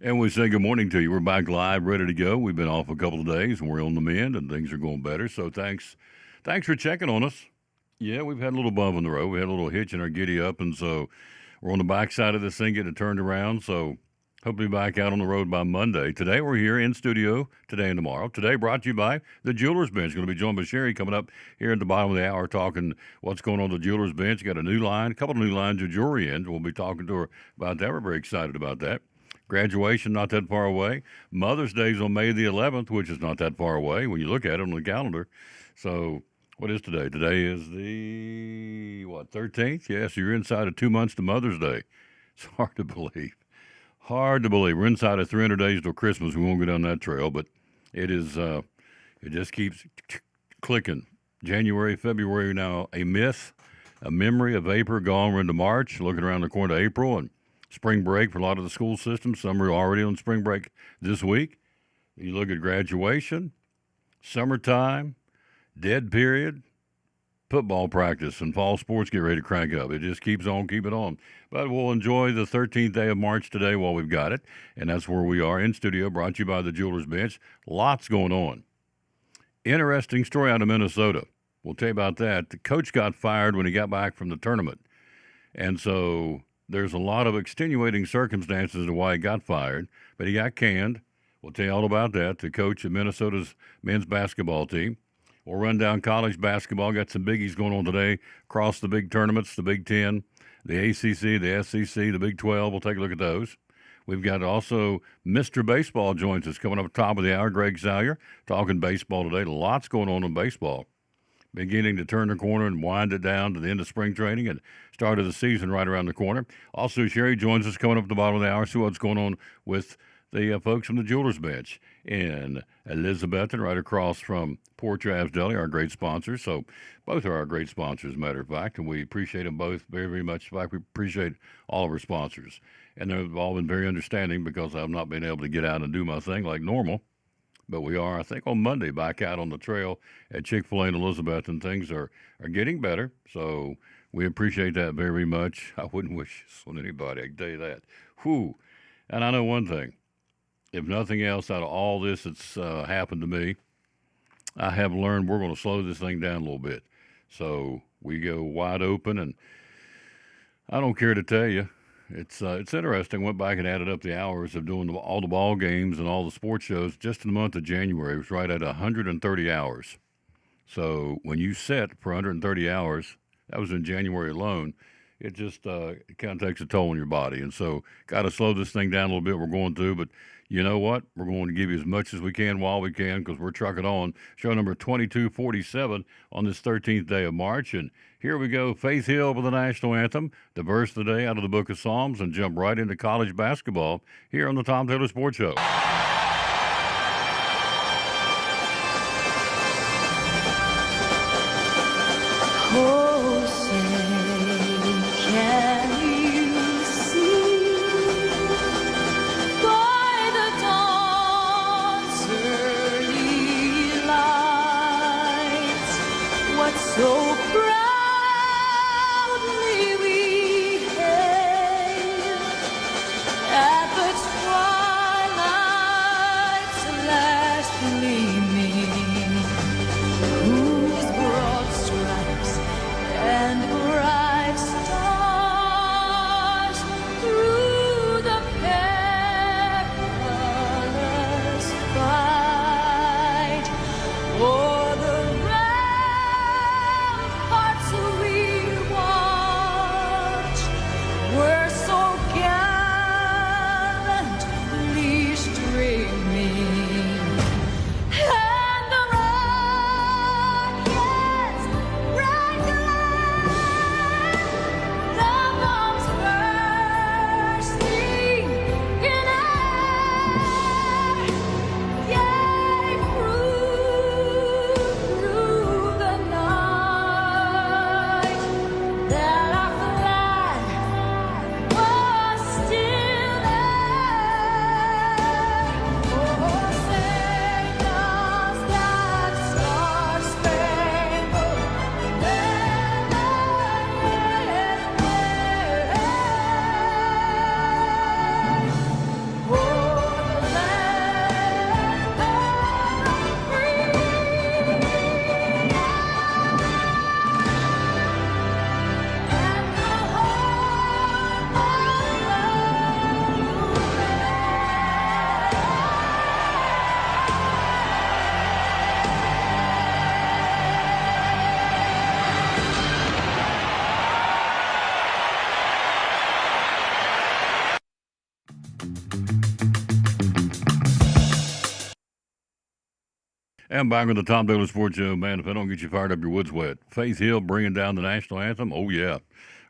And we say good morning to you. We're back live, ready to go. We've been off a couple of days, and we're on the mend, and things are going better. So thanks for checking on us. Yeah, we've had a little bump in the road. We had a little hitch in our giddy up, and so we're on the backside of this thing, getting it turned around. So hope to be back out on the road by Monday. Today we're here in studio today and tomorrow. Today brought to you by the Jewelers Bench. Going to be joined by Sherry coming up here at the bottom of the hour, talking what's going on at the Jewelers Bench. Got a new line, a couple of new lines of jewelry in. We'll be talking to her about that. We're very excited about that. Graduation not that far away. Mother's Day is on May the 11th, which is not that far away when you look at it on the calendar. So what is today? Today is the, 13th? Yes, you're inside of 2 months to Mother's Day. It's hard to believe. Hard to believe. We're inside of 300 days till Christmas. We won't go down that trail, but it is. It just keeps clicking. January, February now, a myth, a memory, a vapor, gone. We're into March, looking around the corner to April, and spring break for a lot of the school systems. Some are already on spring break this week. You look at graduation, summertime, dead period, football practice, and fall sports get ready to crank up. It just keeps on keeping on. But we'll enjoy the 13th day of March today while we've got it. And that's where we are in studio, brought to you by the Jewelers Bench. Lots going on. Interesting story out of Minnesota. We'll tell you about that. The coach got fired when he got back from the tournament. And so there's a lot of extenuating circumstances as to why he got fired, but he got canned. We'll tell you all about that. The coach of Minnesota's men's basketball team. We'll run down college basketball. Got some biggies going on today across the big tournaments, the Big Ten, the ACC, the SEC, the Big 12. We'll take a look at those. We've got also Mr. Baseball joins us coming up at the top of the hour. Greg Salyer talking baseball today. Lots going on in baseball. Beginning to turn the corner and wind it down to the end of spring training and start of the season right around the corner. Also, Sherry joins us coming up at the bottom of the hour. See what's going on with the folks from the Jewelers Bench in Elizabethton, right across from Poor Trav's Deli, our great sponsors. So both are our great sponsors, as a matter of fact, and we appreciate them both very, very much. In fact, we appreciate all of our sponsors. And they've all been very understanding because I've not been able to get out and do my thing like normal. But we are, I think, on Monday back out on the trail at Chick-fil-A in Elizabeth, and things are getting better. So we appreciate that very, very much. I wouldn't wish this on anybody, I can tell you that. Whew. And I know one thing. If nothing else, out of all this that's happened to me, I have learned we're going to slow this thing down a little bit. So we go wide open, and I don't care to tell you. It's interesting. Went back and added up the hours of doing all the ball games and all the sports shows just in the month of January. It was right at 130 hours. So when you set for 130 hours, that was in January alone, it just it kind of takes a toll on your body. And so got to slow this thing down a little bit. We're going to, but you know what? We're going to give you as much as we can while we can because we're trucking on. Show number 2247 on this 13th day of March. And here we go. Faith Hill with the national anthem, the verse of the day out of the book of Psalms, and jump right into college basketball here on the Tom Taylor Sports Show. Oh, say, can you see by the dawn's early light what so proudly we hailed at the twilight's And back on the Tom Daly Sports Show, man, if I don't get you fired up, your wood's wet. Faith Hill bringing down the national anthem. Oh, yeah. All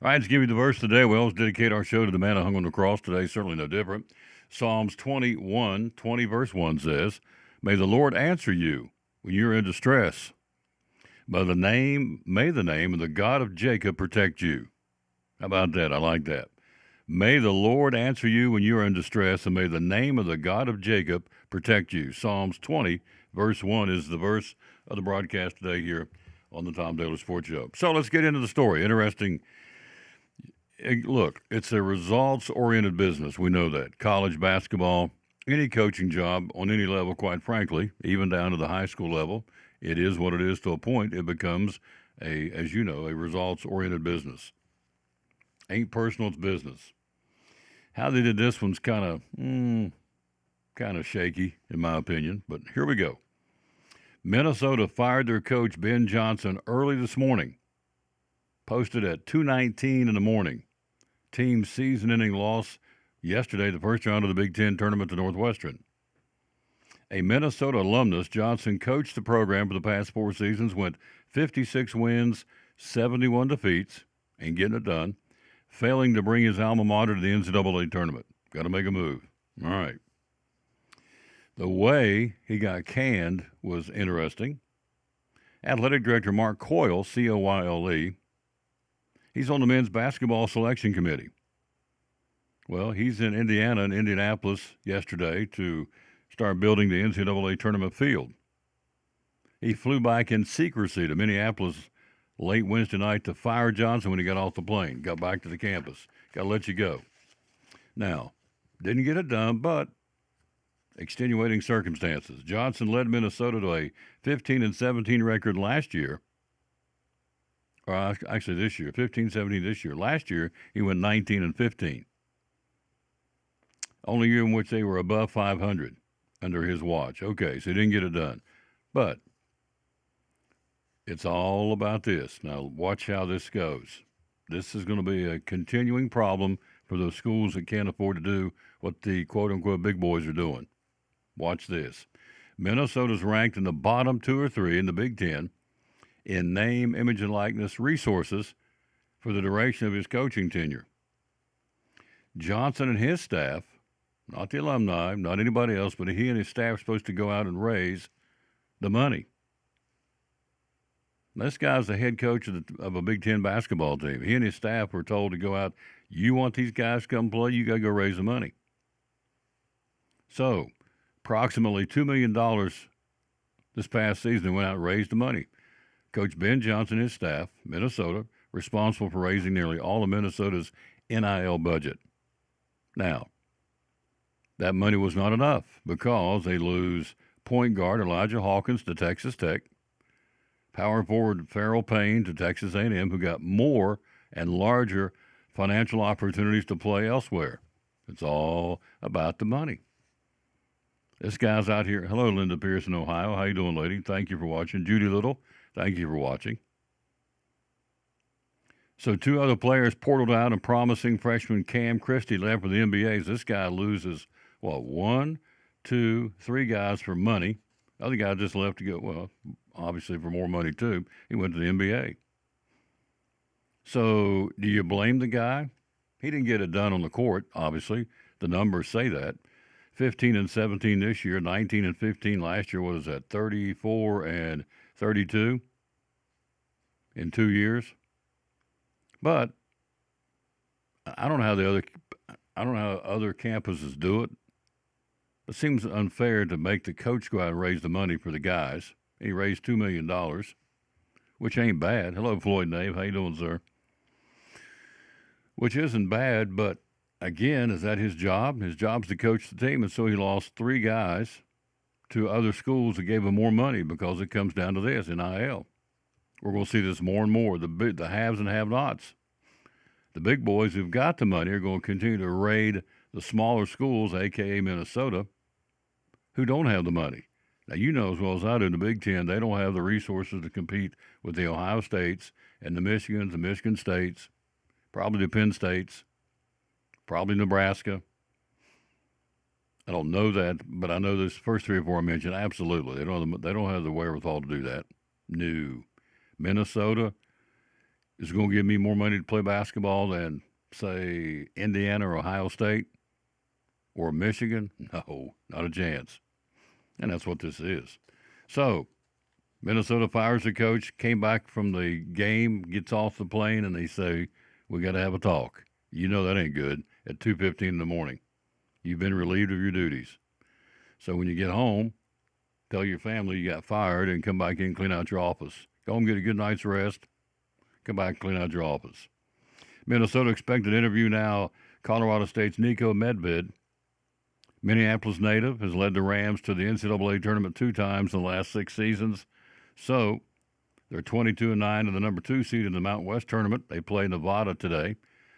right, let's give you the verse today. We always dedicate our show to the man who hung on the cross today. Certainly no different. Psalms 21:20, verse 1 says, May the Lord answer you when you're in distress. May the name of the God of Jacob protect you. How about that? I like that. May the Lord answer you when you are in distress, and may the name of the God of Jacob protect you. Psalms 20, verse 1 is the verse of the broadcast today here on the Tom Daly Sports Show. So let's get into the story. Interesting. Look, it's a results-oriented business. We know that. College basketball, any coaching job on any level, quite frankly, even down to the high school level, it is what it is to a point. It becomes, as you know, a results-oriented business. Ain't personal, it's business. How they did this one's kind of shaky, in my opinion, but here we go. Minnesota fired their coach, Ben Johnson, early this morning. Posted at 2:19 in the morning. Team's season-ending loss yesterday, the first round of the Big Ten tournament to Northwestern. A Minnesota alumnus, Johnson coached the program for the past 4 seasons, went 56 wins, 71 defeats, ain't getting it done, failing to bring his alma mater to the NCAA tournament. Got to make a move. All right. The way he got canned was interesting. Athletic Director Mark Coyle, C-O-Y-L-E, he's on the men's basketball selection committee. Well, he's in Indiana and Indianapolis yesterday to start building the NCAA tournament field. He flew back in secrecy to Minneapolis late Wednesday night to fire Johnson when he got off the plane, got back to the campus. Got to let you go. Now, didn't get it done, but extenuating circumstances. Johnson led Minnesota to a 15-17 record last year. Or actually this year, 15-17 this year. Last year, he went 19-15. Only year in which they were above 500 under his watch. Okay, so he didn't get it done. But it's all about this. Now, watch how this goes. This is going to be a continuing problem for those schools that can't afford to do what the quote-unquote big boys are doing. Watch this. Minnesota's ranked in the bottom 2 or 3 in the Big Ten in name, image, and likeness resources for the duration of his coaching tenure. Johnson and his staff, not the alumni, not anybody else, but he and his staff are supposed to go out and raise the money. This guy's the head coach of a Big Ten basketball team. He and his staff were told to go out, you want these guys to come play, you got to go raise the money. So, approximately $2 million this past season, they went out and raised the money. Coach Ben Johnson and his staff, Minnesota, responsible for raising nearly all of Minnesota's NIL budget. Now, that money was not enough because they lose point guard Elijah Hawkins to Texas Tech, power forward Farrell Payne to Texas A&M, who got more and larger financial opportunities to play elsewhere. It's all about the money. This guy's out here. Hello, Linda Pierce in Ohio. How you doing, lady? Thank you for watching. Judy Little, thank you for watching. So 2 other players portaled out, and promising freshman Cam Christie left for the NBAs. This guy loses, 1, 2, 3 guys for money. The other guy just left to go, obviously for more money too. He went to the NBA. So do you blame the guy? He didn't get it done on the court, obviously. The numbers say that. 15-17 this year, 19-15 last year. What is that? 34-32 in 2 years. But I don't know how other campuses do it. It seems unfair to make the coach go out and raise the money for the guys. He raised $2 million, which ain't bad. Hello, Floyd Nave. How you doing, sir? Which isn't bad, but again, is that his job? His job's to coach the team, and so he lost 3 guys to other schools that gave him more money because it comes down to this, NIL. We're going to see this more and more, the haves and have-nots. The big boys who've got the money are going to continue to raid the smaller schools, a.k.a. Minnesota, who don't have the money. Now, you know as well as I do, in the Big Ten, they don't have the resources to compete with the Ohio States and the Michigans, the Michigan States, probably the Penn States, probably Nebraska. I don't know that, but I know those first three or four I mentioned. Absolutely, they don't have the wherewithal to do that. No, Minnesota is going to give me more money to play basketball than say Indiana or Ohio State or Michigan. No, not a chance. And that's what this is. So Minnesota fires the coach, came back from the game, gets off the plane, and they say, "We got to have a talk." You know that ain't good at 2:15 in the morning. You've been relieved of your duties. So when you get home, tell your family you got fired and come back in and clean out your office. Go home, get a good night's rest, come back and clean out your office. Minnesota expected to interview now Colorado State's Nico Medved. Minneapolis native has led the Rams to the NCAA tournament 2 times in the last 6 seasons. So they're 22-9 in the number 2 seed in the Mountain West tournament. They play Nevada today.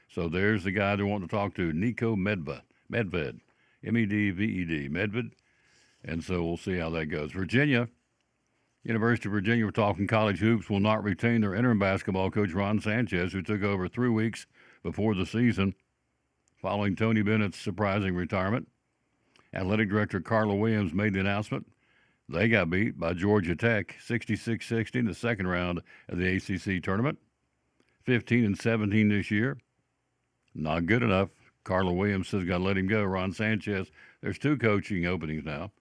So there's the guy they're wanting to talk to, Nico Medved, M-E-D-V-E-D, Medved. And so we'll see how that goes. Virginia, University of Virginia, we're talking college hoops, will not retain their interim basketball coach, Ron Sanchez, who took over 3 weeks before the season following Tony Bennett's surprising retirement. Athletic director Carla Williams made the announcement. They got beat by Georgia Tech 66-60 in the second round of the ACC tournament. 15-17 this year. Not good enough. Carla Williams says got to let him go. Ron Sanchez. There's 2 coaching openings now.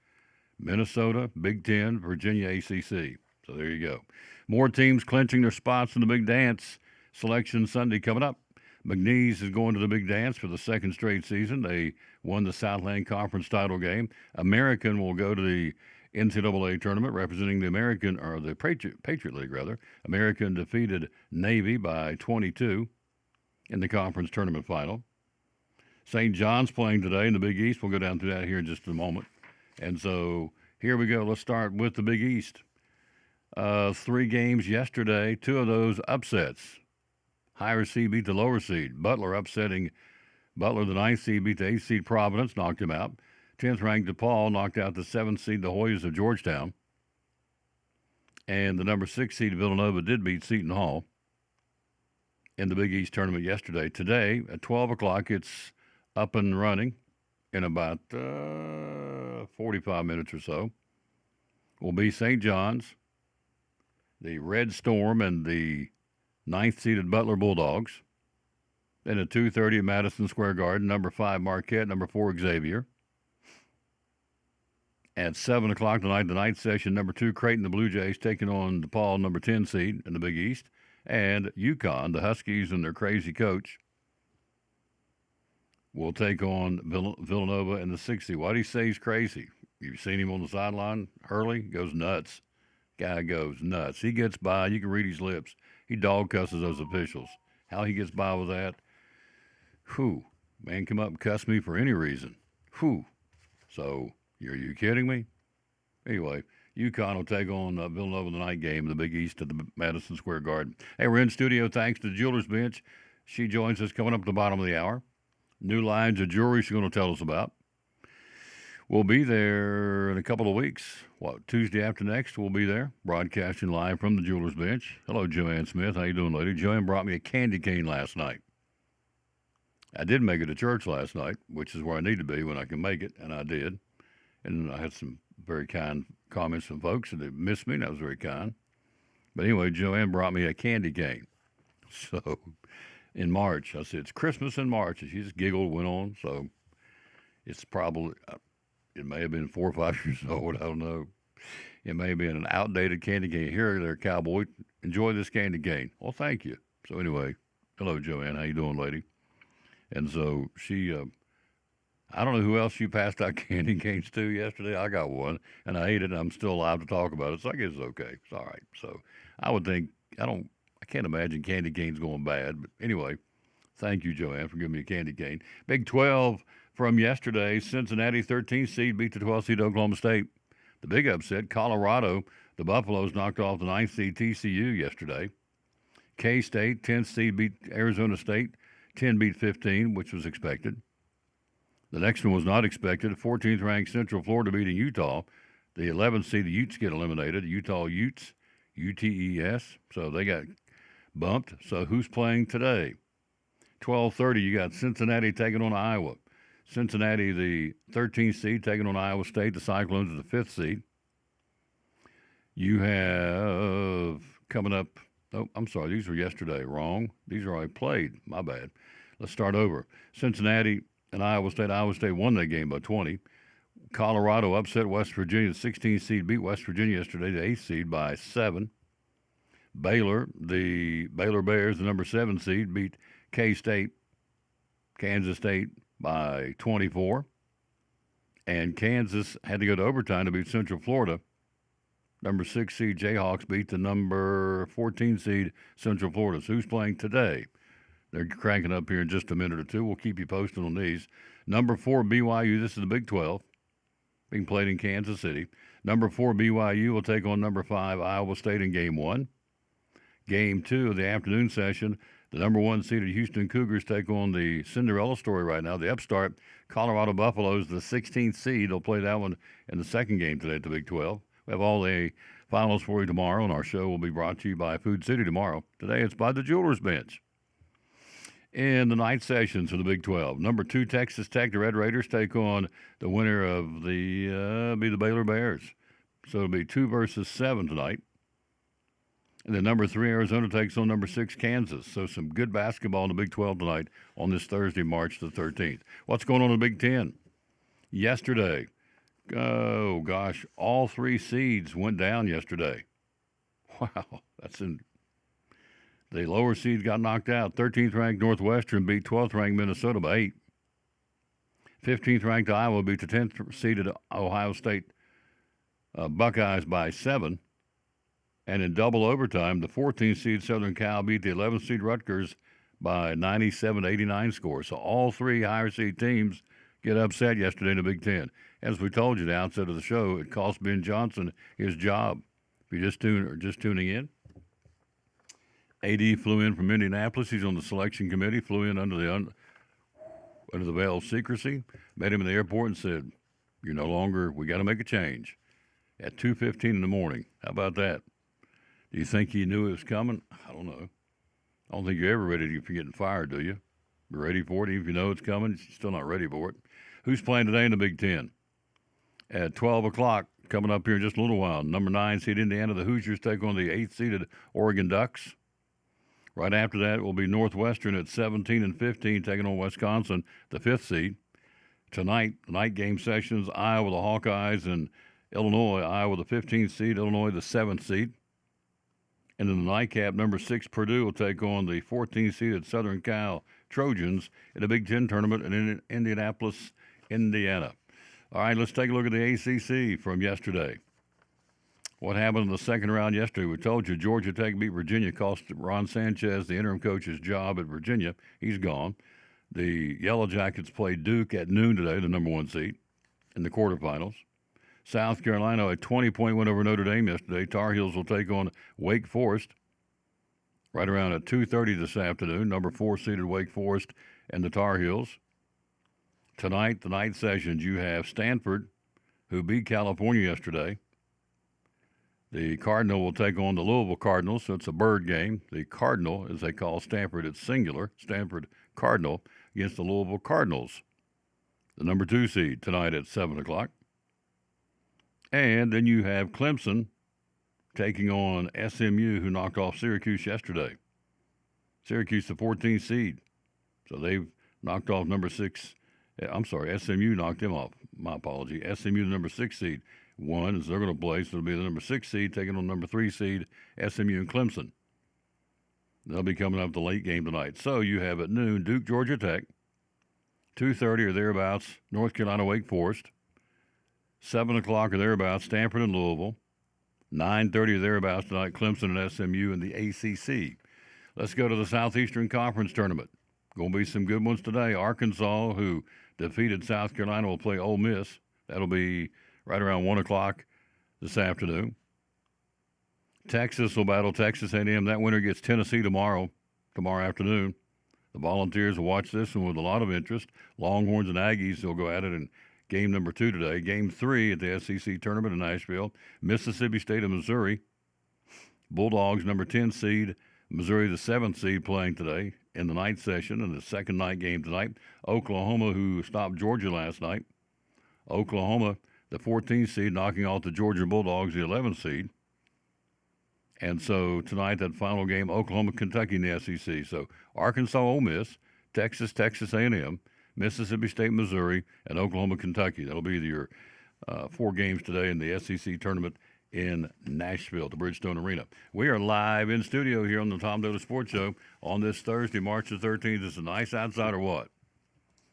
Minnesota, Big Ten, Virginia, ACC. So there you go. More teams clinching their spots in the big dance. Selection Sunday coming up. McNeese is going to the big dance for the 2nd straight season. They won the Southland Conference title game. American will go to the NCAA tournament representing the American, or the Patriot League rather. American defeated Navy by 22 in the conference tournament final. St. John's playing today in the Big East. We'll go down through that here in just a moment. And so here we go. Let's start with the Big East. 3 games yesterday, 2 of those upsets. Higher seed beat the lower seed. Butler, the 9th seed, beat the 8th seed Providence, knocked him out. 10th ranked DePaul knocked out the 7th seed, the Hoyas of Georgetown. And the number 6 seed Villanova did beat Seton Hall in the Big East tournament yesterday. Today, at 12 o'clock, it's up and running in about 45 minutes or so. Will be St. John's, the Red Storm, and the 9th-seeded Butler Bulldogs. Then at 2:30 at Madison Square Garden, number 5 Marquette, number 4 Xavier. At 7 o'clock tonight, the night session, number 2 Creighton, the Blue Jays, taking on DePaul, number 10 seed in the Big East. And UConn, the Huskies and their crazy coach, will take on Villanova and the 6th seed. Why do you say he's crazy? You've seen him on the sideline. Hurley goes nuts. Guy goes nuts. He gets by. You can read his lips. He dog cusses those officials. How he gets by with that? Whew. Man come up and cuss me for any reason. Whew. So, are you kidding me? Anyway, UConn will take on Villanova in the night game in the Big East at the Madison Square Garden. Hey, we're in studio thanks to Jewelers Bench. She joins us coming up at the bottom of the hour. New lines of jewelry she's going to tell us about. We'll be there in a couple of weeks. Tuesday after next, we'll be there, broadcasting live from the Jewelers Bench. Hello, Joanne Smith. How you doing, lady? Joanne brought me a candy cane last night. I did make it to church last night, which is where I need to be when I can make it, and I did. And I had some very kind comments from folks that missed me, and that was very kind. But anyway, Joanne brought me a candy cane. So in March, I said, it's Christmas in March. And she just giggled, went on. So it's probably... It may have been 4 or 5 years old. I don't know. It may have been an outdated candy cane. Here, there, cowboy. Enjoy this candy cane. Well, thank you. So anyway, hello, Joanne. How you doing, lady? And so she, I don't know who else she passed out candy canes to yesterday. I got one, and I ate it, and I'm still alive to talk about it. So I guess it's okay. It's all right. So I would think, I can't imagine candy canes going bad. But anyway, thank you, Joanne, for giving me a candy cane. Big 12. From yesterday, Cincinnati 13th seed beat the 12th seed Oklahoma State. The big upset, Colorado, the Buffaloes knocked off the 9th seed TCU yesterday. K-State, 10th seed beat Arizona State. 10 beat 15, which was expected. The next one was not expected. 14th ranked Central Florida beating Utah. The 11th seed, the Utes get eliminated. Utah Utes, U-T-E-S. So they got bumped. So who's playing today? 12:30, you got Cincinnati taking on Iowa. Cincinnati, the 13th seed, taking on Iowa State. The Cyclones are the 5th seed. You have coming up. Oh, I'm sorry. These were yesterday. Wrong. These are already played. My bad. Let's start over. Cincinnati and Iowa State. Iowa State won that game by 20. Colorado upset West Virginia. The 16th seed beat West Virginia yesterday, the 8th seed, by 7. Baylor, the Baylor Bears, the number 7 seed, beat K-State, Kansas State, by 24. And Kansas had to go to overtime to beat Central Florida. Number 6 seed Jayhawks beat the number 14 seed Central Florida. So who's playing today? They're cranking up here in just a minute or two. We'll keep you posted on these. Number 4 BYU, this is the Big 12, being played in Kansas City. Number 4 BYU will take on number 5 Iowa State in Game 1. Game 2 of the afternoon session, the number 1 seeded Houston Cougars take on the Cinderella story right now, the upstart Colorado Buffaloes, the 16th seed. They'll play that one in the second game today at the Big 12. We have all the finals for you tomorrow, and our show will be brought to you by Food City tomorrow. Today it's by the Jewelers Bench. In the night sessions of the Big 12, number 2 Texas Tech, the Red Raiders take on the winner of the Baylor Bears. So it'll be 2 versus 7 tonight. And then number 3 Arizona takes on number 6 Kansas. So some good basketball in the Big 12 tonight on this Thursday, March the 13th. What's going on in the Big 10? Yesterday, oh gosh, all 3 seeds went down yesterday. Wow, that's in. The lower seeds got knocked out. 13th ranked Northwestern beat 12th ranked Minnesota by 8. 15th ranked Iowa beat the 10th seeded Ohio State Buckeyes by 7. And in double overtime, the 14th seed Southern Cal beat the 11th seed Rutgers by 97-89 score. So all 3 higher seed teams get upset yesterday in the Big 10. As we told you at the outset of the show, it cost Ben Johnson his job. If you're just tuning in, AD flew in from Indianapolis. He's on the selection committee. Flew in under the veil of secrecy. Met him in the airport and said, "You're no longer. We got to make a change." At 2:15 in the morning. How about that? Do you think he knew it was coming? I don't know. I don't think you're ever ready if you're getting fired, do you? You're ready for it, even if you know it's coming. You're still not ready for it. Who's playing today in the Big 10? At 12 o'clock, coming up here in just a little while, number 9 seed Indiana, the Hoosiers take on the 8th seeded Oregon Ducks. Right after that will be Northwestern at 17 and 15, taking on Wisconsin, the 5th seed. Tonight, the night game sessions, Iowa, the Hawkeyes, and Illinois. Iowa, the 15th seed, Illinois, the 7th seed. And in the nightcap, number 6 Purdue will take on the 14th seeded Southern Cal Trojans in a Big 10 tournament in Indianapolis, Indiana. All right, let's take a look at the ACC from yesterday. What happened in the second round yesterday? We told you Georgia Tech beat Virginia, cost Ron Sanchez, the interim coach, his job at Virginia. He's gone. The Yellow Jackets played Duke at noon today, the number 1 seed, in the quarterfinals. South Carolina, a 20-point win over Notre Dame yesterday. Tar Heels will take on Wake Forest right around at 2:30 this afternoon. Number 4 seeded Wake Forest and the Tar Heels. Tonight, the night sessions, you have Stanford, who beat California yesterday. The Cardinal will take on the Louisville Cardinals, so it's a bird game. The Cardinal, as they call Stanford, it's singular, Stanford Cardinal, against the Louisville Cardinals. The number 2 seed tonight at 7 o'clock. And then you have Clemson taking on SMU, who knocked off Syracuse yesterday. Syracuse, the 14th seed. So they've knocked off number 6. I'm sorry, SMU knocked them off. My apology. SMU, the number 6 seed. One is they're going to play, so it'll be the number 6 seed taking on number 3 seed SMU and Clemson. They'll be coming up the late game tonight. So you have at noon Duke, Georgia Tech, 2:30 or thereabouts North Carolina, Wake Forest, 7 o'clock or thereabouts Stanford and Louisville, 9:30 or thereabouts tonight Clemson and SMU in the ACC. Let's go to the Southeastern Conference Tournament. Going to be some good ones today. Arkansas, who defeated South Carolina, will play Ole Miss. That'll be right around 1 o'clock this afternoon. Texas will battle Texas A&M. That winner gets Tennessee tomorrow afternoon. The Volunteers will watch this one with a lot of interest. Longhorns and Aggies will go at it in game number 2 today. Game 3 at the SEC tournament in Nashville. Mississippi State and Missouri. Bulldogs, number 10 seed, Missouri, the 7th seed, playing today in the night session in the second night game tonight. Oklahoma, who stopped Georgia last night. Oklahoma, the 14th seed, knocking off the Georgia Bulldogs, the 11th seed. And so tonight, that final game, Oklahoma, Kentucky in the SEC. So Arkansas, Ole Miss, Texas, Texas A&M, Mississippi State, Missouri, and Oklahoma, Kentucky. That'll be your 4 games today in the SEC tournament in Nashville, the Bridgestone Arena. We are live in studio here on the Tom Dillon Sports Show on this Thursday, March the 13th. Is it nice outside or what?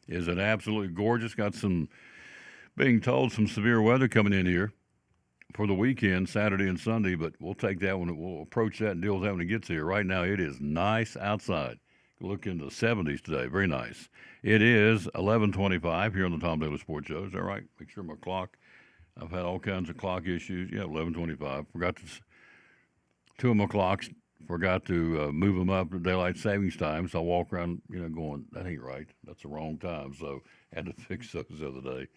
Is it absolutely gorgeous? Got some, being told, some severe weather coming in here for the weekend, Saturday and Sunday, but we'll take that when we'll approach that and deal with that when it gets here. Right now, it is nice outside. Look into the 70s today. Very nice. It is 11:25 here on the Tom Dillon Sports Show. Is that right? Make sure my clock. I've had all kinds of clock issues. Yeah, 11:25. Forgot to 2 of my clocks. Forgot to move them up to daylight savings time. So I walk around, going, that ain't right. That's the wrong time. So had to fix those the other day.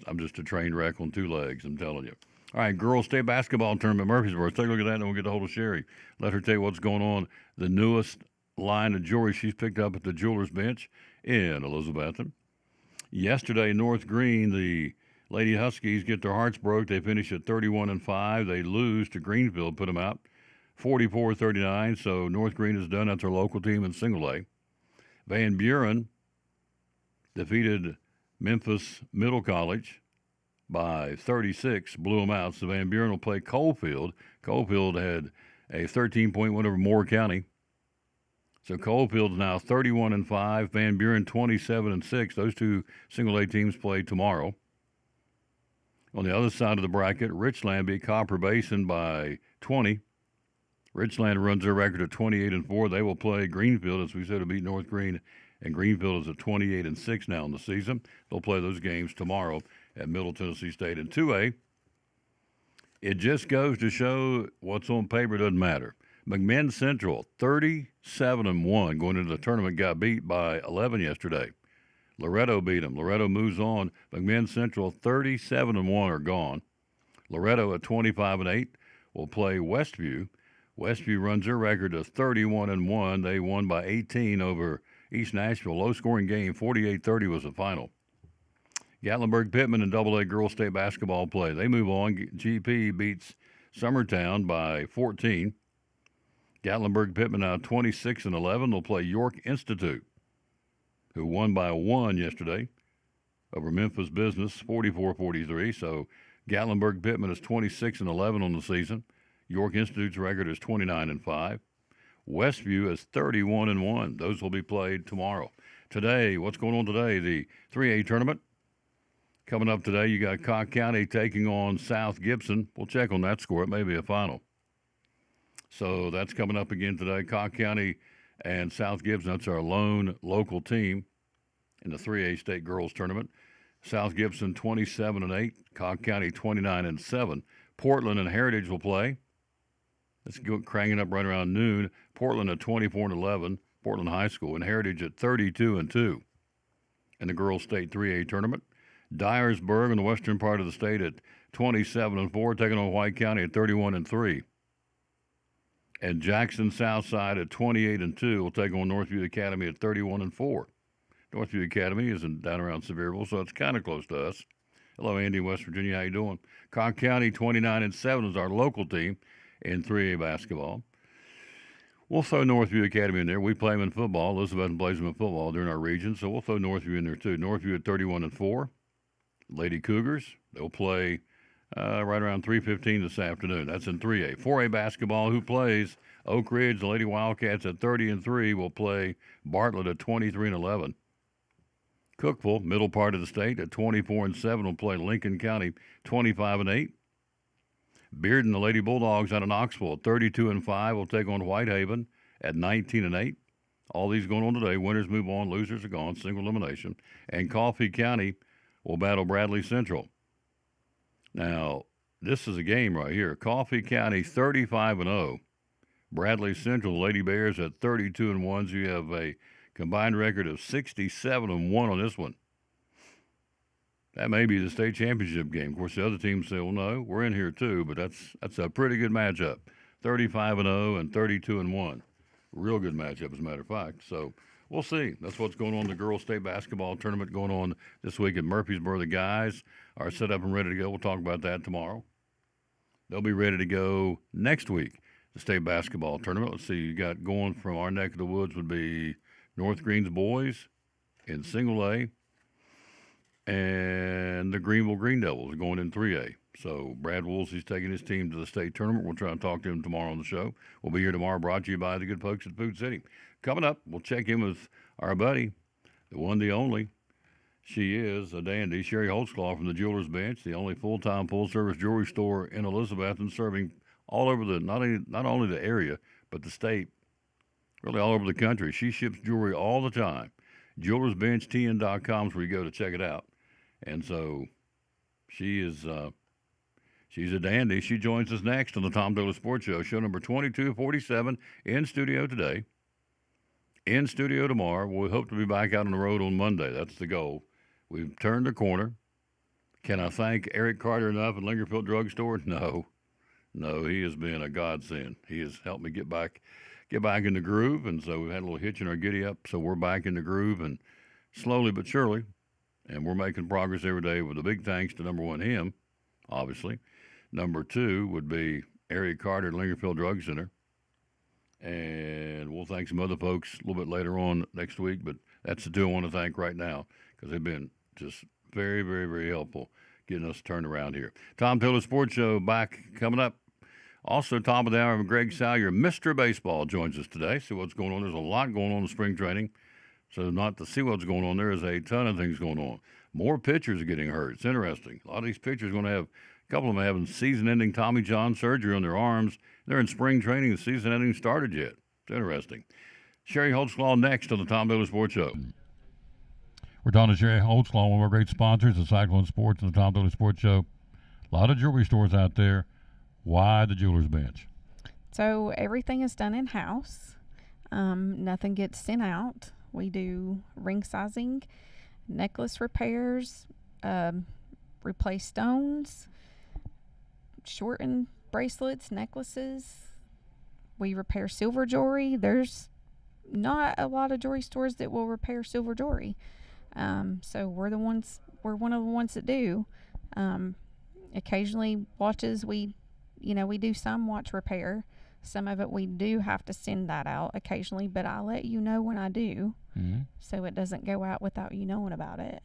I'm just a train wreck on 2 legs, I'm telling you. All right, girls' state basketball tournament, Murfreesboro. Take a look at that, and then we'll get a hold of Sherry. Let her tell you what's going on. The newest line of jewelry she's picked up at the jeweler's bench in Elizabethton. Yesterday, North Green, the Lady Huskies get their hearts broke. They finish at 31-5. They lose to Greenfield, put them out 44-39. So North Green is done. That's their local team in single A. Van Buren defeated Memphis Middle College by 36, blew them out. So Van Buren will play Coalfield. Coalfield had a 13-point win over Moore County. So Coalfield's now 31-5. Van Buren 27-6. Those 2 single A teams play tomorrow. On the other side of the bracket, Richland beat Copper Basin by 20. Richland runs their record at 28-4. They will play Greenfield, as we said, to beat North Green, and Greenfield is at 28-6 now in the season. They'll play those games tomorrow at Middle Tennessee State. In 2A, it just goes to show what's on paper doesn't matter. McMinn Central, 37-1, going into the tournament, got beat by 11 yesterday. Loretto beat them. Loretto moves on. McMinn Central, 37-1, are gone. Loretto at 25-8 will play Westview. Westview runs their record to 31-1. They won by 18 over East Nashville. Low-scoring game, 48-30 was the final. Gatlinburg-Pittman in AA girls state basketball play. They move on. GP beats Summertown by 14. Gatlinburg-Pittman now 26-11. They'll play York Institute, who won by 1 yesterday over Memphis Business, 44-43. So Gatlinburg-Pittman is 26-11 on the season. York Institute's record is 29-5. Westview is 31-1. Those will be played tomorrow. Today, what's going on today? The 3A tournament. Coming up today, you got Cobb County taking on South Gibson. We'll check on that score. It may be a final. So that's coming up again today. Cobb County and South Gibson, that's our lone local team in the 3A state girls tournament. South Gibson 27-8, Cobb County 29-7. Portland and Heritage will play. Let's go cranking up right around noon. Portland at 24-11, Portland High School, and Heritage at 32-2 in the girls state 3A tournament. Dyersburg in the western part of the state at 27-4, taking on White County at 31-3. And Jackson Southside at 28-2 will take on Northview Academy at 31-4. Northview Academy is down around Sevierville, so it's kind of close to us. Hello, Andy, West Virginia. How you doing? Cobb County 29-7 is our local team in 3A basketball. We'll throw Northview Academy in there. We play them in football. Elizabeth plays them in football during our region, so we'll throw Northview in there too. Northview at 31-4. Lady Cougars, they'll play right around 3:15 this afternoon. That's in 3A. 4A basketball, who plays Oak Ridge, the Lady Wildcats at 30-3 will play Bartlett at 23-11. Cookeville, middle part of the state, at 24-7 will play Lincoln County 25-8. Bearden, the Lady Bulldogs out of Knoxville at 32-5 will take on Whitehaven at 19-8. All these going on today. Winners move on, losers are gone, single elimination. And Coffee County will battle Bradley Central. Now, this is a game right here. Coffee County 35-0. Bradley Central, Lady Bears at 32-1. So you have a combined record of 67-1 on this one. That may be the state championship game. Of course, the other teams say, well, no, we're in here too, but that's a pretty good matchup. 35-0 and 32-1. Real good matchup, as a matter of fact. So we'll see. That's what's going on in the girls' state basketball tournament going on this week at Murfreesboro. The guys are set up and ready to go. We'll talk about that tomorrow. They'll be ready to go next week, the state basketball tournament. Let's see, you got going from our neck of the woods would be North Greens boys in single A, and the Greenville Green Devils are going in 3A. So Brad Woolsey's taking his team to the state tournament. We'll try and talk to him tomorrow on the show. We'll be here tomorrow, brought to you by the good folks at Food City. Coming up, we'll check in with our buddy, the one, the only. She is a dandy, Sherry Holtzclaw from the Jewelers Bench, the only full-time, full-service jewelry store in Elizabethton, serving all over the not only the area, but the state, really all over the country. She ships jewelry all the time. JewelersBenchTN.com is where you go to check it out. And so she is she's a dandy. She joins us next on the Tom Taylor Sports Show, show number 2247, in studio today, in studio tomorrow. We hope to be back out on the road on Monday. That's the goal. We've turned the corner. Can I thank Eric Carter enough at Lingerfield Drug Store? No, he has been a godsend. He has helped me get back in the groove, and so we've had a little hitch in our giddy up, so we're back in the groove, and slowly but surely, and we're making progress every day with a big thanks to, number one, him, obviously. Number two would be Eric Carter at Lingerfield Drug Center, and we'll thank some other folks a little bit later on next week, but that's the two I want to thank right now, because they've been just very, very, very helpful getting us turned around here. Tom Taylor Sports Show back coming up. Also, top of the hour, Greg Salyer, Mr. Baseball, joins us today. See what's going on. There's a lot going on in spring training. So not to see what's going on, there is a ton of things going on. More pitchers are getting hurt. It's interesting. A lot of these pitchers are going to have, a couple of them having season-ending Tommy John surgery on their arms. They're in spring training. The season hasn't even started yet. It's interesting. Sherry Holtzclaw next on the Tom Taylor Sports Show. We're talking to Sherry Holtzclaw, one of our great sponsors, the Cyclone Sports and the Tom Taylor Sports Show. A lot of jewelry stores out there. Why the Jewelers Bench? So everything is done in-house. Nothing gets sent out. We do ring sizing, necklace repairs, replace stones, shorten bracelets, necklaces. We repair silver jewelry. There's not a lot of jewelry stores that will repair silver jewelry. So we're one of the ones that do. Occasionally watches, we do some watch repair. Some of it we do have to send that out occasionally, but I'll let you know when I do, so it doesn't go out without you knowing about it.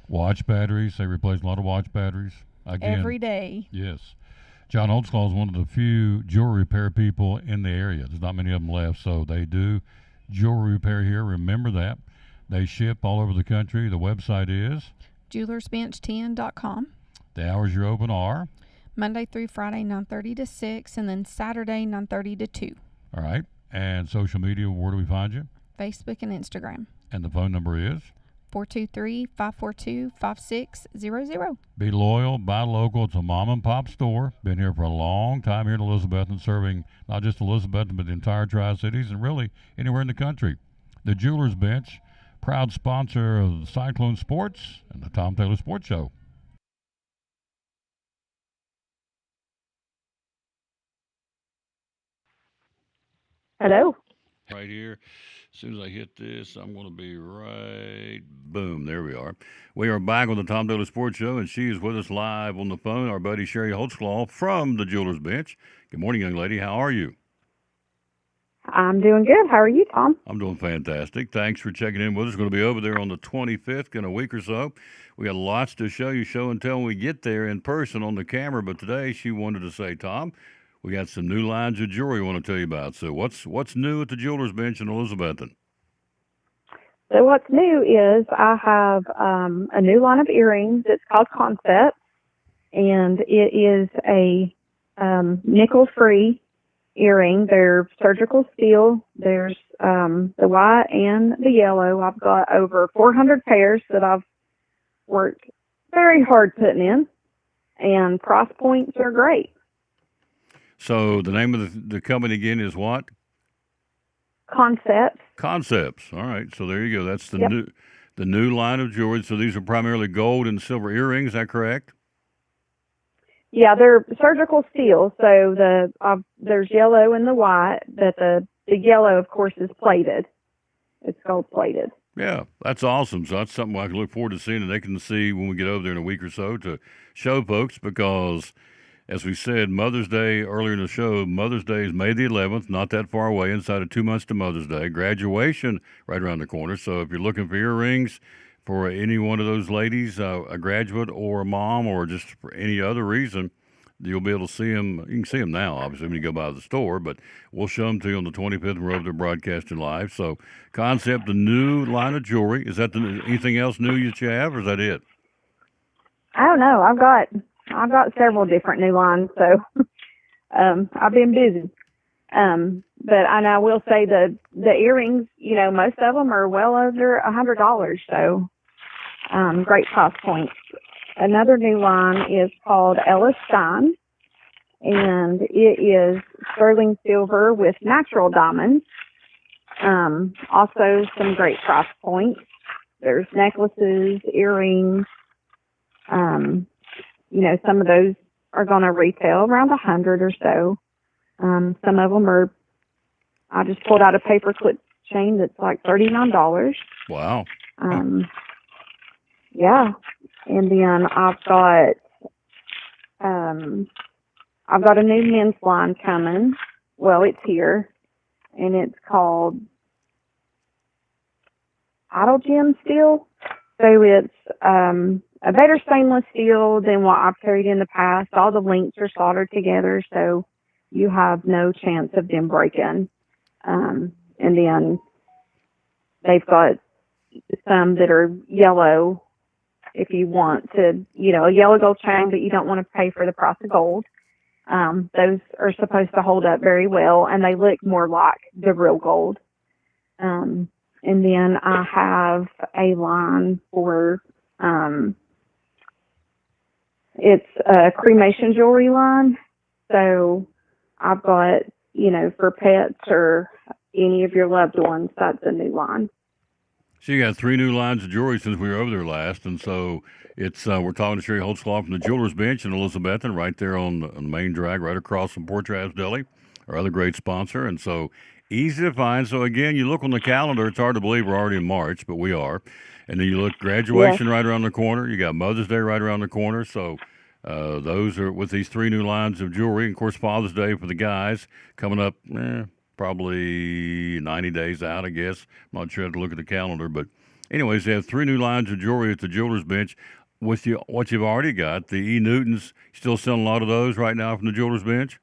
Watch batteries. They replace a lot of watch batteries. Again, every day. Yes. John Holtzclaw is one of the few jewelry repair people in the area. There's not many of them left, so they do jewelry repair here. Remember that. They ship all over the country. The website is? JewelersBenchTN.com. The hours you're open are? Monday through Friday, 9:30 to 6, and then Saturday, 9:30 to 2. All right. And social media, where do we find you? Facebook and Instagram. And the phone number is? 423-542-5600. Be loyal, buy local. It's a mom and pop store. Been here for a long time here in Elizabethton, serving not just Elizabethton, but the entire Tri-Cities and really anywhere in the country. The Jewelers Bench, proud sponsor of the Cyclone Sports and the Tom Taylor Sports Show. Hello. Right here. As soon as I hit this, I'm going to be right. Boom. There we are. We are back on the Tom Taylor Sports Show, and she is with us live on the phone, our buddy Sherry Holtzclaw from the Jewelers Bench. Good morning, young lady. How are you? I'm doing good. How are you, Tom? I'm doing fantastic. Thanks for checking in with us. Going to be over there on the 25th in a week or so. We got lots to show you, show and tell when we get there in person on the camera. But today she wanted to say, Tom, we got some new lines of jewelry we want to tell you about. So what's new at the Jewelers Bench in Elizabethton? So what's new is I have a new line of earrings. It's called Concept, and it is a nickel-free earring. They're surgical steel. There's the white and the yellow. I've got over 400 pairs that I've worked very hard putting in, and price points are great. So the name of the company again is what? Concepts. All right. So there you go. That's the new line of jewelry. So these are primarily gold and silver earrings. Is that correct? Yeah, they're surgical steel. So there's yellow and the white, but the yellow, of course, is plated. It's gold plated. Yeah, that's awesome. So that's something I can look forward to seeing, and they can see when we get over there in a week or so to show folks because, as we said, Mother's Day earlier in the show, Mother's Day is May the 11th, not that far away, inside of 2 months to Mother's Day. Graduation right around the corner. So if you're looking for earrings for any one of those ladies, a graduate or a mom, or just for any other reason, you'll be able to see them. You can see them now, obviously, when you go by the store, but we'll show them to you on the 25th. We're over there broadcasting live. So, Concept, the new line of jewelry. Is that anything else new that you have, or is that it? I don't know. I've got several different new lines, so I've been busy. But I will say the earrings, most of them are well under $100, so great price points. Another new line is called Ellis Stein, and it is sterling silver with natural diamonds. Also some great price points. There's necklaces, earrings. Some of those are going to retail around $100 or so. Some of them are, I just pulled out a paperclip chain that's like $39. Wow. Yeah. And then I've got a new men's line coming. Well, it's here, and it's called Idle Gem Steel. So it's a better stainless steel than what I've carried in the past. All the links are soldered together, so you have no chance of them breaking. And then they've got some that are yellow. If you want to, a yellow gold chain, but you don't want to pay for the price of gold. Those are supposed to hold up very well, and they look more like the real gold. And then I have a line for, it's a cremation jewelry line. So I've got, for pets or any of your loved ones, that's a new line. So you got 3 new lines of jewelry since we were over there last, and so it's we're talking to Sherry Holtzclaw from the Jewelers Bench in Elizabethton, right there on the main drag, right across from Port Travis Deli, our other great sponsor, and so easy to find. So again, you look on the calendar; it's hard to believe we're already in March, but we are. And then you look graduation right around the corner. You got Mother's Day right around the corner. So those are with these 3 new lines of jewelry, and of course Father's Day for the guys coming up. Probably 90 days out, I guess. I'm not sure. I have to look at the calendar. But anyways, they have 3 new lines of jewelry at the Jewelers Bench. With what you've already got, the E. Newtons, still selling a lot of those right now from the Jewelers Bench?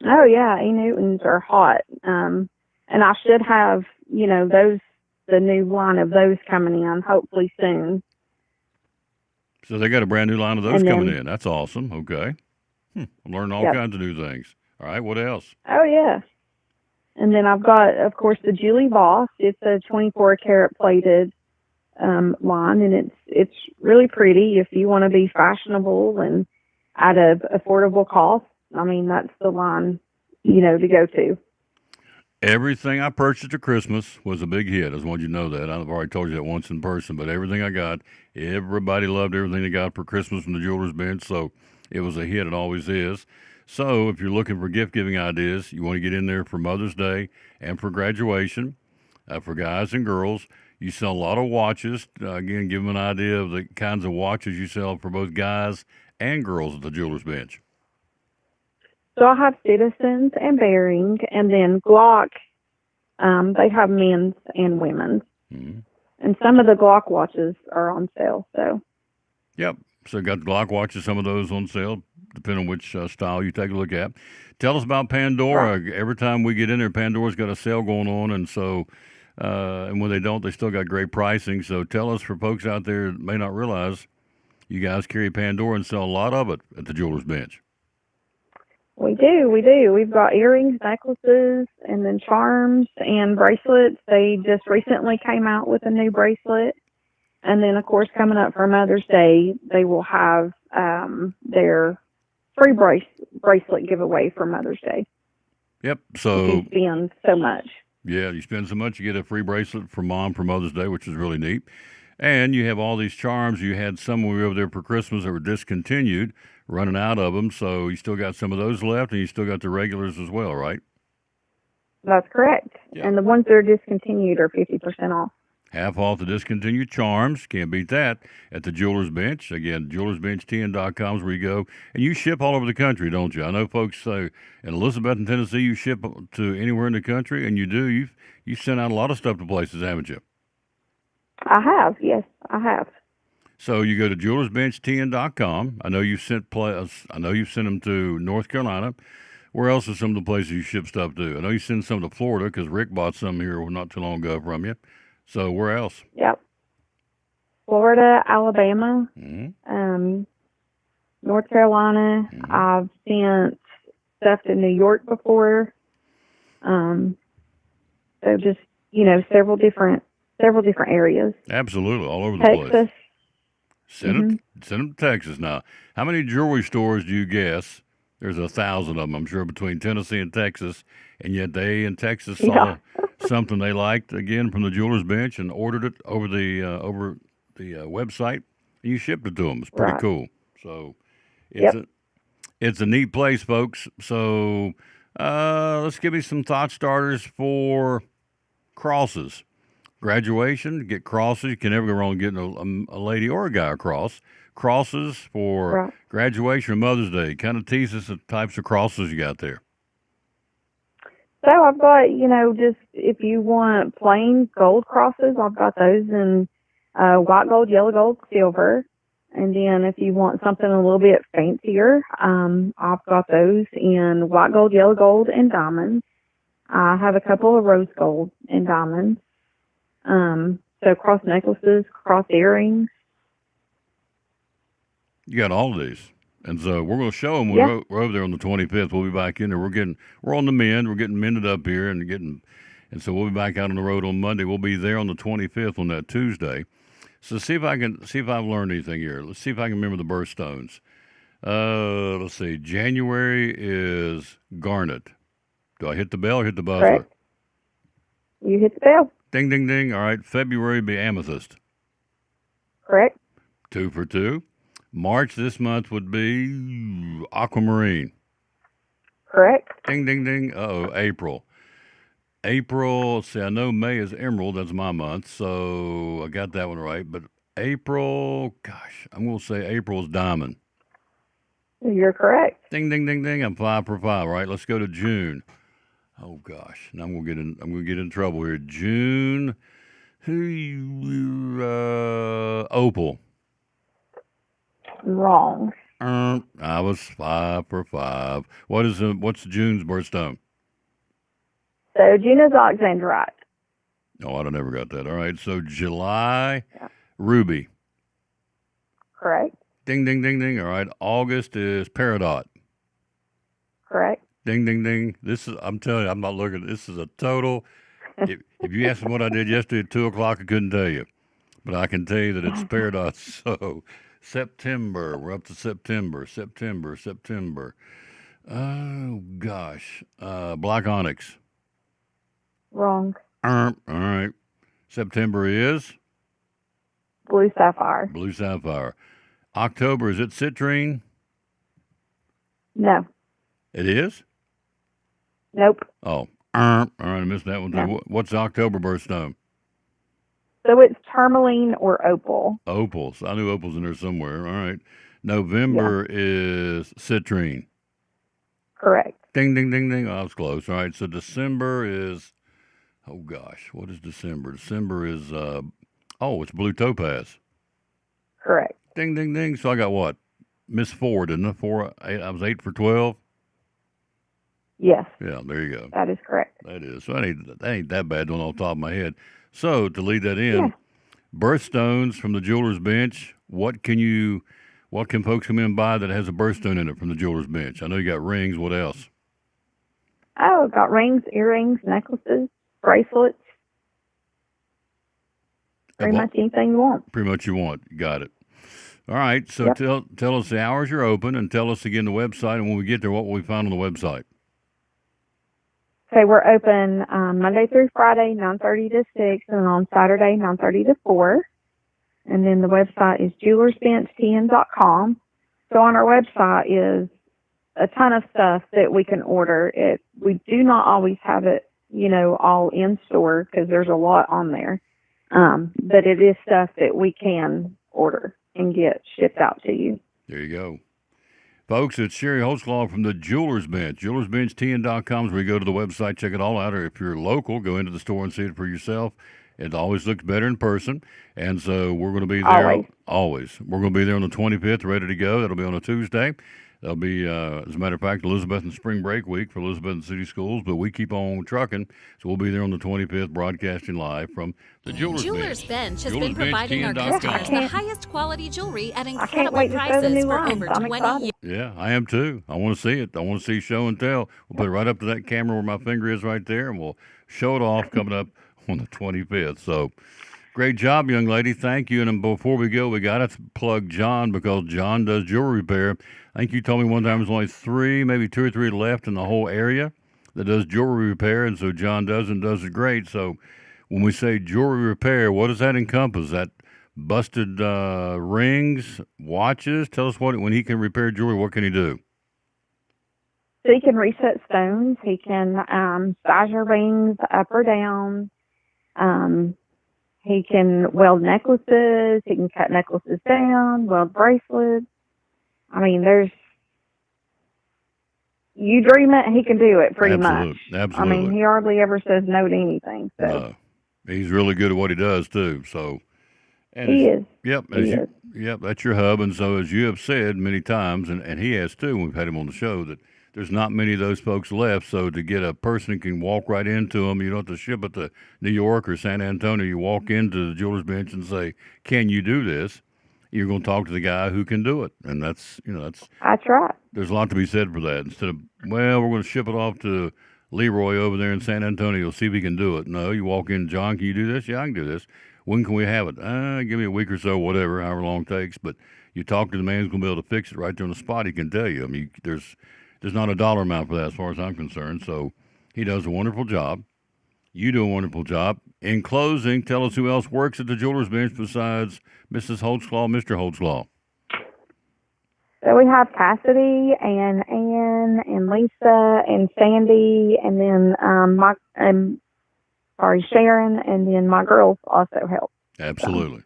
Oh, yeah. E. Newtons are hot. And I should have, the new line of those coming in hopefully soon. So they got a brand new line of those coming in. That's awesome. Okay. I'm learning all kinds of new things. All right. What else? Oh, yeah. And then I've got, of course, the Julie Voss. It's a 24 karat plated line, and it's really pretty if you want to be fashionable and at a affordable cost. I mean, that's the line, to go to. Everything I purchased at Christmas was a big hit. I just wanted you to know that. I've already told you that once in person, but everything I got, everybody loved everything they got for Christmas from the Jewelers Bench, so it was a hit. It always is. So if you're looking for gift-giving ideas, you want to get in there for Mother's Day and for graduation, for guys and girls. You sell a lot of watches. Again, give them an idea of the kinds of watches you sell for both guys and girls at the Jewelers Bench. So I have Citizens and Bearing, and then Glock. They have men's and women's. Mm-hmm. And some of the Glock watches are on sale. So. Yep. So got the Glock watches, some of those on sale, depending on which style you take a look at. Tell us about Pandora. Right. Every time we get in there, Pandora's got a sale going on, and so and when they don't, they still got great pricing. So tell us, for folks out there that may not realize, you guys carry Pandora and sell a lot of it at the Jewelers Bench. We do. We've got earrings, necklaces, and then charms and bracelets. They just recently came out with a new bracelet. And then, of course, coming up for Mother's Day, they will have their free bracelet giveaway for Mother's Day. Yep. So you spend so much. Yeah, you spend so much, you get a free bracelet from Mom for Mother's Day, which is really neat. And you have all these charms. You had some when we were over there for Christmas that were discontinued, running out of them. So you still got some of those left, and you still got the regulars as well, right? That's correct. Yeah. And the ones that are discontinued are 50% off. Half off the discontinued charms. Can't beat that at the Jeweler's Bench. Again, jewelersbenchtn.com is where you go. And you ship all over the country, don't you? I know folks say in Elizabethton, Tennessee, you ship to anywhere in the country, and you do. You sent out a lot of stuff to places, haven't you? I have, yes, I have. So you go to jewelersbenchtn.com. I know you sent them to North Carolina. Where else are some of the places you ship stuff to? I know you send some to Florida because Rick bought some here not too long ago from you. So where else? Yep. Florida, Alabama, Mm-hmm. North Carolina. Mhm. I've sent stuff to New York before. So just, several different areas. Absolutely, all over the place. Texas. Send them to Texas now. How many jewelry stores do you guess? There's 1,000 of them, I'm sure, between Tennessee and Texas, and yet they in Texas saw something they liked again from the Jeweler's Bench and ordered it over the website, and you shipped it to them. It's pretty Right. cool. So it's a neat place, folks. So let's give you some thought starters for crosses. Graduation, get crosses. You can never go wrong getting a lady or a guy a cross. Crosses for Right. graduation or Mother's Day. Kind of tease us the types of crosses you got there. So I've got, just if you want plain gold crosses, I've got those in white gold, yellow gold, silver. And then if you want something a little bit fancier, I've got those in white gold, yellow gold, and diamonds. I have a couple of rose gold and diamonds. So cross necklaces, cross earrings. You got all of these. And so we're going to show them. Yeah. We're over there on the 25th. We'll be back in there. We're on the mend. We're getting mended up here and so we'll be back out on the road on Monday. We'll be there on the 25th on that Tuesday. So see if I've learned anything here. Let's see if I can remember the birthstones. Let's see. January is garnet. Do I hit the bell or hit the buzzer? Correct. You hit the bell. Ding, ding, ding. All right. February would be amethyst. Correct. 2 for 2. March this month would be aquamarine. Correct. Ding, ding, ding. April. Let's see, I know May is emerald. That's my month. So I got that one right. But April, gosh, I'm going to say April is diamond. You're correct. Ding, ding, ding, ding. I'm 5 for 5. All right, let's go to June. Oh, gosh. Now I'm going to get in trouble here. June. Opal. Wrong. I was 5 for 5. What's June's birthstone? So June is Alexandrite. Oh, I never got that. All right, so July, Yeah. ruby. Correct. Ding, ding, ding, ding. All right, August is peridot. Correct. Ding, ding, ding. I'm telling you, I'm not looking. This is a total. If you asked me what I did yesterday at 2 o'clock, I couldn't tell you. But I can tell you that it's peridot. So September, we're up to September. Oh, gosh. Black onyx. Wrong. All right. September is Blue sapphire. blue sapphire. October, is it citrine? No. It is? Nope. Oh, all right, I missed that one too. No. What's the October birthstone? So it's tourmaline or opal. Opals. I knew opals in there somewhere. All right. November is citrine. Correct. Ding, ding, ding, ding. Oh, I was close. All right. So December is, oh gosh, what is December? December is, it's blue topaz. Correct. Ding, ding, ding. So I got what? Miss 4, didn't I? I was 8 for 12. Yes, Yeah, there you go. that is correct. That is. So that ain't that bad doing off the top of my head. So to lead that in, Yeah. birthstones from the Jeweler's Bench. What can folks come in and buy that has a birthstone in it from the Jeweler's Bench? I know you got rings. What else? Oh, got rings, earrings, necklaces, bracelets. Pretty much anything you want. Pretty much you want. Got it. All right. So Yep. tell us the hours you're open and tell us again the website. And when we get there, what will we find on the website? Okay, we're open Monday through Friday, 9:30 to 6, and on Saturday, 9:30 to 4. And then the website is jewelersbench10.com. So on our website is a ton of stuff that we can order. We do not always have it, all in store because there's a lot on there. But it is stuff that we can order and get shipped out to you. There you go. Folks, it's Sherry Holtzclaw from the Jewelers Bench. JewelersBench10.com is where you go to the website, check it all out. Or if you're local, go into the store and see it for yourself. It always looks better in person. And so we're going to be there. Always. We're going to be there on the 25th, ready to go. That'll be on a Tuesday. That'll be, as a matter of fact, Elizabeth and Spring Break Week for Elizabeth and City Schools, but we keep on trucking, so we'll be there on the 25th, broadcasting live from the Jewelers Bench has been providing our customers the highest quality jewelry at incredible wait to show the prices new for lines. over I'm 20 excited. years. Yeah, I am too. I want to see it. I want to see show and tell. We'll put it right up to that camera where my finger is right there, and we'll show it off coming up on the 25th. So great job, young lady. Thank you. And before we go, we got to plug John because John does jewelry repair. I think you told me one time there's only 3, maybe 2 or 3 left in the whole area that does jewelry repair, and so John does it great. So when we say jewelry repair, what does that encompass? That busted rings, watches? Tell us when he can repair jewelry, what can he do? So he can reset stones. He can size your rings up or down. He can weld necklaces. He can cut necklaces down, weld bracelets. I mean, you dream it, he can do it pretty much. Absolutely. I mean, he hardly ever says no to anything. So. No. He's really good at what he does, too. So, and he is. Yep. Yep, that's your hub. And so, as you have said many times, and he has too, when we've had him on the show, that there's not many of those folks left. So, to get a person who can walk right into them, you don't have to ship it to New York or San Antonio. You walk into the Jeweler's Bench and say, can you do this? You're going to talk to the guy who can do it. And that's right. There's a lot to be said for that. Instead of, we're going to ship it off to Leroy over there in San Antonio, see if he can do it. No, you walk in, John, can you do this? Yeah, I can do this. When can we have it? Give me a week or so, whatever, however long it takes. But you talk to the man who's going to be able to fix it right there on the spot. He can tell you. I mean, there's not a dollar amount for that as far as I'm concerned. So he does a wonderful job. You do a wonderful job. In closing, tell us who else works at the Jewelers Bench besides Mrs. Holtzclaw, Mr. Holtzclaw. So we have Cassidy and Ann and Lisa and Sandy and then Sharon, and then my girls also help. Absolutely.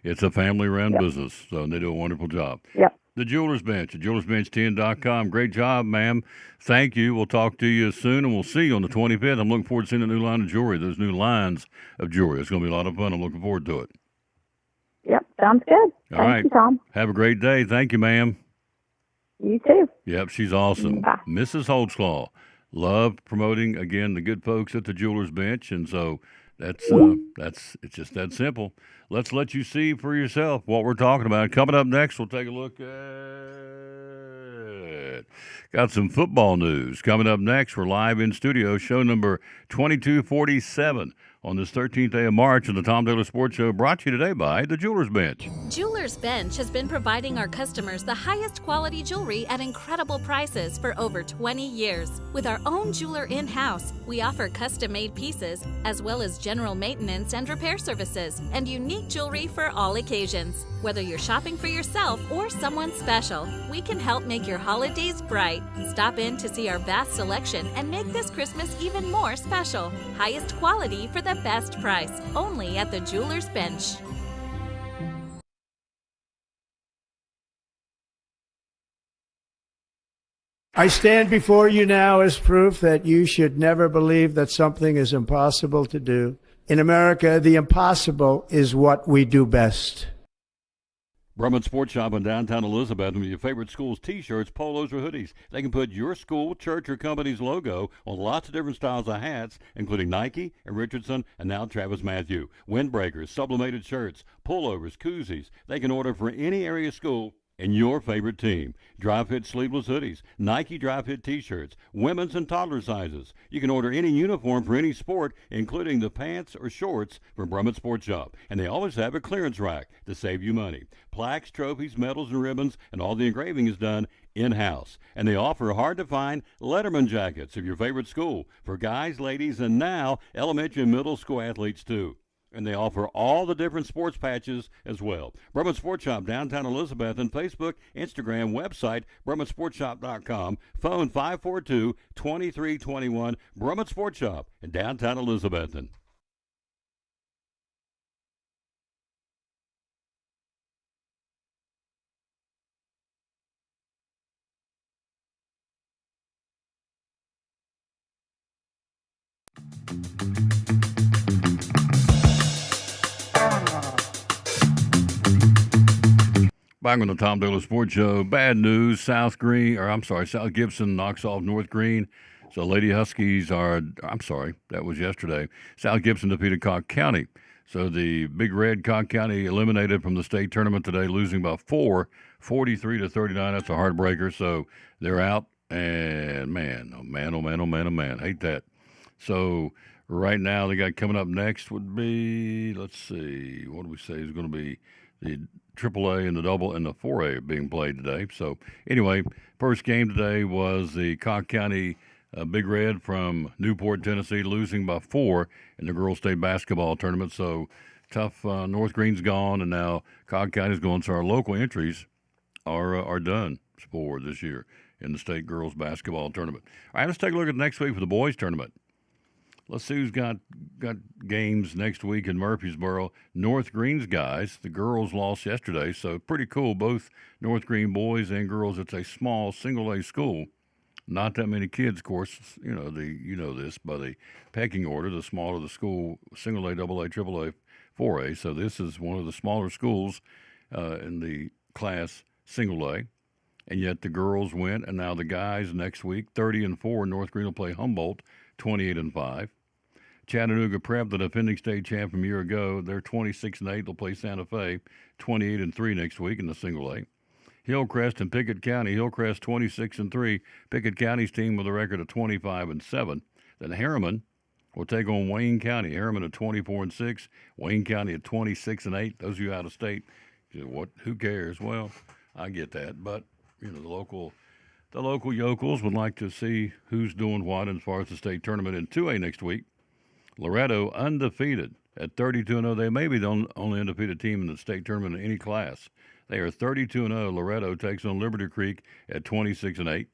It's a family-run business, so they do a wonderful job. Yep. The Jewelers Bench at JewelersBench10.com. Great job, ma'am. Thank you. We'll talk to you soon, and we'll see you on the 25th. I'm looking forward to seeing the new line of jewelry, those new lines of jewelry. It's going to be a lot of fun. I'm looking forward to it. Yep, sounds good. All right. Thank you, Tom. Have a great day. Thank you, ma'am. You too. Yep, she's awesome. Bye. Mrs. Holtzclaw. Love promoting, again, the good folks at the Jewelers Bench, and so it's just that simple. Let's let you see for yourself what we're talking about. Coming up next, we'll take a look at got some football news. Coming up next, we're live in studio, show number 2247 on this 13th day of March on the Tom Taylor Sports Show, brought to you today by the Jewelers Bench. Jewelers Bench has been providing our customers the highest quality jewelry at incredible prices for over 20 years. With our own jeweler in-house, we offer custom-made pieces, as well as general maintenance and repair services, and unique jewelry for all occasions. Whether you're shopping for yourself or someone special, we can help make your holidays bright. Stop in to see our vast selection and make this Christmas even more special. Highest quality for the best price, only at the Jewelers Bench. I stand before you now as proof that you should never believe that something is impossible to do. In America, the impossible is what we do best. Brumman Sports Shop in downtown Elizabeth with your favorite school's T-shirts, polos, or hoodies. They can put your school, church, or company's logo on lots of different styles of hats, including Nike and Richardson and now Travis Matthew. Windbreakers, sublimated shirts, pullovers, koozies. They can order for any area school and your favorite team. Dry fit sleeveless hoodies, Nike dry fit T-shirts, women's and toddler sizes. You can order any uniform for any sport, including the pants or shorts from Brumman Sports Shop. And they always have a clearance rack to save you money. Plaques, trophies, medals, and ribbons, and all the engraving is done in-house. And they offer hard-to-find Letterman jackets of your favorite school for guys, ladies, and now elementary and middle school athletes too. And they offer all the different sports patches as well. Brumman Sports Shop, downtown Elizabeth, and Facebook, Instagram, website, BrummanSportsShop.com, phone 542-2321, Brumman Sports Shop in downtown Elizabethton. Back on the Tom Dillon Sports Show. Bad news. South Gibson knocks off North Green. So Lady Huskies that was yesterday. South Gibson defeated Cocke County. So the Big Red, Cocke County eliminated from the state tournament today, losing by 4, 43-39. That's a heartbreaker. So they're out. And man. Hate that. So right now they got coming up next would be, let's see, what do we say is going to be the AAA and the double and the 4A being played today. So anyway, first game today was the Cocke County Big Red from Newport, Tennessee, losing by 4 in the girls' state basketball tournament. So tough. North Green's gone, and now Cocke County's going. So our local entries are done for this year in the state girls basketball tournament. All right, let's take a look at next week for the boys tournament. Let's see who's got games next week in Murfreesboro. North Green's guys, the girls lost yesterday, so pretty cool. Both North Green boys and girls. It's a small single-A school. Not that many kids, of course. You know this by the pecking order. The smaller the school, single-A, double-A, triple-A, 4A. So this is one of the smaller schools in the class single-A. And yet the girls went, and now the guys next week, 30-4. North Green will play Humboldt, 28-5. Chattanooga Prep, the defending state champ from a year ago, they're 26-8. They'll play Santa Fe, 28-3 next week in the single A. Hillcrest and Pickett County. Hillcrest 26-3. Pickett County's team with a record of 25-7. Then Harriman will take on Wayne County. Harriman at 24-6. Wayne County at 26-8. Those of you out of state, what? Who cares? Well, I get that, but the local yokels would like to see who's doing what as far as the state tournament in 2A next week. Loretto undefeated at 32-0. They may be the only undefeated team in the state tournament in any class. They are 32-0. Loretto takes on Liberty Creek at 26-8.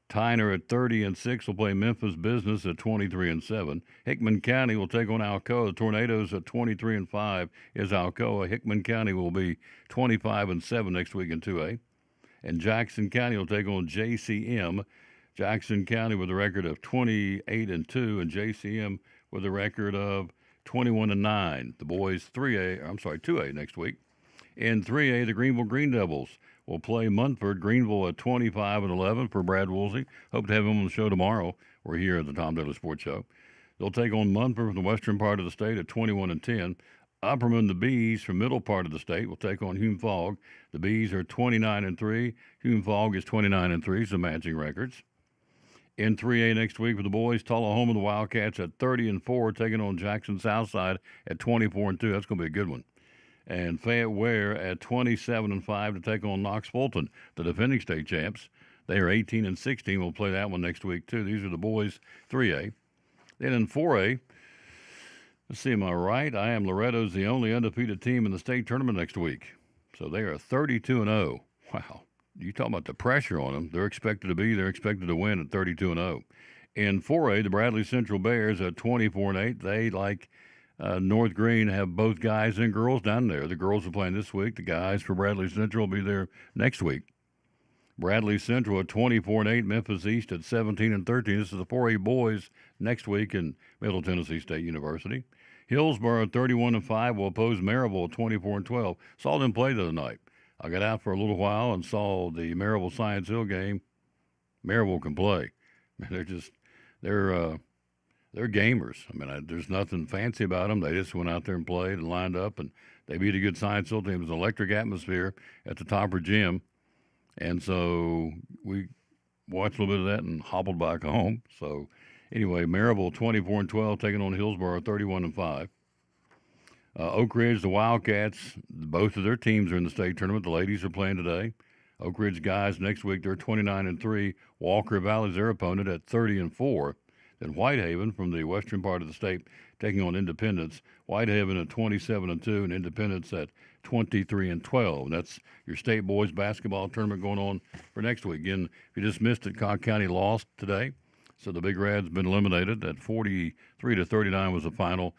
Tyner at 30-6 will play Memphis Business at 23-7. Hickman County will take on Alcoa. The Tornadoes at 23-5 is Alcoa. Hickman County will be 25-7 next week in 2A. And Jackson County will take on JCM. Jackson County with a record of 28-2, and JCM with a record of 21-9. The boys 2A next week. In 3A, the Greenville Green Devils will play Munford. Greenville at 25-11 for Brad Woolsey. Hope to have him on the show tomorrow. We're here at the Tom Dillon Sports Show. They'll take on Munford from the western part of the state at 21-10. Opperman, the Bees from middle part of the state, will take on Hume Fogg. The Bees are 29-3. Hume Fogg is 29-3, so matching records. In 3A next week for the boys, Tullahoma, the Wildcats at 30-4, taking on Jackson Southside at 24-2. That's going to be a good one. And Fayette Ware at 27-5 to take on Knox Fulton, the defending state champs. They are 18-16. We'll play that one next week, too. These are the boys' 3A. Then in 4A, let's see, am I right? I am Loretto's the only undefeated team in the state tournament next week. So they are 32-0. Wow. You talk about the pressure on them. They're expected to win at 32-0. In 4A, the Bradley Central Bears at 24-8. They, like North Green, have both guys and girls down there. The girls are playing this week. The guys for Bradley Central will be there next week. Bradley Central at 24-8. Memphis East at 17-13. This is the 4A boys next week in Middle Tennessee State University. Hillsborough 31-5 will oppose Maryville at 24-12. Saw them play the other night. I got out for a little while and saw the Maryville Science Hill game. Maryville can play. They're gamers. I mean, there's nothing fancy about them. They just went out there and played and lined up, and they beat a good Science Hill team. It was an electric atmosphere at the Topper Gym, and so we watched a little bit of that and hobbled back home. So anyway, Maryville 24-12 taking on Hillsborough 31-5. Oak Ridge, the Wildcats, both of their teams are in the state tournament. The ladies are playing today. Oak Ridge guys next week, they're 29-3. Walker Valley's their opponent at 30-4. Then Whitehaven from the western part of the state taking on Independence. Whitehaven at 27-2 and Independence at 23-12. That's your state boys basketball tournament going on for next week. Again, if you just missed it, Cobb County lost today, so the Big Red's been eliminated. At 43-39 was the final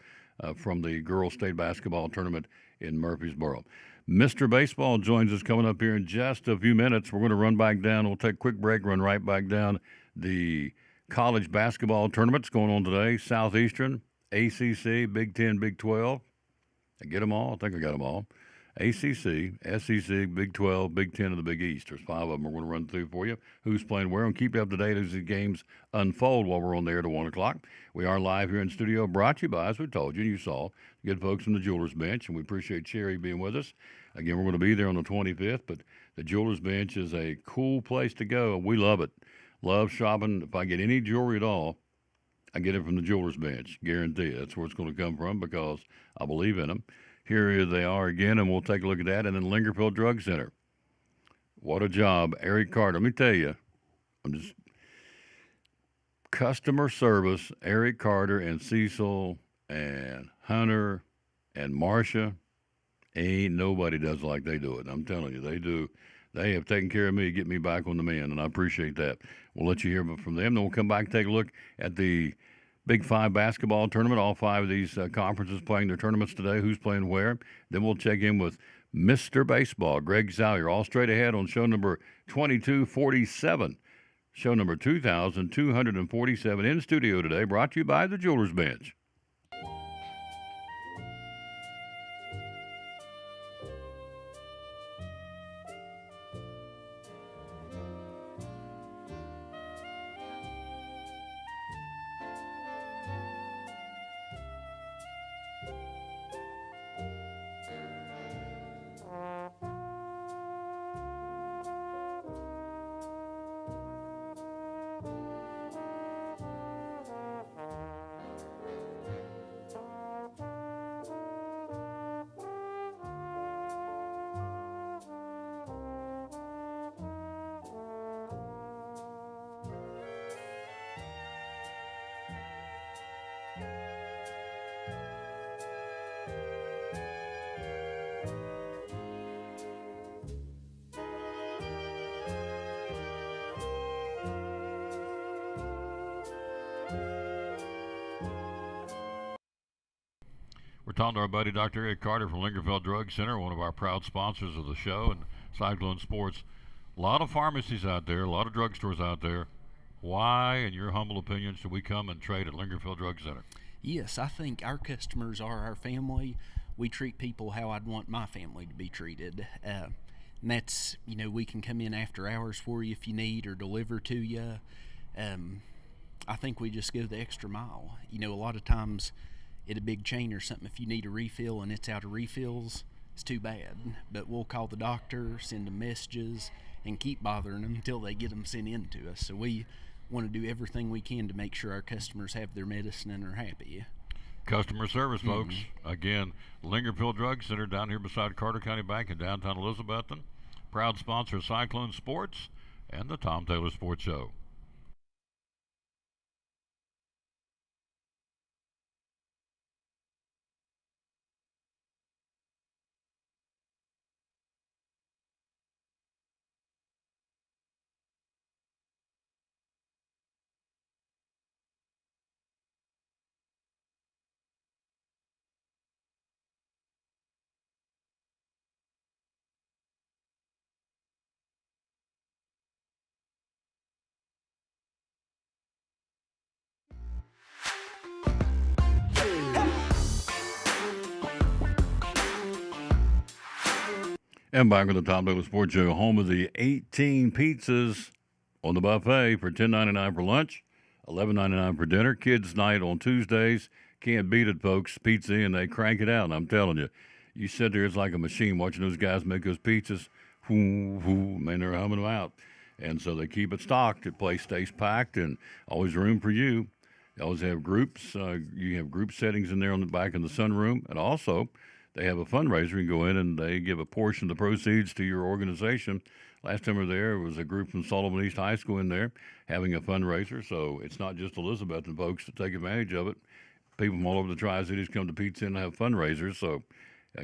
from the girls state basketball tournament in Murfreesboro. Mr. Baseball joins us coming up here in just a few minutes. We're going to run back down. We'll take a quick break, run right back down the college basketball tournaments going on today. Southeastern, ACC, Big 10, Big 12. I get them all. I think I got them all. ACC, SEC, Big 12, Big 10, and the Big East. There's 5 of them we're going to run through for you. Who's playing where, and keep you up to date as the games unfold while we're on there to 1 o'clock. We are live here in studio, brought to you by, as we told you, and you saw, good folks from the Jewelers Bench, and we appreciate Cherry being with us. Again, we're going to be there on the 25th, but the Jewelers Bench is a cool place to go. We love it. Love shopping. If I get any jewelry at all, I get it from the Jewelers Bench. Guarantee it. That's where it's going to come from because I believe in them. Here they are again, and we'll take a look at that. And then Lingerfield Drug Center. What a job. Eric Carter. Let me tell you, customer service, Eric Carter and Cecil and Hunter and Marcia, ain't nobody does like they do it. I'm telling you, they do. They have taken care of me, get me back on the mend, and I appreciate that. We'll let you hear from them. Then we'll come back and take a look at the Big 5 basketball tournament. All 5 of these conferences playing their tournaments today. Who's playing where? Then we'll check in with Mr. Baseball, Greg Zallier, all straight ahead on show number 2247. Show number 2247 in studio today, brought to you by the Jewelers Bench. We're talking to our buddy Dr. Eric Carter from Lingerfield Drug Center, one of our proud sponsors of the show, and Cyclone Sports. A lot of pharmacies out there, a lot of drugstores out there. Why, in your humble opinion, should we come and trade at Lingerfield Drug Center? Yes, I think our customers are our family. We treat people how I'd want my family to be treated. And that's, we can come in after hours for you if you need or deliver to you. I think we just go the extra mile. A lot of times at a big chain or something, if you need a refill and it's out of refills, it's too bad. But we'll call the doctor, send them messages, and keep bothering them until they get them sent in to us. So we want to do everything we can to make sure our customers have their medicine and are happy. Customer service, folks. Again, Lingerfield Drug Center down here beside Carter County Bank in downtown Elizabethton. Proud sponsor of Cyclone Sports and the Tom Taylor Sports Show. And back with the Tom Taylor Sports Show, home of the 18 pizzas on the buffet for $10.99 for lunch, $11.99 for dinner. Kids' night on Tuesdays. Can't beat it, folks. Pizza, and they crank it out. And I'm telling you, you sit there, it's like a machine watching those guys make those pizzas. Man, they're humming them out. And so they keep it stocked. The place stays packed and always room for you. They always have groups. You have group settings in there on the back in the sunroom. And also, they have a fundraiser. You can go in and they give a portion of the proceeds to your organization. Last time we were there, was a group from Sullivan East High School in there having a fundraiser. So it's not just Elizabethton folks to take advantage of it. People from all over the Tri-Cities come to Pizza Inn and have fundraisers. So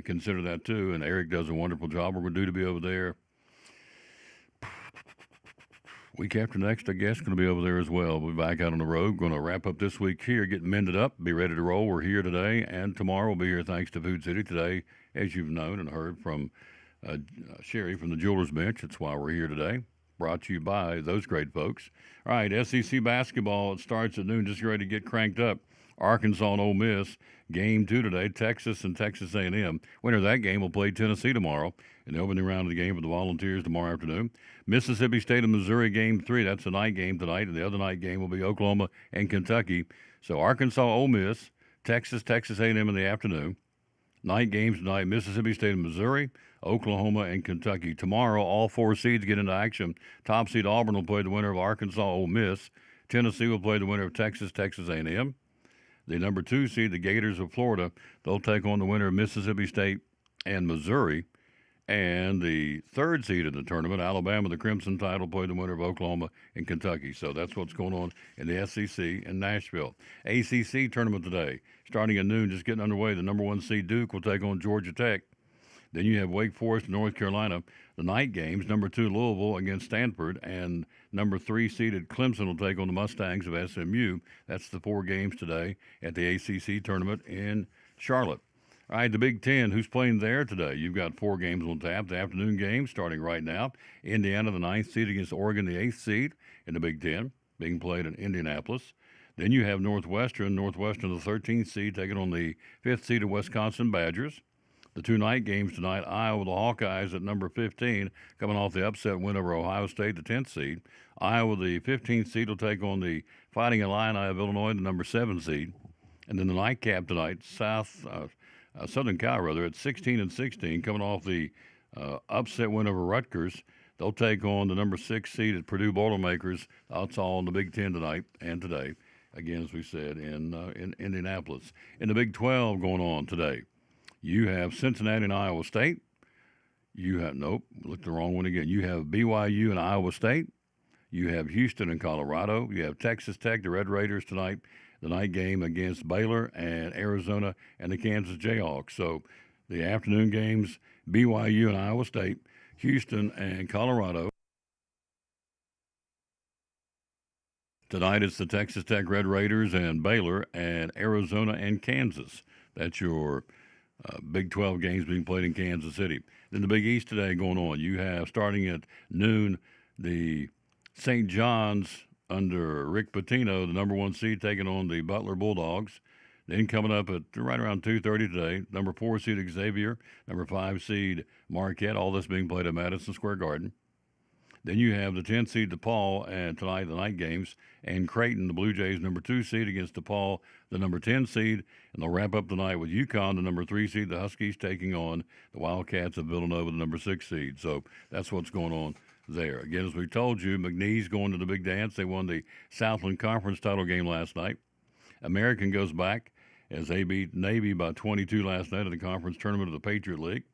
consider that too. And Eric does a wonderful job. We're due to be over there week after next, I guess, going to be over there as well. We'll be back out on the road. Going to wrap up this week here, get mended up, be ready to roll. We're here today, and tomorrow we'll be here thanks to Food City. Today, as you've known and heard from Sherry from the Jewelers Bench, that's why we're here today. Brought to you by those great folks. All right, SEC basketball, it starts at noon, just ready to get cranked up. Arkansas and Ole Miss, game 2 today, Texas and Texas A&M. Winner of that game will play Tennessee tomorrow in the opening round of the game for the Volunteers tomorrow afternoon. Mississippi State and Missouri, game 3, that's the night game tonight, and the other night game will be Oklahoma and Kentucky. So Arkansas, Ole Miss, Texas A&M in the afternoon. Night games tonight, Mississippi State and Missouri, Oklahoma and Kentucky. Tomorrow, all 4 seeds get into action. Top seed Auburn will play the winner of Arkansas, Ole Miss. Tennessee will play the winner of Texas A&M. The number 2 seed, the Gators of Florida, they'll take on the winner of Mississippi State and Missouri. And the 3rd seed in the tournament, Alabama, the Crimson Tide, will play the winner of Oklahoma and Kentucky. So that's what's going on in the SEC in Nashville. ACC tournament today, starting at noon, just getting underway. The number 1 seed, Duke, will take on Georgia Tech. Then you have Wake Forest and North Carolina. The night games, number 2 Louisville against Stanford, and number 3 seeded Clemson will take on the Mustangs of SMU. That's the 4 games today at the ACC tournament in Charlotte. All right, the Big Ten, who's playing there today? You've got 4 games on tap. The afternoon game starting right now. Indiana, the 9th seed against Oregon, the 8th seed in the Big Ten, being played in Indianapolis. Then you have Northwestern the 13th seed, taking on the 5th seed of Wisconsin Badgers. The 2 night games tonight, Iowa, the Hawkeyes at number 15, coming off the upset win over Ohio State, the 10th seed. Iowa, the 15th seed, will take on the Fighting Illini of Illinois, the number 7 seed. And then the nightcap tonight, Southern Cal, at 16 and 16, coming off the upset win over Rutgers. They'll take on the number 6 seed at Purdue Boilermakers. That's all in the Big Ten tonight and today. Again, as we said, in Indianapolis. In the Big 12 going on today, you have Cincinnati and Iowa State. You have, looked the wrong one again. You have BYU and Iowa State. You have Houston and Colorado. You have Texas Tech, the Red Raiders tonight, the night game against Baylor, and Arizona and the Kansas Jayhawks. So the afternoon games, BYU and Iowa State, Houston and Colorado. Tonight it's the Texas Tech Red Raiders and Baylor, and Arizona and Kansas. That's your Big 12 games being played in Kansas City. Then the Big East today going on. You have, starting at noon, the St. John's under Rick Pitino, the number 1 seed, taking on the Butler Bulldogs. Then coming up at right around 2:30 today, number 4 seed Xavier, number 5 seed Marquette, all this being played at Madison Square Garden. Then you have the 10 seed DePaul, and tonight the night games, and Creighton, the Blue Jays, number 2 seed against DePaul, the number 10 seed, and they'll wrap up tonight with UConn, the number 3 seed, the Huskies taking on the Wildcats of Villanova, the number 6 seed. So that's what's going on there. Again, as we told you, McNeese going to the big dance. They won the Southland Conference title game last night. American goes back as they beat Navy by 22 last night in the conference tournament of the Patriot League.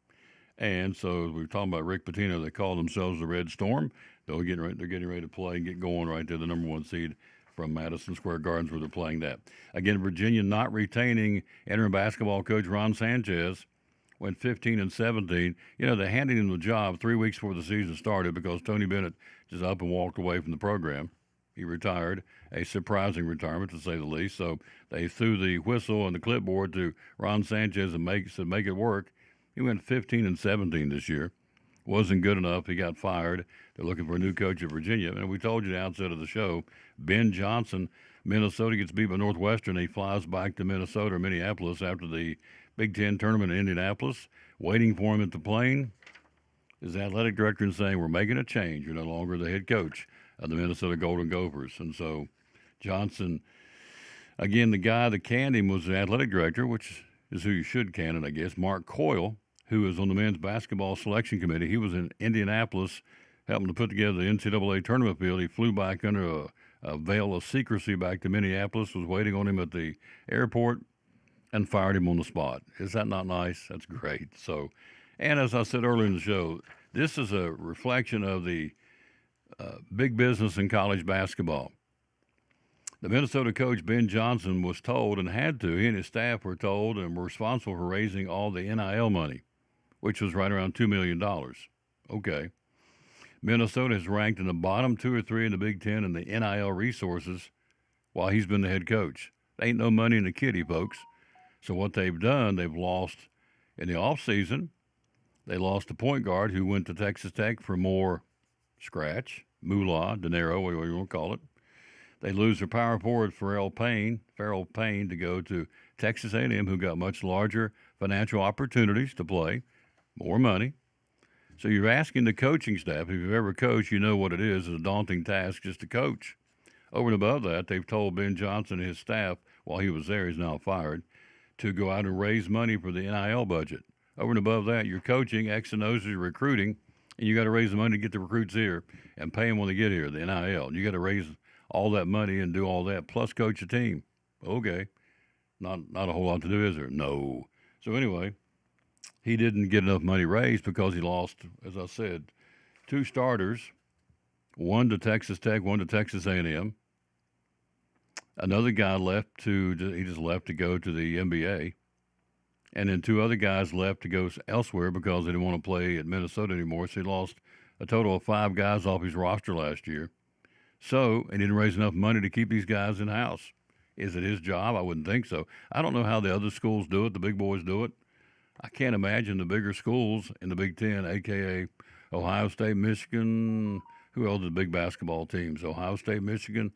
And so we were talking about Rick Pitino. They call themselves the Red Storm. They're getting ready to play and get going right there, the number 1 seed from Madison Square Gardens where they're playing that. Again, Virginia not retaining interim basketball coach Ron Sanchez, went 15 and 17. You know, they handed him the job 3 weeks before the season started because Tony Bennett just up and walked away from the program. He retired, a surprising retirement to say the least. So they threw the whistle and the clipboard to Ron Sanchez and said make it work. He went 15 and 17 this year. Wasn't good enough. He got fired. They're looking for a new coach at Virginia. And we told you the outset of the show, Ben Johnson, Minnesota gets beat by Northwestern. He flies back to Minnesota or Minneapolis after the Big Ten tournament in Indianapolis. Waiting for him at the plane is the athletic director and saying, we're making a change. You're no longer the head coach of the Minnesota Golden Gophers. And so Johnson, again, the guy that canned him was the athletic director, which is who you should can it, I guess, Mark Coyle, who is on the men's basketball selection committee. He was in Indianapolis helping to put together the NCAA tournament field. He flew back under a veil of secrecy back to Minneapolis, was waiting on him at the airport. and fired him on the spot. Is that not nice? That's great. So, and as I said earlier in the show, this is a reflection of the big business in college basketball. The Minnesota coach, Ben Johnson, was told and had to, he and his staff were told and were responsible for raising all the NIL money, which was right around $2 million. Okay. Minnesota is ranked in the bottom 2 or 3 in the Big Ten in the NIL resources while he's been the head coach. There ain't no money in the kitty, folks. So what they've done, they've lost in the offseason. They lost a point guard who went to Texas Tech for more scratch, moolah, dinero, whatever you want to call it. They lose their power forward, Farrell Payne, to go to Texas A&M, who got much larger financial opportunities to play, more money. So you're asking the coaching staff, if you've ever coached, you know what it is. It's a daunting task just to coach. Over and above that, they've told Ben Johnson and his staff, while he was there, he's now fired, to go out and raise money for the NIL budget. Over and above that, you're coaching, X and O's, you're recruiting, and you got to raise the money to get the recruits here and pay them when they get here, the NIL. You got to raise all that money and do all that, plus coach a team. Okay. Not a whole lot to do, is there? No. So anyway, he didn't get enough money raised because he lost, as I said, 2 starters, one to Texas Tech, one to Texas A&M. Another guy he just left to go to the NBA. And then 2 other guys left to go elsewhere because they didn't want to play at Minnesota anymore. So he lost a total of 5 guys off his roster last year. So he didn't raise enough money to keep these guys in-house. Is it his job? I wouldn't think so. I don't know how the other schools do it, the big boys do it. I can't imagine the bigger schools in the Big Ten, a.k.a. Ohio State, Michigan. Who else are the big basketball teams? Ohio State, Michigan.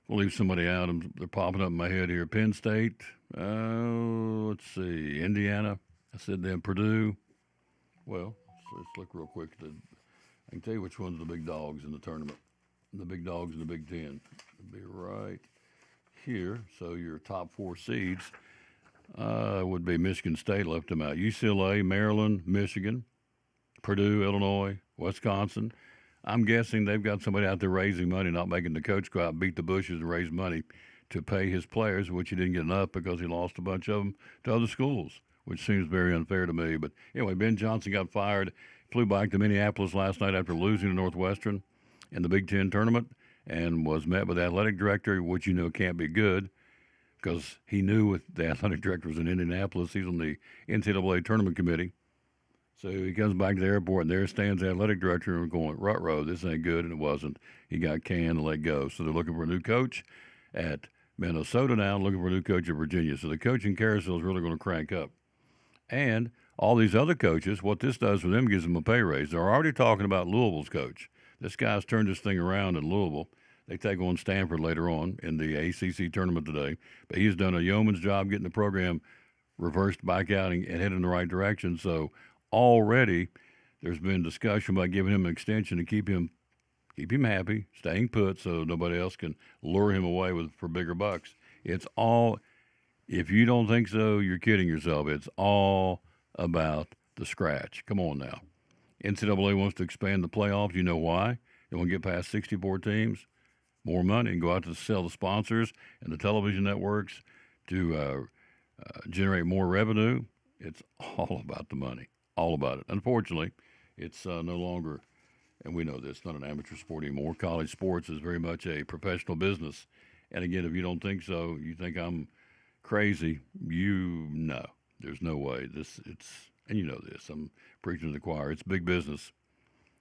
We'll leave somebody out. They're popping up in my head here. Penn State. Let's see. Indiana. I said then Purdue. Well, let's look real quick. I can tell you which one's the big dogs in the tournament. The big dogs in the Big Ten. It'll be right here. So your top 4 seeds would be Michigan State, left them out. UCLA, Maryland, Michigan, Purdue, Illinois, Wisconsin. I'm guessing they've got somebody out there raising money, not making the coach go out and beat the bushes and raise money to pay his players, which he didn't get enough because he lost a bunch of them to other schools, which seems very unfair to me. But anyway, Ben Johnson got fired, flew back to Minneapolis last night after losing to Northwestern in the Big Ten tournament, and was met with the athletic director, which you know can't be good because he knew the athletic director was in Indianapolis. He's on the NCAA tournament committee. So he comes back to the airport, and there stands the athletic director, and we're going, ruh-roh, this ain't good, and it wasn't. He got canned and let go. So they're looking for a new coach at Minnesota now, looking for a new coach at Virginia. So the coaching carousel is really going to crank up. And all these other coaches, what this does for them gives them a pay raise. They're already talking about Louisville's coach. This guy's turned this thing around in Louisville. They take on Stanford later on in the ACC tournament today. But he's done a yeoman's job getting the program reversed back out and headed in the right direction. So already there's been discussion about giving him an extension to keep him happy, staying put so nobody else can lure him away for bigger bucks. It's all, if you don't think so, you're kidding yourself. It's all about the scratch. Come on now. NCAA wants to expand the playoffs. You know why? They want to get past 64 teams, more money, and go out to sell the sponsors and the television networks to generate more revenue. It's all about the money, all about it. Unfortunately, it's no longer, and we know this, not an amateur sport anymore. College sports is very much a professional business. And again, if you don't think so, you think I'm crazy, there's no way. And you know this, I'm preaching to the choir. It's big business.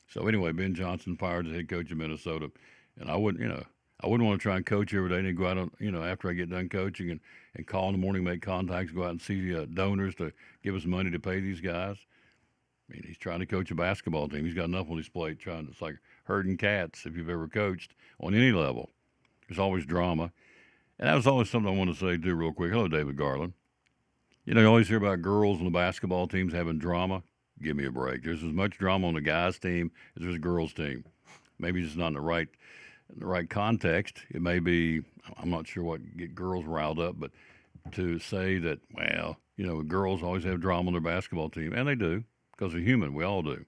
So anyway, Ben Johnson fired as head coach of Minnesota. And I wouldn't want to try and coach every day and then go out on, after I get done coaching and call in the morning, make contacts, go out and see donors to give us money to pay these guys. I mean, he's trying to coach a basketball team. He's got enough on his plate it's like herding cats if you've ever coached on any level. There's always drama. And that was always something I want to say, too, real quick. Hello, David Garland. You always hear about girls on the basketball teams having drama. Give me a break. There's as much drama on the guys' team as there's a girls' team. Maybe just not in the right context. It may be, I'm not sure what get girls riled up, but to say that, girls always have drama on their basketball team, and they do, because they're human. We all do.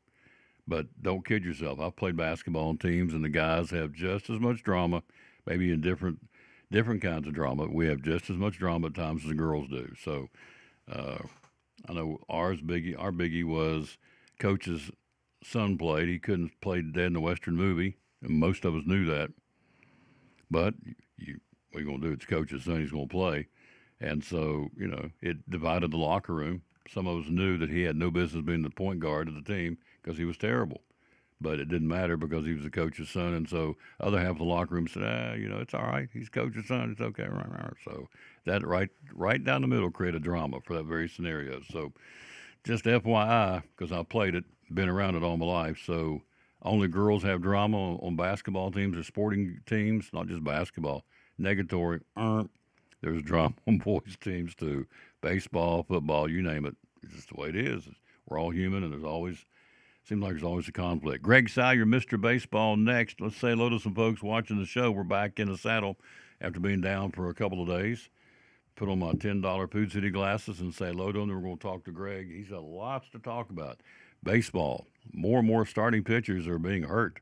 But don't kid yourself. I've played basketball on teams, and the guys have just as much drama, maybe in different different kinds of drama. We have just as much drama at times as the girls do. So I know our biggie was Coach's son played. He couldn't play dead in the Western movie, and most of us knew that. But what are you going to do? It's Coach's son. He's going to play. And so, it divided the locker room. Some of us knew that he had no business being the point guard of the team because he was terrible. But it didn't matter because he was the coach's son. And so other half of the locker room said, it's all right. He's Coach's son. It's okay. So that right down the middle created drama for that very scenario. So just FYI, because I played it, been around it all my life. So only girls have drama on basketball teams or sporting teams, not just basketball. Negatory. There's drama on boys' teams too. Baseball, football, you name it. It's just the way it is. We're all human, and seems like there's always a conflict. Greg Salyer, Mr. Baseball, next. Let's say hello to some folks watching the show. We're back in the saddle after being down for a couple of days. Put on my $10 Food City glasses and say hello to him. Then we're going to talk to Greg. He's got lots to talk about. Baseball. More and more starting pitchers are being hurt.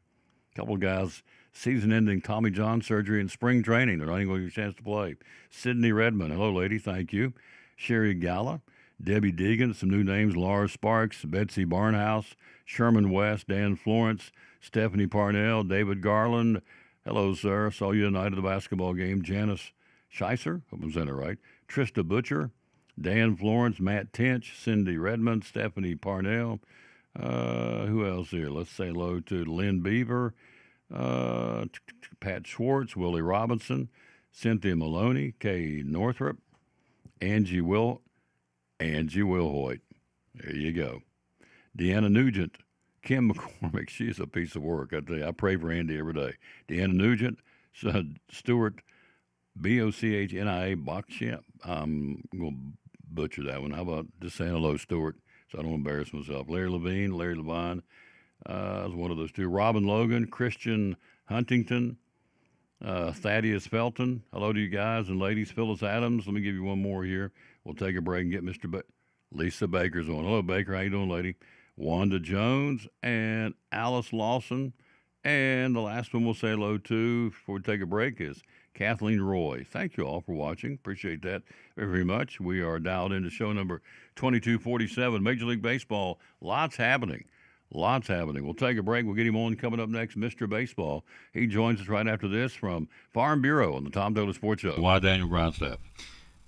A couple of guys, season-ending Tommy John surgery in spring training. They're not even going to get a chance to play. Sydney Redmond. Hello, lady. Thank you. Sherry Galla. Debbie Deegan. Some new names. Laura Sparks. Betsy Barnhouse. Sherman West. Dan Florence. Stephanie Parnell. David Garland. Hello, sir. Saw you tonight at the basketball game. Janice Scheisser. Hope I'm saying it right. Trista Butcher. Dan Florence. Matt Tench. Cindy Redmond. Stephanie Parnell. Who else here? Let's say hello to Lynn Beaver, Pat Schwartz, Willie Robinson, Cynthia Maloney, Kay Northrup, Angie Wilhoit. There you go. Deanna Nugent, Kim McCormick. She's a piece of work. I tell you, I pray for Andy every day. Deanna Nugent, Stuart, Bochnia, Bachchamp. I'm going to butcher that one. How about just saying hello, Stuart? So I don't embarrass myself. Larry Levine was one of those two. Robin Logan, Christian Huntington, Thaddeus Felton. Hello to you guys and ladies. Phyllis Adams. Let me give you one more here. We'll take a break and get Lisa Baker's on. Hello, Baker. How you doing, lady? Wanda Jones and Alice Lawson. And the last one we'll say hello to before we take a break is Kathleen Roy. Thank you all for watching. Appreciate that very, very much. We are dialed into show number 2247, Major League Baseball. Lots happening. We'll take a break. We'll get him on coming up next, Mr. Baseball. He joins us right after this from Farm Bureau on the Tom Taylor Sports Show. Why Daniel Grindstaff?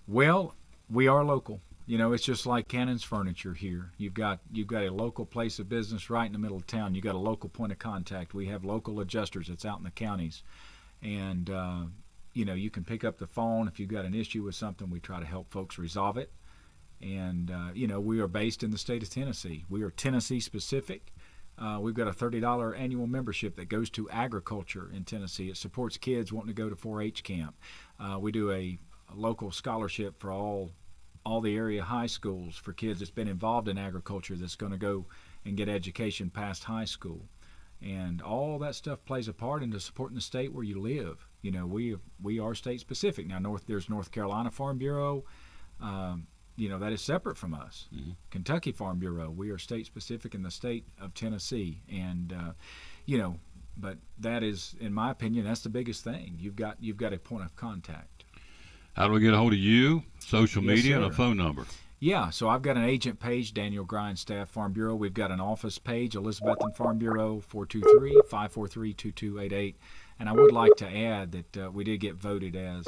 Well, we are local. It's just like Cannon's Furniture here. You've got a local place of business right in the middle of town. You've got a local point of contact. We have local adjusters that's out in the counties. And, you can pick up the phone if you've got an issue with something. We try to help folks resolve it. And, we are based in the state of Tennessee. We are Tennessee specific. We've got a $30 annual membership that goes to agriculture in Tennessee. It supports kids wanting to go to 4-H camp. We do a local scholarship for all the area high schools for kids that's been involved in agriculture that's going to go and get education past high school. And all that stuff plays a part into supporting the state where you live. We are state specific. Now, there's North Carolina Farm Bureau. That is separate from us. Mm-hmm. Kentucky Farm Bureau. We are state specific in the state of Tennessee. And, but that is, in my opinion, that's the biggest thing. You've got a point of contact. How do we get a hold of you? Social media sir. And a phone number. Yeah, so I've got an agent page, Daniel Grindstaff Farm Bureau. We've got an office page, Elizabethan Farm Bureau, 423-543-2288. And I would like to add that we did get voted as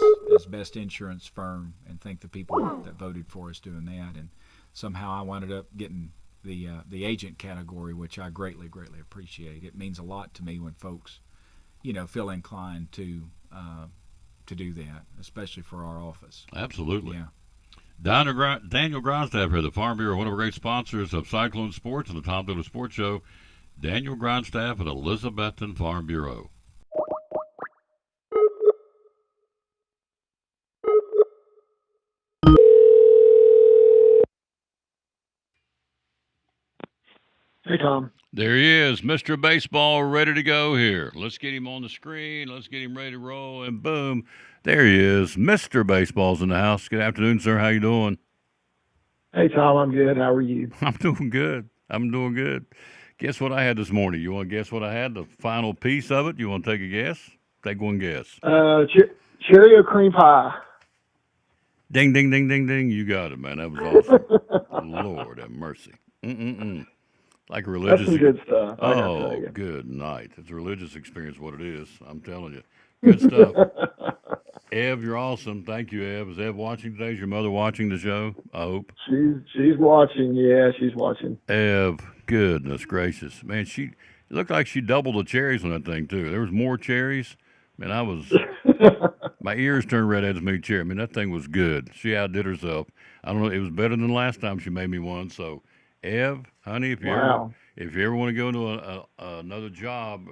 best insurance firm, and thank the people that voted for us doing that. And somehow I wound up getting the agent category, which I greatly, greatly appreciate. It means a lot to me when folks, feel inclined to do that, especially for our office. Absolutely. Yeah. Daniel Grindstaff here, the Farm Bureau, one of our great sponsors of Cyclone Sports and the Tom Taylor Sports Show. Daniel Grindstaff at Elizabethan Farm Bureau. Hey, Tom. There he is, Mr. Baseball, ready to go here. Let's get him on the screen. Let's get him ready to roll, and boom, there he is. Mr. Baseball's in the house. Good afternoon, sir. How you doing? Hey, Tom. I'm good. How are you? I'm doing good. Guess what I had this morning? You want to guess what I had? The final piece of it? You want to take a guess? Take one guess. Cheerio cream pie. Ding, ding, ding, ding, ding. You got it, man. That was awesome. Lord have mercy. Mm-mm-mm. Like a That's religious. some good stuff. I gotta tell Oh, you. good night. It's a religious experience, what it is. I'm telling you. Good stuff. Ev, you're awesome. Thank you, Ev. Is Ev watching today? Is your mother watching the show? I hope. She's watching. Yeah, she's watching. Ev, goodness gracious. Man, it looked like she doubled the cherries on that thing, too. There was more cherries. Man, my ears turned red as me cherry. I mean, that thing was good. She outdid herself. I don't know. It was better than the last time she made me one. So, Ev, honey, if you Wow. ever want to go into another job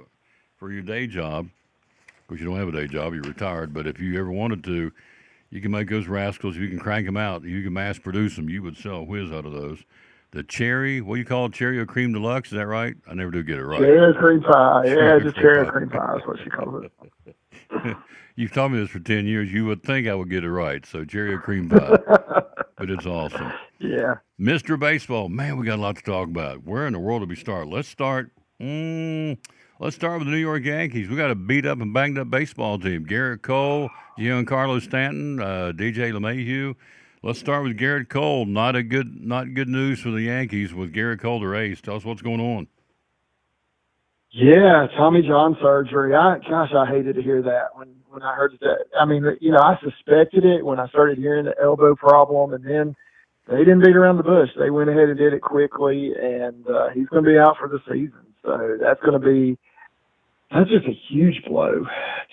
for your day job, of course you don't have a day job, you're retired. But if you ever wanted to, you can make those rascals. You can crank them out. You can mass produce them. You would sell a whiz out of those. The cherry, what do you call it? Cherry or cream deluxe? Is that right? I never do get it right. Cheerio cream pie. Yeah, Cheerio just cream Cheerio pie. cream pie is what she calls it. You've taught me this for 10 years. You would think I would get it right. So, cherry or cream pie. But it's awesome. Yeah. Mr. Baseball, man, we got a lot to talk about. Where in the world do we start? Let's start with the New York Yankees. We got a beat up and banged up baseball team. Garrett Cole, Giancarlo Stanton, DJ LeMahieu. Let's start with Garrett Cole. Not good news for the Yankees with Garrett Cole, their ace. Tell us what's going on. Yeah, Tommy John surgery. I hated to hear that when I heard that. I mean, I suspected it when I started hearing the elbow problem, and then they didn't beat around the bush. They went ahead and did it quickly, and he's going to be out for the season. So that's just a huge blow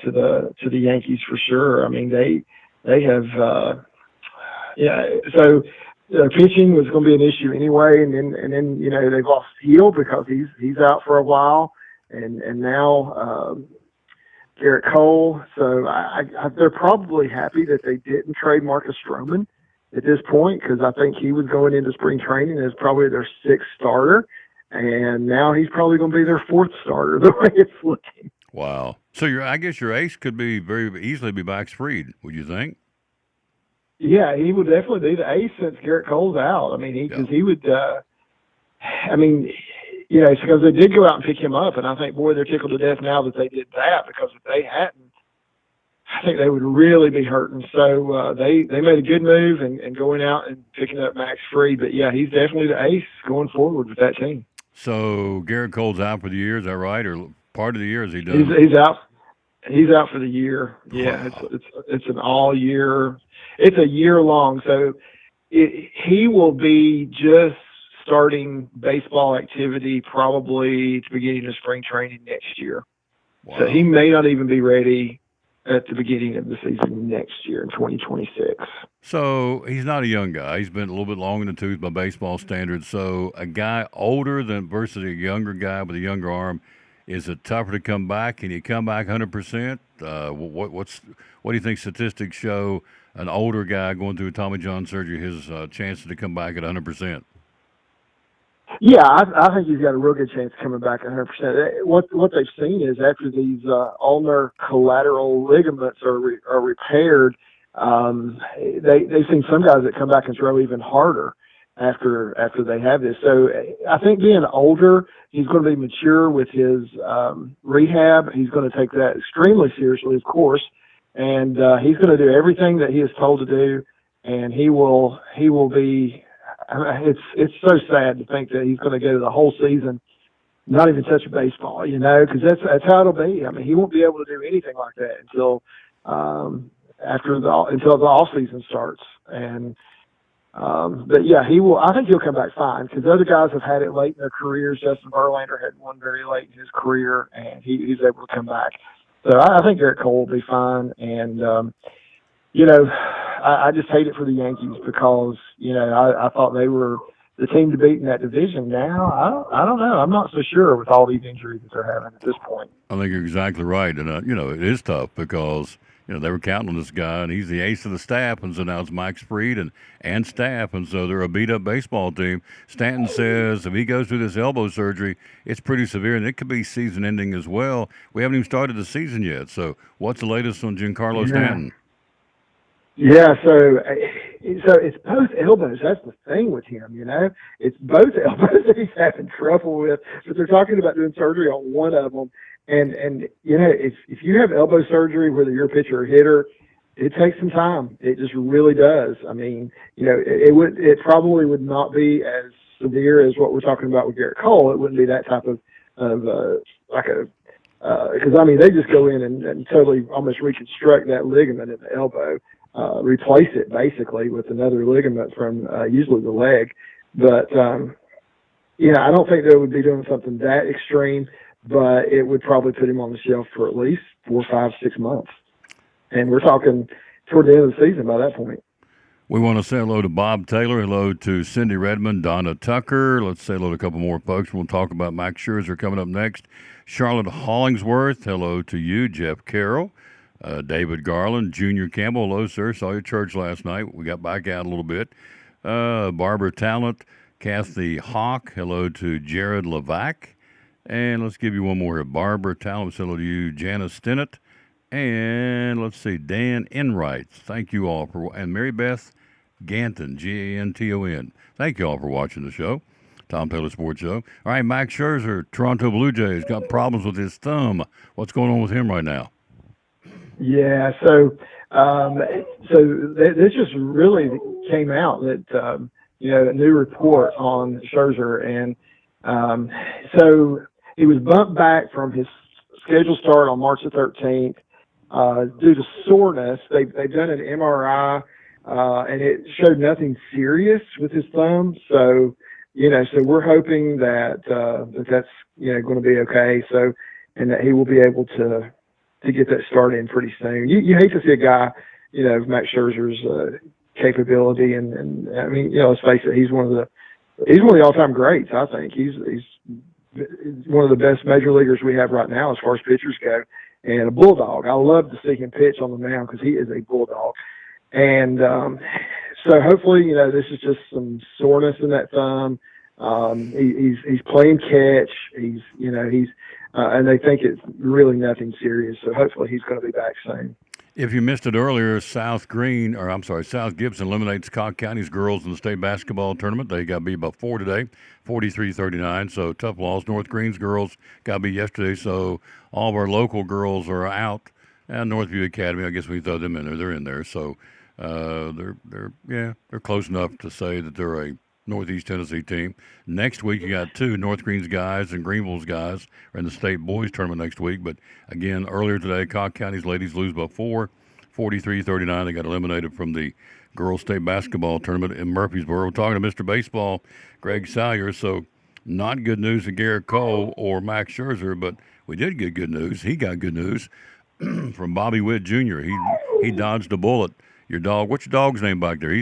to the Yankees for sure. I mean, they have so their pitching was going to be an issue anyway, and then they've lost Heel because he's out for a while. And now Garrett Cole. So they're probably happy that they didn't trade Marcus Stroman at this point, because I think he was going into spring training as probably their sixth starter, and now he's probably going to be their fourth starter the way it's looking. Wow. So I guess your ace could be very easily be Max Fried, would you think? Yeah, he would definitely be the ace since Garrett Cole's out. I mean, because he would. Because they did go out and pick him up, and I think, boy, they're tickled to death now that they did that, because if they hadn't, I think they would really be hurting. So they made a good move and going out and picking up Max Fried. But, yeah, he's definitely the ace going forward with that team. So Garrett Cole's out for the year, is that right? Or part of the year, is he done? He's out. He's out for the year. Yeah, Wow. it's an all year. It's a year long. So he will be just starting baseball activity probably at the beginning of spring training next year. Wow. So he may not even be ready at the beginning of the season next year in 2026. So he's not a young guy. He's been a little bit long in the tooth by baseball standards. So a guy older than versus a younger guy with a younger arm, is it tougher to come back? Can he come back 100%? What do you think statistics show an older guy going through a Tommy John surgery, his chances to come back at 100%? Yeah, I think he's got a real good chance of coming back 100%. What they've seen is after these ulnar collateral ligaments are repaired, they've seen some guys that come back and throw even harder after they have this. So I think being older, he's going to be mature with his rehab. He's going to take that extremely seriously, of course, and he's going to do everything that he is told to do, and he will be. It's so sad to think that he's going to go the whole season not even touch a baseball, because that's how it'll be. I mean, he won't be able to do anything like that until the off season starts. And but yeah, he will. I think he'll come back fine, because other guys have had it late in their careers. Justin Verlander had one very late in his career, and he's able to come back. So I think Garrett Cole will be fine. And I just hate it for the Yankees, because I thought they were the team to beat in that division. Now I don't know. I'm not so sure with all these injuries that they're having at this point. I think you're exactly right, and it is tough because they were counting on this guy, and he's the ace of the staff, and so now it's Max Fried and staff, and so they're a beat-up baseball team. Stanton says if he goes through this elbow surgery, it's pretty severe, and it could be season-ending as well. We haven't even started the season yet, so what's the latest on Giancarlo Stanton? Yeah, so it's both elbows. That's the thing with him, It's both elbows that he's having trouble with, but they're talking about doing surgery on one of them. And if you have elbow surgery, whether you're a pitcher or hitter, it takes some time. It just really does. I mean, it probably would not be as severe as what we're talking about with Garrett Cole. It wouldn't be that type of because I mean, they just go in and totally almost reconstruct that ligament in the elbow, replace it basically with another ligament from usually the leg. But I don't think they would be doing something that extreme, but it would probably put him on the shelf for at least 4, 5, 6 months. And we're talking toward the end of the season by that point. We want to say hello to Bob Taylor, hello to Cindy Redmond, Donna Tucker. Let's say hello to a couple more folks. We'll talk about Max Scherzer coming up next. Charlotte Hollingsworth, hello to you. Jeff Carroll, David Garland, Junior Campbell, hello, sir. Saw you at church last night. We got back out a little bit. Barbara Talent, Kathy Hawk, hello to Jared Levac. And let's give you one more here. Barbara Talent, hello to you. Janice Stinnett. And let's see, Dan Enright. Thank you all for, and Mary Beth Ganton, Ganton. Thank you all for watching the show, Tom Taylor Sports Show. All right, Max Scherzer, Toronto Blue Jays, got problems with his thumb. What's going on with him right now? Yeah, so this just really came out that a new report on Scherzer, and so he was bumped back from his scheduled start on March the 13th due to soreness. They've done an MRI. And it showed nothing serious with his thumb. So, so we're hoping that that's, going to be okay. So, and that he will be able to get that started in pretty soon. You hate to see a guy, Max Scherzer's capability. And I mean, let's face it, he's one of the all-time greats. I think he's one of the best major leaguers we have right now as far as pitchers go, and a bulldog. I love to see him pitch on the mound because he is a bulldog. And so hopefully, this is just some soreness in that thumb. He's playing catch. And they think it's really nothing serious. So hopefully he's going to be back soon. If you missed it earlier, South Gibson eliminates Cobb County's girls in the state basketball tournament. They got beat by 4 today, 43-39. So tough loss. North Green's girls got beat yesterday. So all of our local girls are out. And Northview Academy, I guess we throw them in there. They're in there. So they're close enough to say that they're a Northeast Tennessee team. Next week, you got 2 North Green's guys and Greenville's guys are in the state boys tournament next week. But again, earlier today, Cobb County's ladies lose by 4, 43-39. They got eliminated from the girls state basketball tournament in Murfreesboro. We're talking to Mr. Baseball, Greg Salyer. So not good news for Garrett Cole or Max Scherzer, but we did get good news. He got good news from Bobby Witt Jr. He dodged a bullet. Your dog, what's your dog's name back there?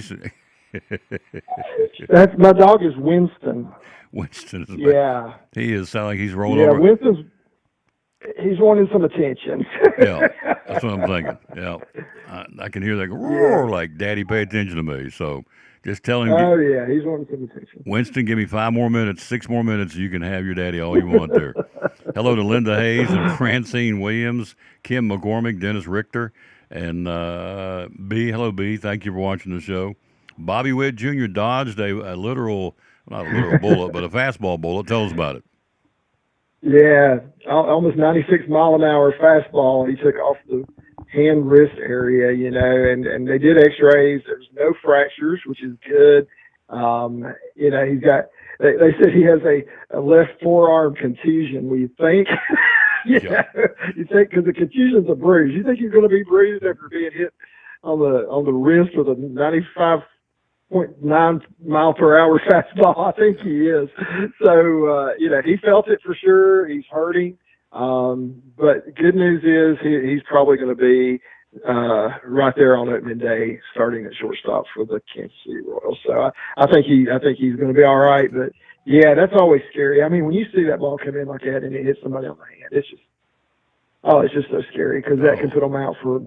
That's my dog is Winston. Winston is yeah. He is sound like he's rolling over. Yeah, he's wanting some attention. Yeah, that's what I'm thinking. Yeah, I can hear that roar like Daddy, pay attention to me. So just tell him. Oh yeah, he's wanting some attention. Winston, give me 5 more minutes, 6 more minutes. You can have your daddy all you want there. Hello to Linda Hayes and Francine Williams, Kim McCormick, Dennis Richter. And B, hello B, thank you for watching the show. Bobby Witt Jr. dodged a not a literal bullet, but a fastball bullet. Tell us about it. Yeah, almost 96 mile an hour fastball. He took off the hand wrist area, and they did X-rays. There's no fractures, which is good. He's got. They said he has a left forearm contusion. We think. Yeah, you think because the contusion's a bruise. You think you're going to be bruised after being hit on the wrist with a 95.9 mile per hour fastball? I think he is. So he felt it for sure. He's hurting, but good news is he's probably going to be right there on opening day, starting at shortstop for the Kansas City Royals. So I think he's going to be all right, but. Yeah, that's always scary. I mean, when you see that ball come in like that and it hits somebody on the hand, it's just so scary because that can put them out for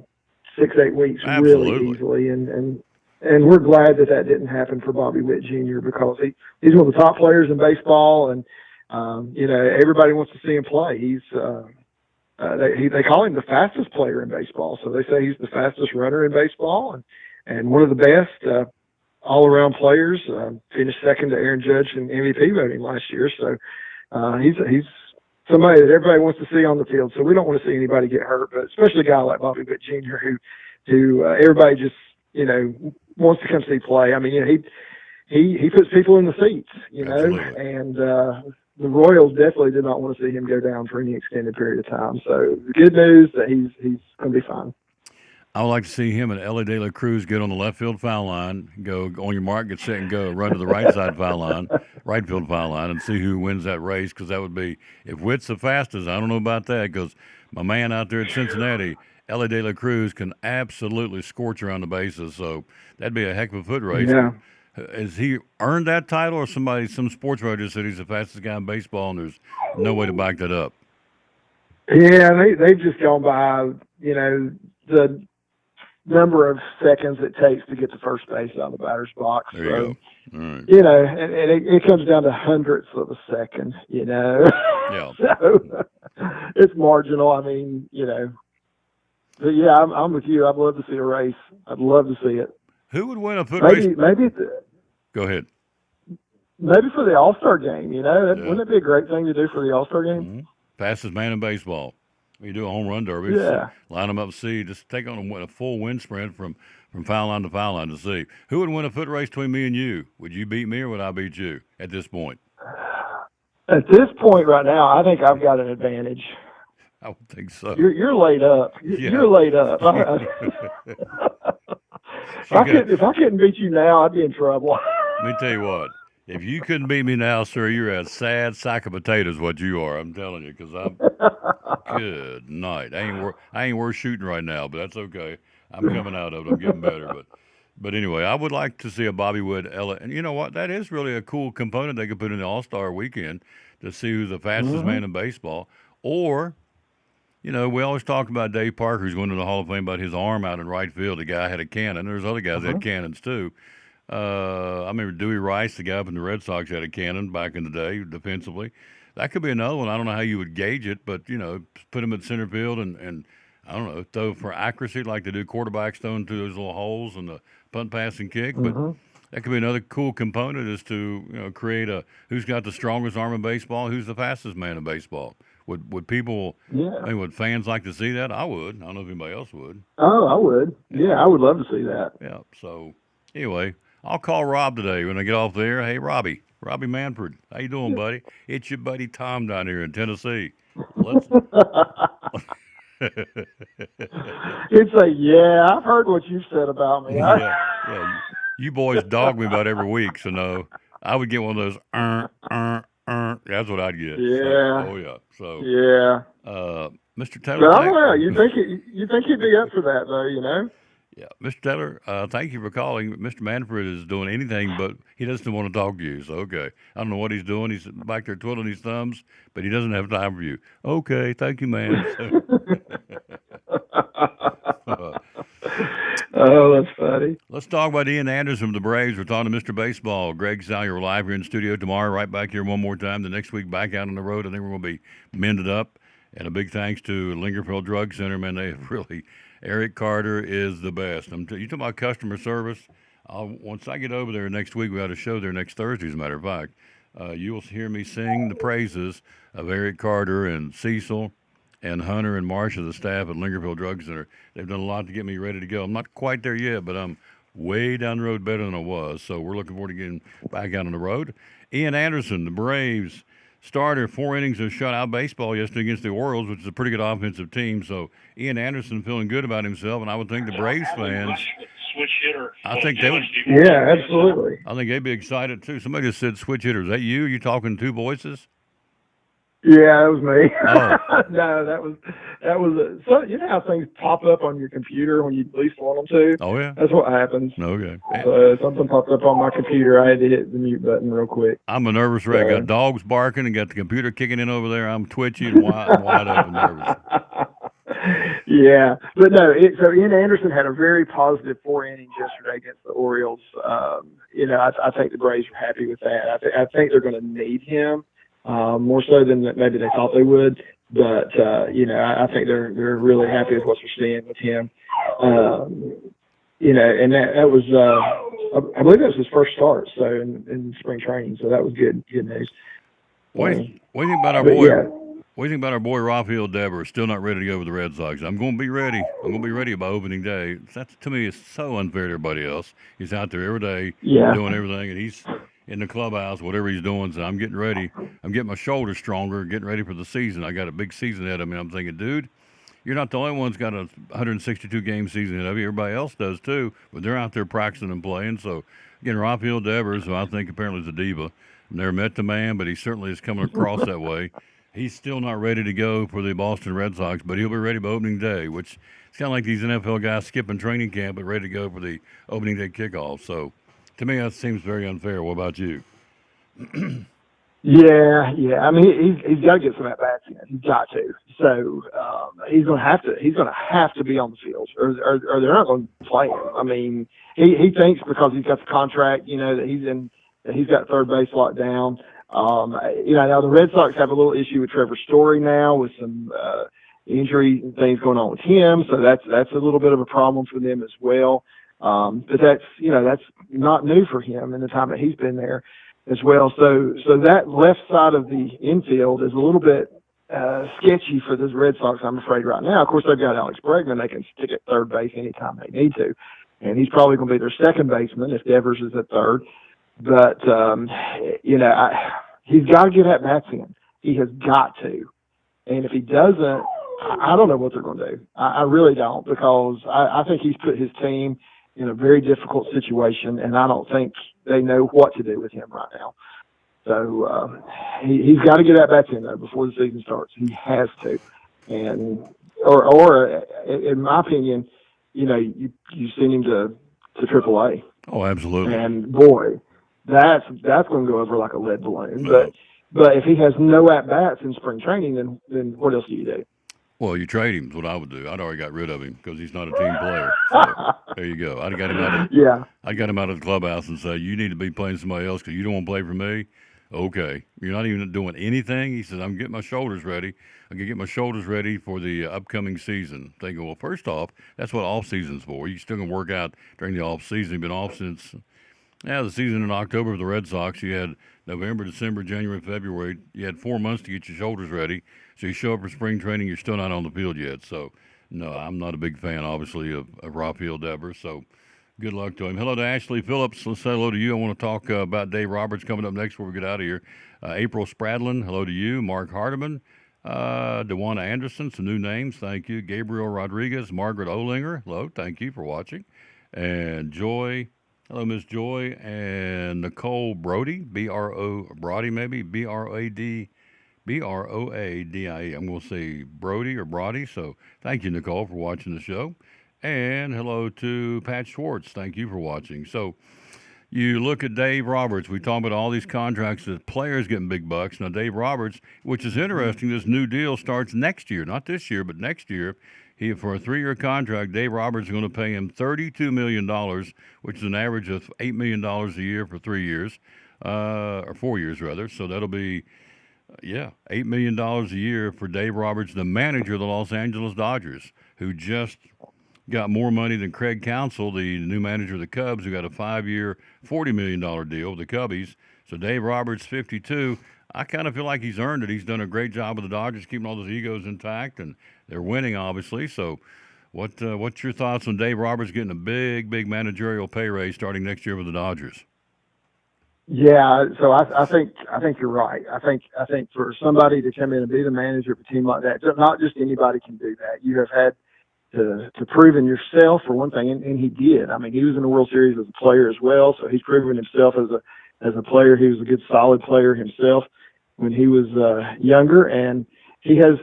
6-8 weeks really easily. And we're glad that didn't happen for Bobby Witt Jr. because he's one of the top players in baseball, and everybody wants to see him play. They call him the fastest player in baseball, so they say he's the fastest runner in baseball and one of the best. All-around players, finished second to Aaron Judge in MVP voting last year. So he's somebody that everybody wants to see on the field. So we don't want to see anybody get hurt, but especially a guy like Bobby Witt Jr., who who everybody just wants to come see play. I mean, he puts people in the seats, Absolutely. and the Royals definitely did not want to see him go down for any extended period of time. So the good news that he's going to be fine. I would like to see him and Ellie De La Cruz get on the left field foul line, go on your mark, get set and go, run to the right side foul line, right field foul line, and see who wins that race. Because that would be, if Witt's the fastest, I don't know about that. Because my man out there at Cincinnati, Ellie De La Cruz, can absolutely scorch around the bases. So that'd be a heck of a foot race. Yeah. Has he earned that title, or some sports writer said he's the fastest guy in baseball, and there's no way to back that up? Yeah, they've just gone by, the number of seconds it takes to get to first base out of the batter's box. There you go. All right. And it comes down to hundredths of a second, Yeah. So it's marginal. I mean, but yeah, I'm with you. I'd love to see a race. I'd love to see it. Who would win a foot race? Maybe Go ahead. Maybe for the All-Star game, wouldn't it be a great thing to do for the All-Star game? Mm-hmm. Fastest man in baseball. You do a home run derby. Yeah. Line them up, see. Just take on a full wind sprint from foul line to foul line to see. Who would win a foot race between me and you? Would you beat me or would I beat you at this point? At this point right now, I think I've got an advantage. I would think so. You're laid up. You're laid up. If I couldn't beat you now, I'd be in trouble. Let me tell you what. If you couldn't beat me now, sir, you're a sad sack of potatoes. What you are, I'm telling you, because I'm good night. I ain't worth shooting right now, but that's okay. I'm coming out of it. I'm getting better, but anyway, I would like to see a Bobby Wood, Ella, and you know what? That is really a cool component they could put in the All-Star weekend to see who's the fastest man in baseball. Or, we always talk about Dave Parker, who's going to the Hall of Fame, about his arm out in right field. The guy had a cannon. There's other guys that had cannons too. I remember Dewey Rice, the guy up in the Red Sox, had a cannon back in the day defensively. That could be another one. I don't know how you would gauge it, but, put him at center field and I don't know, throw for accuracy like they do quarterbacks throwing through those little holes and the punt, pass, and kick. But that could be another cool component is to, create who's got the strongest arm in baseball, who's the fastest man in baseball. Would people, would fans like to see that? I would. I don't know if anybody else would. Oh, I would. Yeah, I would love to see that. Yeah, so anyway, I'll call Rob today when I get off there. Hey, Robbie Manfred, how you doing, buddy? It's your buddy Tom down here in Tennessee. It's I've heard what you've said about me. Yeah. You boys dog me about every week, so no, I would get one of those. That's what I'd get. Yeah. So, yeah. So. Yeah. Mr. Taylor. But I don't know. You think he'd be up for that though? Yeah, Mr. Taylor, thank you for calling. Mr. Manfred is doing anything, but he doesn't want to talk to you. So, okay. I don't know what he's doing. He's back there twiddling his thumbs, but he doesn't have time for you. Okay, thank you, man. Oh, that's funny. Let's talk about Ian Anderson from the Braves. We're talking to Mr. Baseball. Greg Salyer live here in the studio tomorrow, right back here one more time. The next week, back out on the road. I think we're going to be mended up. And a big thanks to Lingerfield Drug Center. Man, they really... Eric Carter is the best. You talking about customer service? Once I get over there next week, we got a show there next Thursday, as a matter of fact. You will hear me sing the praises of Eric Carter and Cecil and Hunter and Marsha, the staff at Lingerfield Drug Center. They've done a lot to get me ready to go. I'm not quite there yet, but I'm way down the road better than I was. So we're looking forward to getting back out on the road. Ian Anderson, the Braves starter, 4 innings of shutout baseball yesterday against the Orioles, which is a pretty good offensive team. So Ian Anderson feeling good about himself, and I would think the Braves fans, switch hitter. I think they would. Yeah, absolutely. I think they'd be excited too. Somebody just said switch hitter. Is that you? Are you talking two voices? Yeah, that was me. Oh. No, that was so you know how things pop up on your computer when you least want them to? Oh, yeah. That's what happens. Okay. Something popped up on my computer. I had to hit the mute button real quick. I'm a nervous wreck. Got dogs barking and got the computer kicking in over there. I'm twitchy and wide open nervous. Yeah, but no. So Ian Anderson had a very positive 4 innings yesterday against the Orioles. I think the Braves are happy with that. I think they're going to need him more so than maybe they thought they would. But I think they're really happy with what they're seeing with him. And that was I believe that was his first start. So in spring training, so that was good news. What do you think about our boy? Yeah. What do you think about our boy Rafael Devers? Still not ready to go with the Red Sox. I'm going to be ready. I'm going to be ready by opening day. That's, to me, is so unfair to everybody else. He's out there every day Yeah. doing everything, and he's in the clubhouse, whatever he's doing. So I'm getting ready. I'm getting my shoulders stronger, getting ready for the season. I got a big season ahead of me. I'm thinking, dude, you're not the only one's got a 162-game season ahead of you. Everybody else does too, but they're out there practicing and playing. So, again, Rafael Devers, who I think apparently is a diva. Never met the man, but he certainly is coming across that way. He's still not ready to go for the Boston Red Sox, but he'll be ready by opening day, which it's kind of like these NFL guys skipping training camp but ready to go for the opening day kickoff. So, to me, that seems very unfair. What about you? Yeah. I mean, he's got to get some at bats in. He's got to. So he's going to have to. He's going to have to be on the field, or they're not going to play him. I mean, he thinks because he's got the contract, that he's got third base locked down. Now the Red Sox have a little issue with Trevor Story now with some injury and things going on with him, so that's a little bit of a problem for them as well. But that's not new for him in the time that he's been there as well. So that left side of the infield is a little bit sketchy for the Red Sox, I'm afraid, right now. Of course, they've got Alex Bregman. They can stick at third base anytime they need to, and he's probably going to be their second baseman if Devers is at third. But, he's got to get at bats in. He has got to. And if he doesn't, I don't know what they're going to do. I really don't, because I think he's put his team in a very difficult situation, and I don't think they know what to do with him right now. So he's got to get at bats in, though, before the season starts. He has to. And or in my opinion, you send him to AAA. Oh, absolutely. And boy, that's going to go over like a lead balloon. But if he has no at bats in spring training, then what else do you do? Well, you trade him is what I would do. I'd already got rid of him because he's not a team player. So there you go. I'd got him out of I got him out of the clubhouse and say, you need to be playing somebody else because you don't want to play for me. Okay. You're not even doing anything. He says, I'm getting my shoulders ready. I can get my shoulders ready for the upcoming season. Thinking, well, first off, that's what off season's for. You still can work out during the off season. You've been off since the season in October for the Red Sox. You had November, December, January, February. You had 4 months to get your shoulders ready. So you show up for spring training, you're still not on the field yet. So, no, I'm not a big fan, obviously, of Rafael Devers. So, good luck to him. Hello to Ashley Phillips. Let's say hello to you. I want to talk about Dave Roberts coming up next before we get out of here. April Spradlin, hello to you. Mark Hardiman, DeWanda Anderson, some new names. Thank you. Gabriel Rodriguez, Margaret Olinger. Hello. Thank you for watching. And Joy. Hello, Miss Joy. And Nicole Brody, Brody maybe, Broadie. I'm going to say Brody or Brody. So thank you, Nicole, for watching the show. And hello to Pat Schwartz. Thank you for watching. So you look at Dave Roberts. We talk about all these contracts that players getting big bucks. Now, Dave Roberts, which is interesting, this new deal starts next year. Not this year, but next year. For a 3-year contract, Dave Roberts is going to pay him $32 million, which is an average of $8 million a year for 3 years, or 4 years, rather. So that'll be $8 million a year for Dave Roberts, the manager of the Los Angeles Dodgers, who just got more money than Craig Counsell, the new manager of the Cubs, who got a 5-year, $40 million deal with the Cubbies. So Dave Roberts, 52. I kind of feel like he's earned it. He's done a great job with the Dodgers, keeping all those egos intact, and they're winning, obviously. So what's your thoughts on Dave Roberts getting a big managerial pay raise starting next year with the Dodgers? Yeah, so I think you're right. I think for somebody to come in and be the manager of a team like that, not just anybody can do that. You have had to prove in yourself for one thing, and he did. I mean, he was in the World Series as a player as well, so he's proven himself as a player. He was a good, solid player himself when he was younger, and he has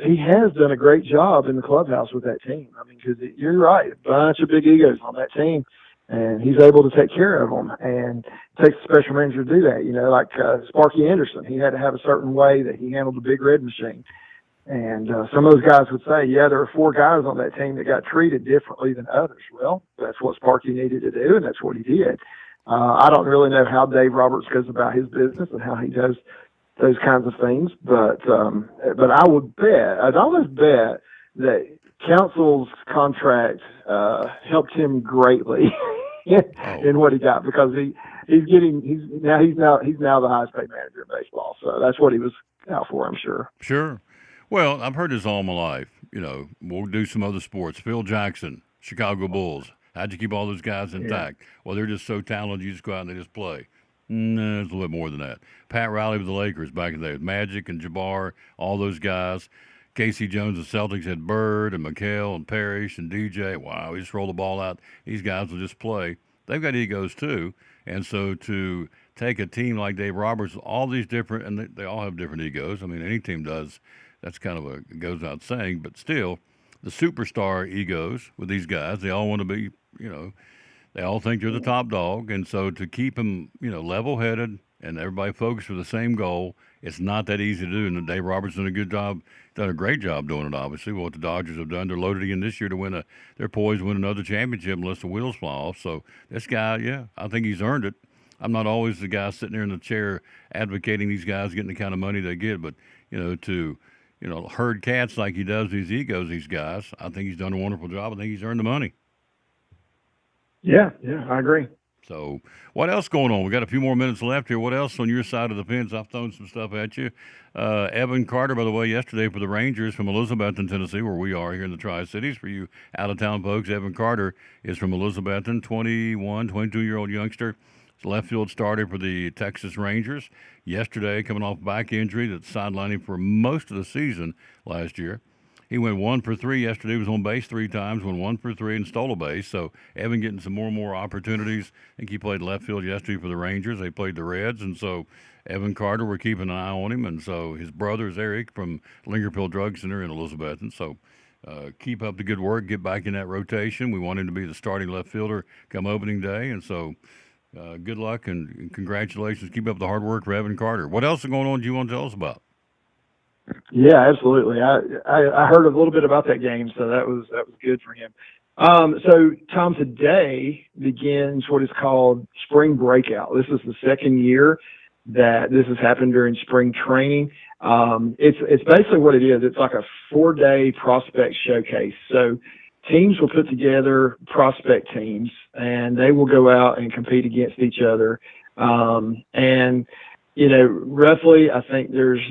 done a great job in the clubhouse with that team. I mean, because you're right, a bunch of big egos on that team, and he's able to take care of them. And it takes a special manager to do that. Like Sparky Anderson, he had to have a certain way that he handled the Big Red Machine. And some of those guys would say, there were 4 guys on that team that got treated differently than others. Well, that's what Sparky needed to do, and that's what he did. I don't really know how Dave Roberts goes about his business and how he does those kinds of things, but I'd almost bet that Counsell's contract helped him greatly in what he got, because he's now the highest paid manager in baseball. So that's what he was out for, I'm sure. Sure. Well, I've heard this all my life. You know, we'll do some other sports. Phil Jackson, Chicago Bulls. How'd you keep all those guys intact? Well, they're just so talented. You just go out and they just play. No, it's a little bit more than that. Pat Riley with the Lakers back in the day, Magic and Jabbar, all those guys. Casey Jones, the Celtics had Bird and McHale and Parrish and DJ. Wow, he just roll the ball out. These guys will just play. They've got egos too, and so to take a team like Dave Roberts, all these different, and they all have different egos. I mean, any team does. That's kind of it goes without saying, but still, the superstar egos with these guys, they all want to be, you know, they all think they're the top dog, and so to keep them, you know, level-headed and everybody focused for the same goal, it's not that easy to do. And Dave Roberts done a great job doing it. Obviously, what the Dodgers have done, they're loaded again this year to win they're poised to win another championship unless the wheels fall off. So this guy, yeah, I think he's earned it. I'm not always the guy sitting there in the chair advocating these guys getting the kind of money they get, but you know, to herd cats like he does these egos, these guys, I think he's done a wonderful job. I think he's earned the money. Yeah, I agree. So what else going on? We got a few more minutes left here. What else on your side of the fence? I've thrown some stuff at you. Evan Carter, by the way, yesterday for the Rangers from Elizabethton, Tennessee, where we are here in the Tri-Cities. For you out-of-town folks, Evan Carter is from Elizabethton, 22-year-old youngster. Left field starter for the Texas Rangers. Yesterday, coming off back injury that sidelined him for most of the season last year. He went 1 for 3 yesterday. He was on base 3 times, went 1 for 3 and stole a base. So Evan getting some more and more opportunities. I think he played left field yesterday for the Rangers. They played the Reds, and so Evan Carter, we're keeping an eye on him. And so his brother is Eric from Lingerfield Drug Center in Elizabethton. So keep up the good work. Get back in that rotation. We want him to be the starting left fielder come opening day, and so good luck and congratulations. Keep up the hard work for Evan Carter. What else is going on do you want to tell us about? Yeah, absolutely. I heard a little bit about that game, so that was good for him. So Tom, today begins what is called spring breakout. This is the second year that this has happened during spring training. It's basically what it is. It's like a 4-day prospect showcase. So teams will put together prospect teams, and they will go out and compete against each other. And roughly, I think there's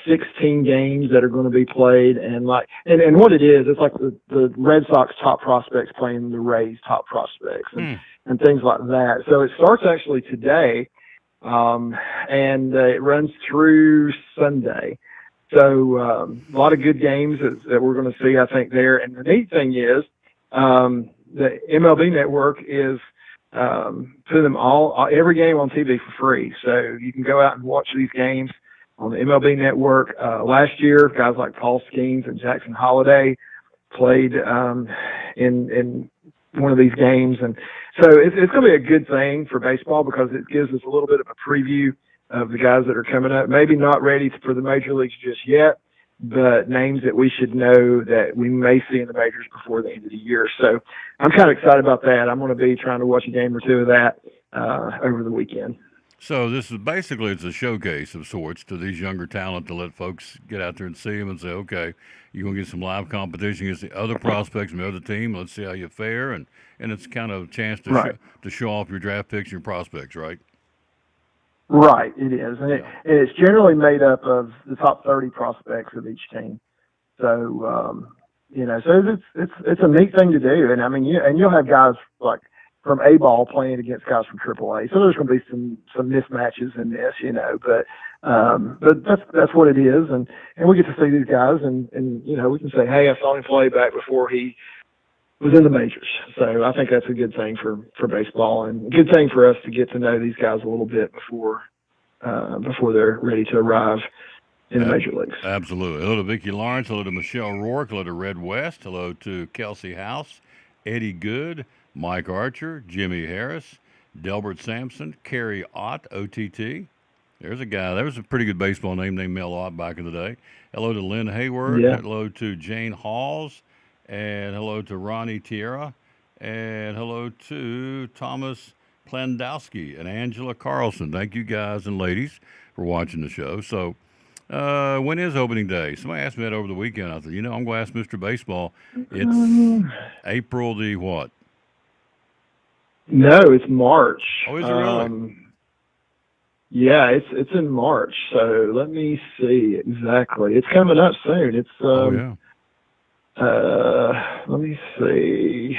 16 games that are going to be played, and what it is, it's like the Red Sox top prospects playing the Rays top prospects and things like that. So it starts actually today, and it runs through Sunday. So a lot of good games that we're going to see, I think, there. And the neat thing is the MLB Network is putting them every game on TV for free. So you can go out and watch these games on the MLB Network. Last year, guys like Paul Skeens and Jackson Holliday played in one of these games. And so it's going to be a good thing for baseball because it gives us a little bit of a preview of the guys that are coming up. Maybe not ready for the major leagues just yet, but names that we should know that we may see in the majors before the end of the year. So I'm kind of excited about that. I'm going to be trying to watch a game or two of that over the weekend. So this is basically, it's a showcase of sorts to these younger talent to let folks get out there and see them and say, okay, you're going to get some live competition against the other prospects from the other team. Let's see how you fare. And it's kind of a chance to, to show off your draft picks and your prospects, right? Right, it is, and it's generally made up of the top 30 prospects of each team. So, so it's a neat thing to do, and I mean, you'll have guys like from A-ball playing against guys from AAA. So there's going to be some mismatches in this, but that's what it is, and we get to see these guys, and we can say, hey, I saw him play back before he was in the majors. So I think that's a good thing for baseball, and a good thing for us to get to know these guys a little bit before they're ready to arrive in the major leagues. Absolutely. Hello to Vicki Lawrence. Hello to Michelle Rourke. Hello to Red West. Hello to Kelsey House, Eddie Good, Mike Archer, Jimmy Harris, Delbert Sampson, Kerry Ott, OTT. There's a guy. There was a pretty good baseball name named Mel Ott back in the day. Hello to Lynn Hayward. Yeah. Hello to Jane Halls. And hello to Ronnie Tierra. And hello to Thomas Plandowski and Angela Carlson. Thank you guys and ladies for watching the show. So when is opening day? Somebody asked me that over the weekend. I said, I'm going to ask Mr. Baseball. It's April the what? No, it's March. Oh, is it really? Yeah, it's in March. So let me see exactly. It's coming up soon. It's Oh yeah. let me see.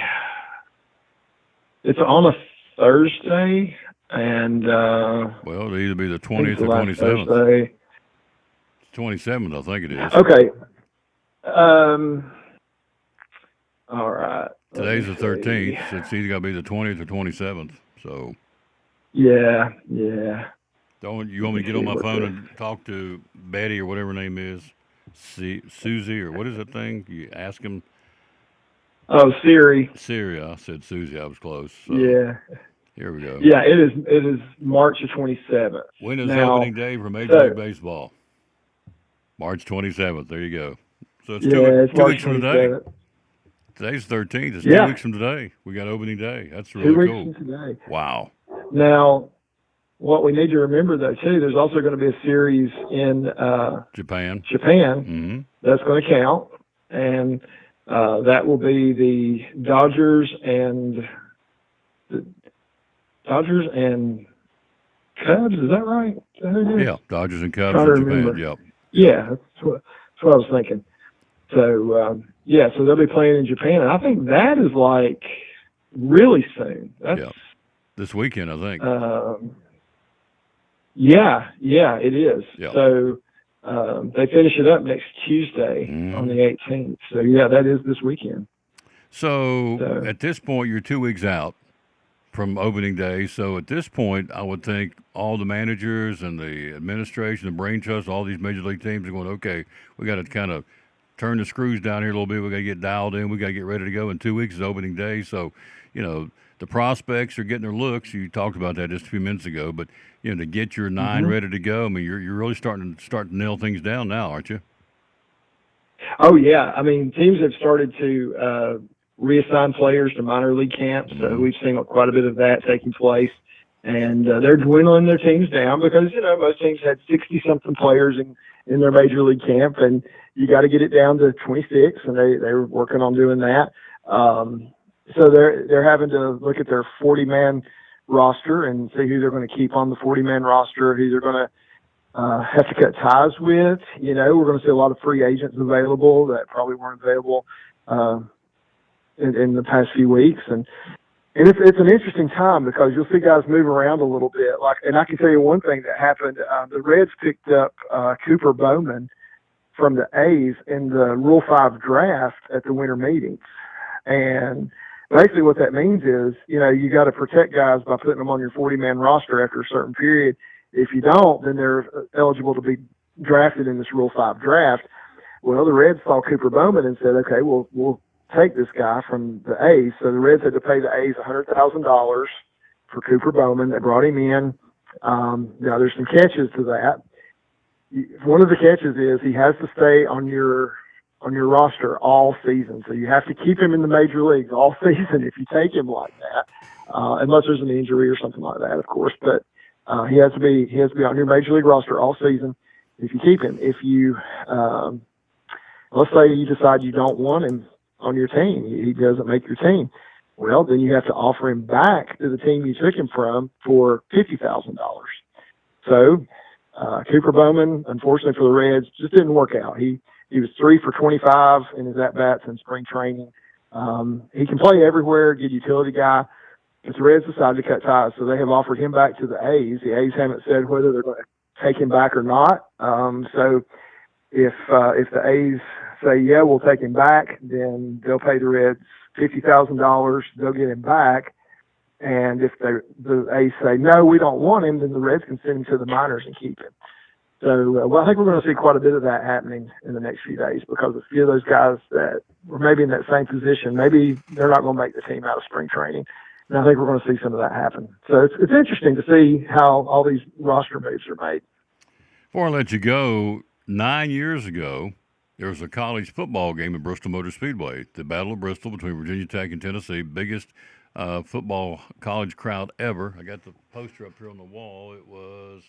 It's on a Thursday, and Well, it'll either be the I think 20th it's the or last 27th. Thursday. 27th, I think it is. Okay. All right. Let Today's me the 13th. see. So it's either got to be the 20th or 27th. So Yeah. don't you want me to Let me get on see my what phone the. and talk to Betty or whatever her name is, Susie or what is that thing? You ask him. Oh, Siri. Siri. I said Susie. I was close. So Yeah. here we go. Yeah. It is March the 27th. When is Now, opening day for Major so League Baseball? March 27th. There you go. So it's yeah, it's two March weeks from today. 27th. Today's 13th. It's 2 Yeah, weeks from today. We got opening day. That's 2 really weeks cool. from today. Wow. Now, what we need to remember though too, there's also going to be a series in Japan. Japan Mm-hmm. that's going to count, and that will be the Dodgers and Cubs. Is that right? Is that who it is? Yeah, Dodgers and Cubs Trying in to Japan. remember. Yep. Yeah, that's what I was thinking. So yeah, so they'll be playing in Japan, and I think that is like really soon. That's Yep. This weekend, I think. yeah, it is. Yep. So they finish it up next Tuesday on the 18th. So yeah, that is this weekend. So at this point, you're 2 weeks out from opening day. So at this point, I would think all the managers and the administration, the brain trust, all these major league teams are going, okay, we got to kind of turn the screws down here a little bit. We got to get dialed in. We got to get ready to go. In 2 weeks is opening day. So, the prospects are getting their looks. You talked about that just a few minutes ago, but to get your 9 ready to go, I mean, you're really starting to nail things down now, aren't you? Oh yeah, I mean teams have started to reassign players to minor league camps. So we've seen quite a bit of that taking place, and they're dwindling their teams down because most teams had 60-something players in their major league camp, and you got to get it down to 26, and they were working on doing that. So they're having to look at their 40-man roster and see who they're going to keep on the 40-man roster, who they're going to have to cut ties with. We're going to see a lot of free agents available that probably weren't available in the past few weeks, and it's an interesting time because you'll see guys move around a little bit. And I can tell you one thing that happened: the Reds picked up Cooper Bowman from the A's in the Rule 5 draft at the winter meetings, and basically what that means is, you got to protect guys by putting them on your 40-man roster after a certain period. If you don't, then they're eligible to be drafted in this Rule 5 draft. Well, the Reds saw Cooper Bowman and said, okay, we'll take this guy from the A's. So the Reds had to pay the A's $100,000 for Cooper Bowman. They brought him in. Now there's some catches to that. One of the catches is he has to stay on your roster all season. So you have to keep him in the major leagues all season if you take him like that, unless there's an injury or something like that, of course. But he has to be on your major league roster all season if you keep him. If you let's say you decide you don't want him on your team, he doesn't make your team, well, then you have to offer him back to the team you took him from for $50,000. So Cooper Bowman, unfortunately for the Reds, just didn't work out. He was 3 for 25 in his at-bats in spring training. He can play everywhere, good utility guy. But the Reds decided to cut ties, so they have offered him back to the A's. The A's haven't said whether they're going to take him back or not. So if the A's say, yeah, we'll take him back, then they'll pay the Reds $50,000. They'll get him back. And if the A's say, no, we don't want him, then the Reds can send him to the minors and keep him. So, I think we're going to see quite a bit of that happening in the next few days because a few of those guys that were maybe in that same position, maybe they're not going to make the team out of spring training. And I think we're going to see some of that happen. So it's interesting to see how all these roster moves are made. Before I let you go, 9 years ago, there was a college football game at Bristol Motor Speedway, the Battle of Bristol between Virginia Tech and Tennessee, biggest football college crowd ever. I got the poster up here on the wall. It was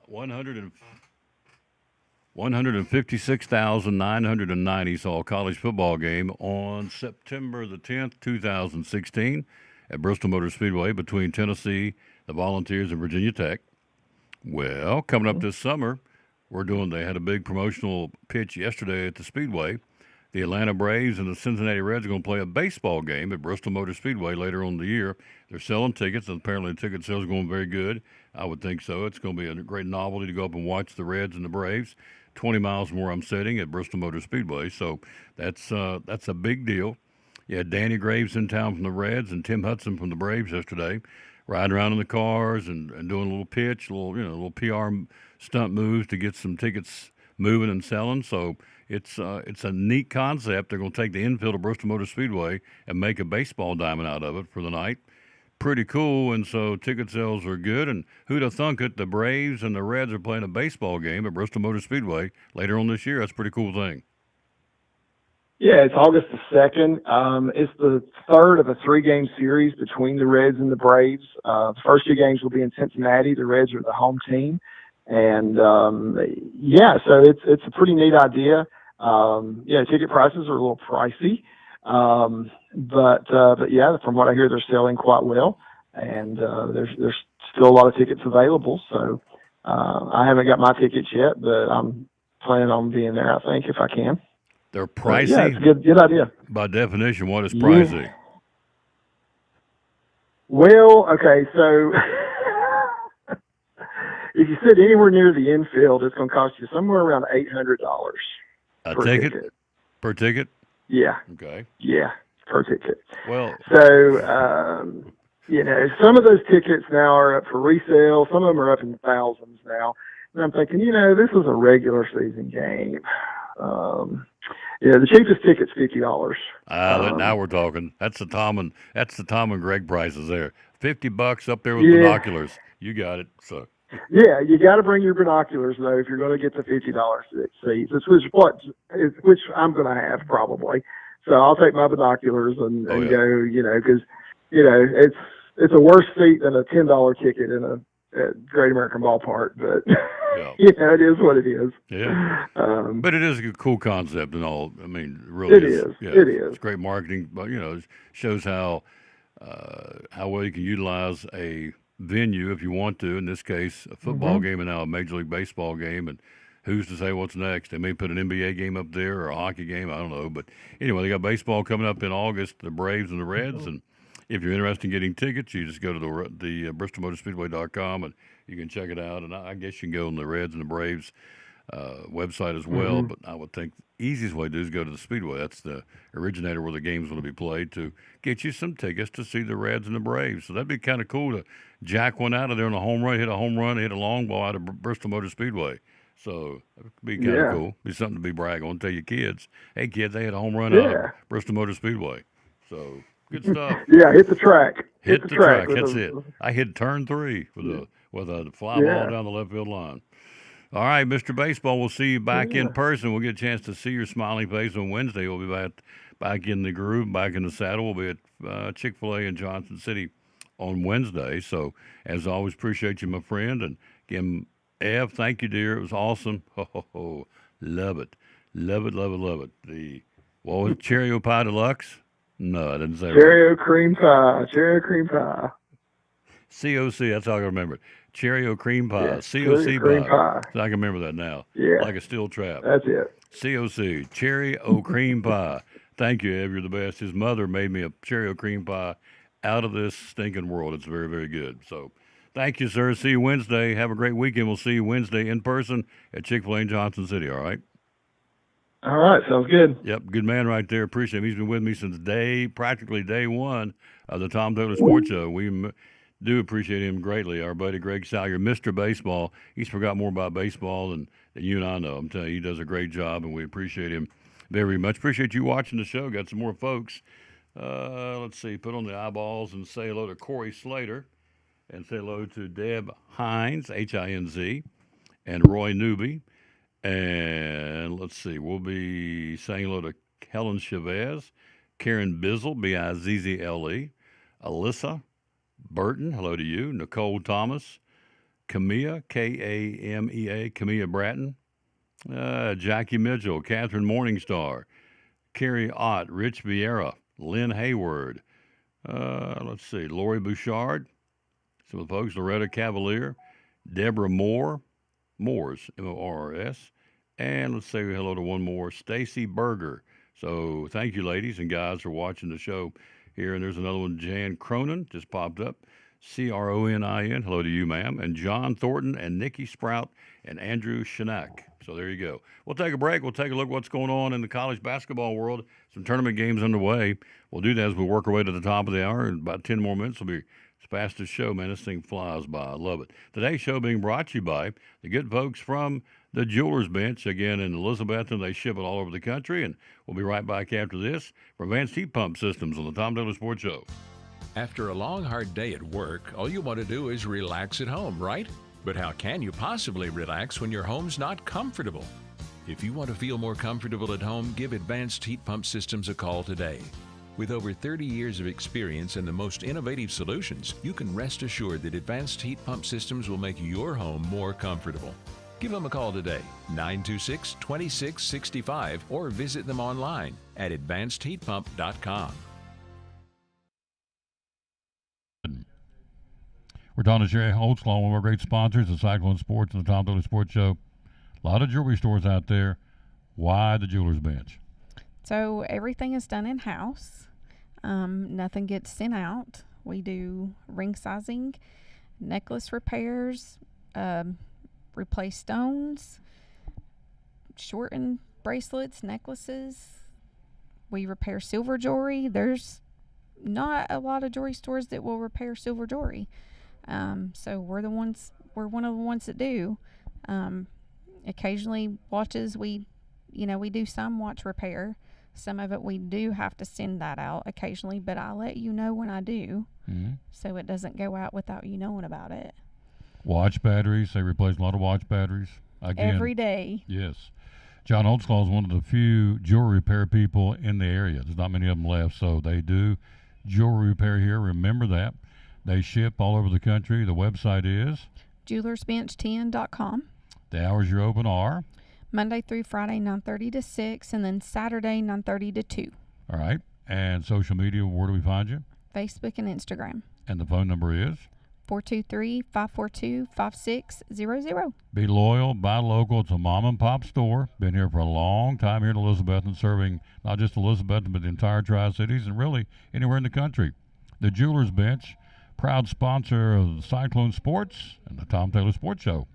156,990 saw a college football game on September the 10th, 2016 at Bristol Motor Speedway between Tennessee, the Volunteers, and Virginia Tech. Well, coming up this summer, they had a big promotional pitch yesterday at the Speedway. The Atlanta Braves and the Cincinnati Reds are going to play a baseball game at Bristol Motor Speedway later on in the year. They're selling tickets, and apparently the ticket sales are going very good. I would think so. It's going to be a great novelty to go up and watch the Reds and the Braves. 20 miles from where I'm sitting at Bristol Motor Speedway, so that's a big deal. You had Danny Graves in town from the Reds and Tim Hudson from the Braves yesterday, riding around in the cars and doing a little pitch, little PR stunt moves to get some tickets moving and selling. So it's a neat concept. They're going to take the infield of Bristol Motor Speedway and make a baseball diamond out of it for the night. Pretty cool, and so ticket sales are good. And who'd have thunk it? The Braves and the Reds are playing a baseball game at Bristol Motor Speedway later on this year. That's a pretty cool thing. Yeah, it's August the 2nd. It's the third of a 3-game series between the Reds and the Braves. The first 2 games will be in Cincinnati. The Reds are the home team. And, so it's a pretty neat idea. Ticket prices are a little pricey. But yeah, from what I hear, they're selling quite well. And there's still a lot of tickets available. So I haven't got my tickets yet, but I'm planning on being there, I think, if I can. They're pricey. Yeah, it's a good idea. By definition, what is pricey? Yeah. Well, okay, so if you sit anywhere near the infield, it's going to cost you somewhere around $800 per ticket. Per ticket? Yeah. Okay. Yeah, per ticket. Well, so some of those tickets now are up for resale. Some of them are up in thousands now. And I'm thinking, this is a regular season game. The cheapest ticket's $50. Now we're talking. That's the Tom and Greg prices there. $50 up there with binoculars. You got it. So. Yeah, you got to bring your binoculars though if you're going to get the $50 seats. Which I'm going to have probably. So I'll take my binoculars and go. Because it's a worse seat than a $10 ticket at Great American Ballpark, but it is what it is. Yeah, but it is a cool concept and all. I mean, it really is. Yeah, it is. It's great marketing, but it shows how well you can utilize a venue if you want to. In this case, a football game and now a Major League Baseball game, and who's to say what's next? They may put an NBA game up there or a hockey game. I don't know, but anyway, they got baseball coming up in August. The Braves and the Reds, and if you're interested in getting tickets, you just go to the BristolMotorspeedway.com and you can check it out. And I guess you can go on the Reds and the Braves website as well. But I would think the easiest way to do is go to the Speedway. That's the originator where the game's going to be played, to get you some tickets to see the Reds and the Braves. So that'd be kind of cool to jack one out of there on a home run, hit a long ball out of Bristol Motor Speedway. So it'd be kind of cool. Be something to be brag on. Tell your kids, hey kids, they hit a home run out of Bristol Motor Speedway. So good stuff. Yeah, hit the track. Hit the track. That's it. I hit turn 3 with a fly ball down the left field line. All right, Mr. Baseball, we'll see you back in person. We'll get a chance to see your smiling face on Wednesday. We'll be back in the groove, back in the saddle. We'll be at Chick-fil-A in Johnson City on Wednesday. So, as always, appreciate you, my friend. And again, Ev, thank you, dear. It was awesome. Love it. Love it, love it, love it. What was it, Cheerio Pie Deluxe? No, I didn't say Cheerio cream pie. Cheerio cream pie. COC, that's how I can remember it. Cheerio cream pie. Yeah, COC cream pie. pie. So I can remember that now. Yeah. Like a steel trap. That's it. COC, Cheerio cream pie. Thank you, Ev. You're the best. His mother made me a Cheerio cream pie out of this stinking world. It's very, very good. So thank you, sir. See you Wednesday. Have a great weekend. We'll see you Wednesday in person at Chick-fil-A in Johnson City, all right? All right, sounds good. Yep, good man right there. Appreciate him. He's been with me since practically day one of the Tom Taylor Sports Show. We do appreciate him greatly. Our buddy Greg Salyer, Mr. Baseball. He's forgot more about baseball than you and I know. I'm telling you, he does a great job, and we appreciate him very much. Appreciate you watching the show. Got some more folks. Let's see. Put on the eyeballs and say hello to Corey Slater, and say hello to Deb Hines, Hinz, and Roy Newby. And let's see, we'll be saying hello to Helen Chavez, Karen Bizzle, Bizzle, Alyssa Burton, hello to you, Nicole Thomas, Camilla, Kamea, Camilla Bratton, Jackie Mitchell, Catherine Morningstar, Carrie Ott, Rich Vieira, Lynn Hayward, let's see, Lori Bouchard, some of the folks, Loretta Cavalier, Deborah Moores, Moors. And let's say hello to one more, Stacy Berger. So thank you, ladies and guys, for watching the show here. And there's another one, Jan Cronin, just popped up. Cronin. Hello to you, ma'am. And John Thornton and Nikki Sprout and Andrew Shinak. So there you go. We'll take a break. We'll take a look at what's going on in the college basketball world. Some tournament games underway. We'll do that as we work our way to the top of the hour. In about 10 more minutes, will be the fastest show, man. This thing flies by. I love it. Today's show being brought to you by the good folks from the Jewelers Bench, again in Elizabeth, and they ship it all over the country. And we'll be right back after this for Advanced Heat Pump Systems on the Tom Taylor Sports Show. After a long, hard day at work, all you want to do is relax at home, right? But how can you possibly relax when your home's not comfortable? If you want to feel more comfortable at home, give Advanced Heat Pump Systems a call today. With over 30 years of experience and the most innovative solutions, you can rest assured that Advanced Heat Pump Systems will make your home more comfortable. Give them a call today, 926-2665, or visit them online at advancedheatpump.com. We're talking to Sherry Holtzclaw, one of our great sponsors of Cyclone Sports and the Tom Taylor Sports Show. A lot of jewelry stores out there. Why the Jewelers Bench? So everything is done in-house. Nothing gets sent out. We do ring sizing, necklace repairs, replace stones, shorten bracelets, necklaces. We repair silver jewelry. There's not a lot of jewelry stores that will repair silver jewelry. So we're one of the ones that do. Occasionally watches, we do some watch repair. Some of it we do have to send that out occasionally, but I'll let you know when I do, so it doesn't go out without you knowing about it. Watch batteries. They replace a lot of watch batteries. Again, every day. Yes. John Holtzclaw is one of the few jewelry repair people in the area. There's not many of them left, so they do jewelry repair here. Remember that. They ship all over the country. The website is jewelersbench10.com. The hours you're open are Monday through Friday, 9:30 to 6, and then Saturday, 9:30 to 2. All right. And social media, where do we find you? Facebook and Instagram. And the phone number is? 423-542-5600. Be loyal, buy local. It's a mom and pop store. Been here for a long time here in Elizabeth and serving not just Elizabeth, but the entire Tri-Cities and really anywhere in the country. The Jewelers Bench, proud sponsor of Cyclone Sports and the Tom Taylor Sports Show.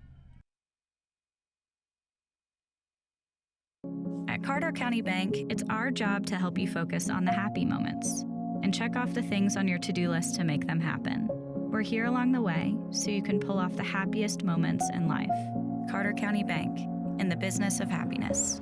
At Carter County Bank, it's our job to help you focus on the happy moments and check off the things on your to-do list to make them happen. We're here along the way so you can pull off the happiest moments in life. Carter County Bank, in the business of happiness.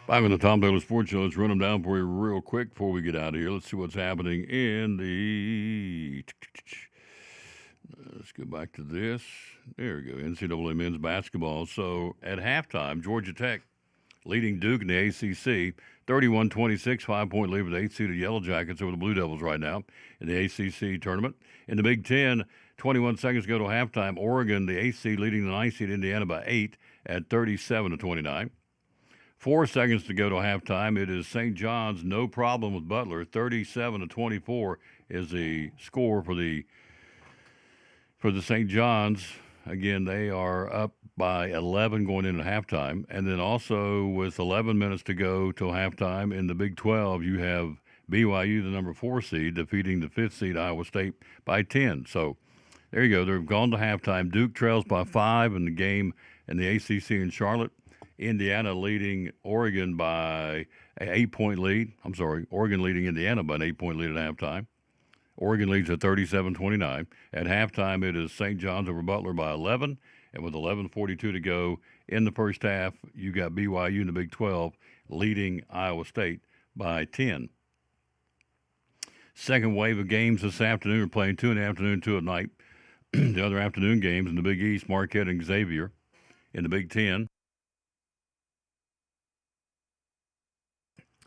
Back on the Tom Taylor Sports Show. Let's run them down for you real quick before we get out of here. Let's see what's happening in the... Let's go back to this. There we go. NCAA men's basketball. So at halftime, Georgia Tech leading Duke in the ACC, 31-26, 5-point lead with the 8th seeded Yellow Jackets over the Blue Devils right now in the ACC tournament. In the Big Ten, 21 seconds to go to halftime. Oregon, the 8th seed, leading the 9th seed Indiana by 8 at 37-29. 4 seconds to go to halftime. It is St. John's, no problem with Butler. 37-24 is the score for the St. John's. Again, they are up by 11 going into halftime. And then also with 11 minutes to go till halftime in the Big 12, you have BYU, the number 4 seed, defeating the 5th seed Iowa State by 10. So there you go. They've gone to halftime. Duke trails by 5 in the game in the ACC in Charlotte. Indiana leading Oregon by an 8-point lead. Oregon leading Indiana by an 8-point lead at halftime. Oregon leads at 37-29. At halftime, it is St. John's over Butler by 11. And with 11:42 to go in the first half, you got BYU in the Big 12 leading Iowa State by 10. Second wave of games this afternoon are playing 2 in the afternoon, 2 at night. The other afternoon games in the Big East, Marquette and Xavier. In the Big 10,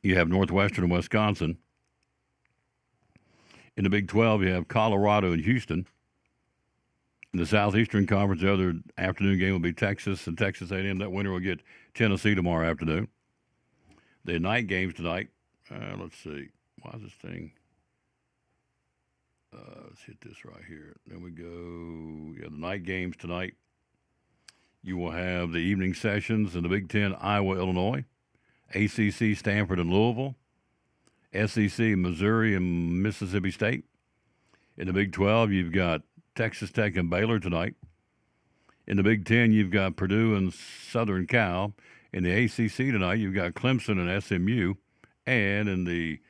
you have Northwestern and Wisconsin. In the Big 12, you have Colorado and Houston. In the Southeastern Conference, the other afternoon game will be Texas and Texas A&M. That winner will get Tennessee tomorrow afternoon. The night games tonight. Let's see. Why is this thing? Let's hit this right here. There we go. Yeah, the night games tonight. You will have the evening sessions in the Big Ten, Iowa, Illinois, ACC, Stanford and Louisville, SEC, Missouri and Mississippi State. In the Big 12, you've got Texas Tech and Baylor tonight. In the Big 10, you've got Purdue and Southern Cal. In the ACC tonight, you've got Clemson and SMU. And in the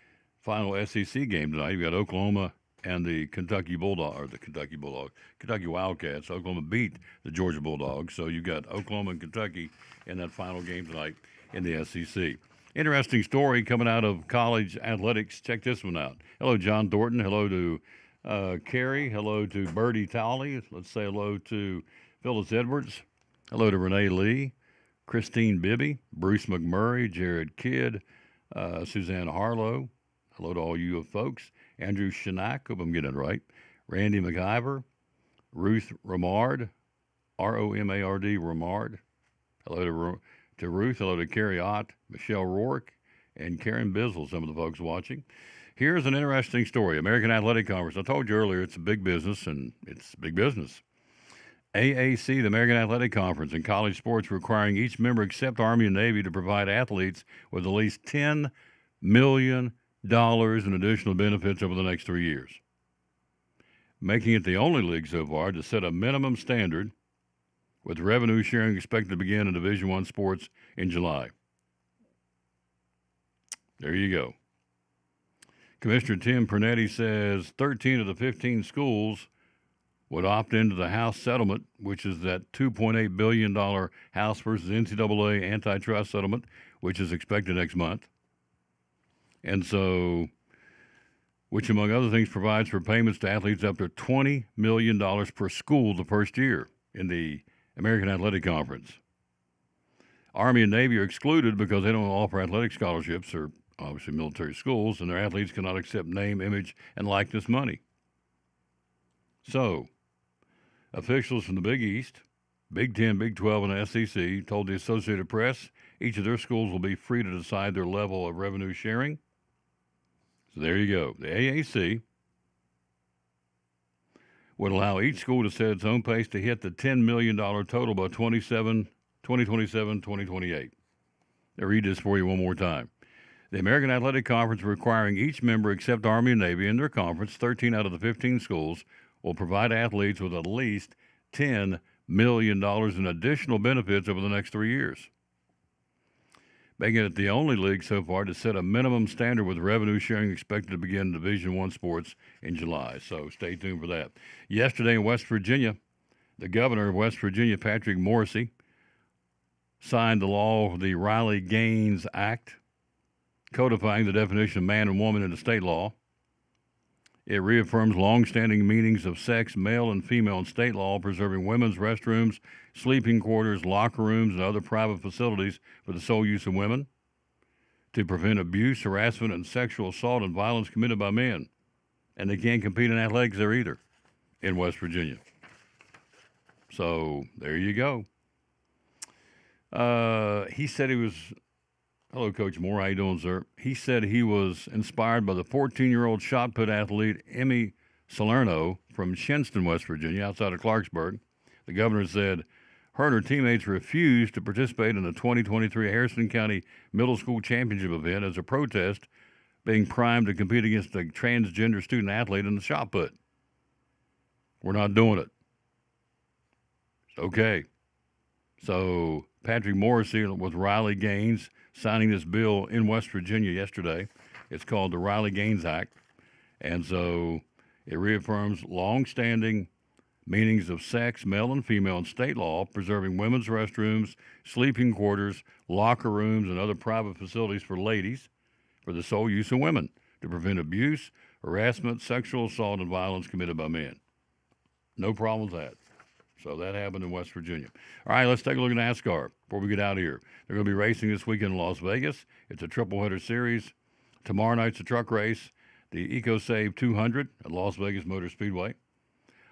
final SEC game tonight, you've got Oklahoma and the Kentucky Wildcats. Oklahoma beat the Georgia Bulldogs. So you've got Oklahoma and Kentucky in that final game tonight in the SEC. Interesting story coming out of college athletics. Check this one out. Hello, John Thornton. Hello to Carrie. Hello to Birdie Talley. Let's say hello to Phyllis Edwards. Hello to Renee Lee, Christine Bibby, Bruce McMurray, Jared Kidd, Suzanne Harlow. Hello to all you folks. Andrew Shinak, hope I'm getting it right. Randy McIver, Ruth Ramard, R-O-M-A-R-D, Ramard. Hello to Ruth. Hello to Carrie Ott, Michelle Rourke, and Karen Bizzle, some of the folks watching. Here's an interesting story. American Athletic Conference. I told you earlier it's a big business, and it's big business. AAC, the American Athletic Conference, in college sports requiring each member except Army and Navy to provide athletes with at least $10 million in additional benefits over the next 3 years, making it the only league so far to set a minimum standard, with revenue sharing expected to begin in Division I sports in July. There you go. Commissioner Tim Pernetti says 13 of the 15 schools would opt into the House settlement, which is that $2.8 billion House versus NCAA antitrust settlement, which is expected next month. And so, which among other things provides for payments to athletes up to $20 million per school the first year in the American Athletic Conference. Army and Navy are excluded because they don't offer athletic scholarships or obviously military schools, and their athletes cannot accept name, image, and likeness money. So, officials from the Big East, Big 10, Big 12, and the SEC told the Associated Press each of their schools will be free to decide their level of revenue sharing. So there you go. The AAC would allow each school to set its own pace to hit the $10 million total by 2027, 2028. I'll read this for you one more time. The American Athletic Conference requiring each member except Army and Navy in their conference, 13 out of the 15 schools, will provide athletes with at least $10 million in additional benefits over the next 3 years, making it the only league so far to set a minimum standard with revenue sharing expected to begin in Division I sports in July. So stay tuned for that. Yesterday in West Virginia, the governor of West Virginia, Patrick Morrisey, signed the law of the Riley-Gaines Act, codifying the definition of man and woman into state law. It reaffirms long-standing meanings of sex, male and female, in state law, preserving women's restrooms, sleeping quarters, locker rooms, and other private facilities for the sole use of women, to prevent abuse, harassment, and sexual assault and violence committed by men. And they can't compete in athletics there either in West Virginia. So there you go. He said he was... Hello, Coach Moore. How you doing, sir? He said he was inspired by the 14-year-old shot put athlete Emmy Salerno from Shinston, West Virginia, outside of Clarksburg. The governor said her and her teammates refused to participate in the 2023 Harrison County Middle School Championship event as a protest, being primed to compete against a transgender student athlete in the shot put. We're not doing it. Okay. So Patrick Morrisey with Riley-Gaines signing this bill in West Virginia yesterday. It's called the Riley-Gaines Act. And so it reaffirms long-standing meanings of sex, male and female, in state law, preserving women's restrooms, sleeping quarters, locker rooms, and other private facilities for ladies for the sole use of women to prevent abuse, harassment, sexual assault, and violence committed by men. No problem with that. So that happened in West Virginia. All right, let's take a look at NASCAR before we get out of here. They're going to be racing this weekend in Las Vegas. It's a triple-header series. Tomorrow night's a truck race, the EcoSave 200 at Las Vegas Motor Speedway.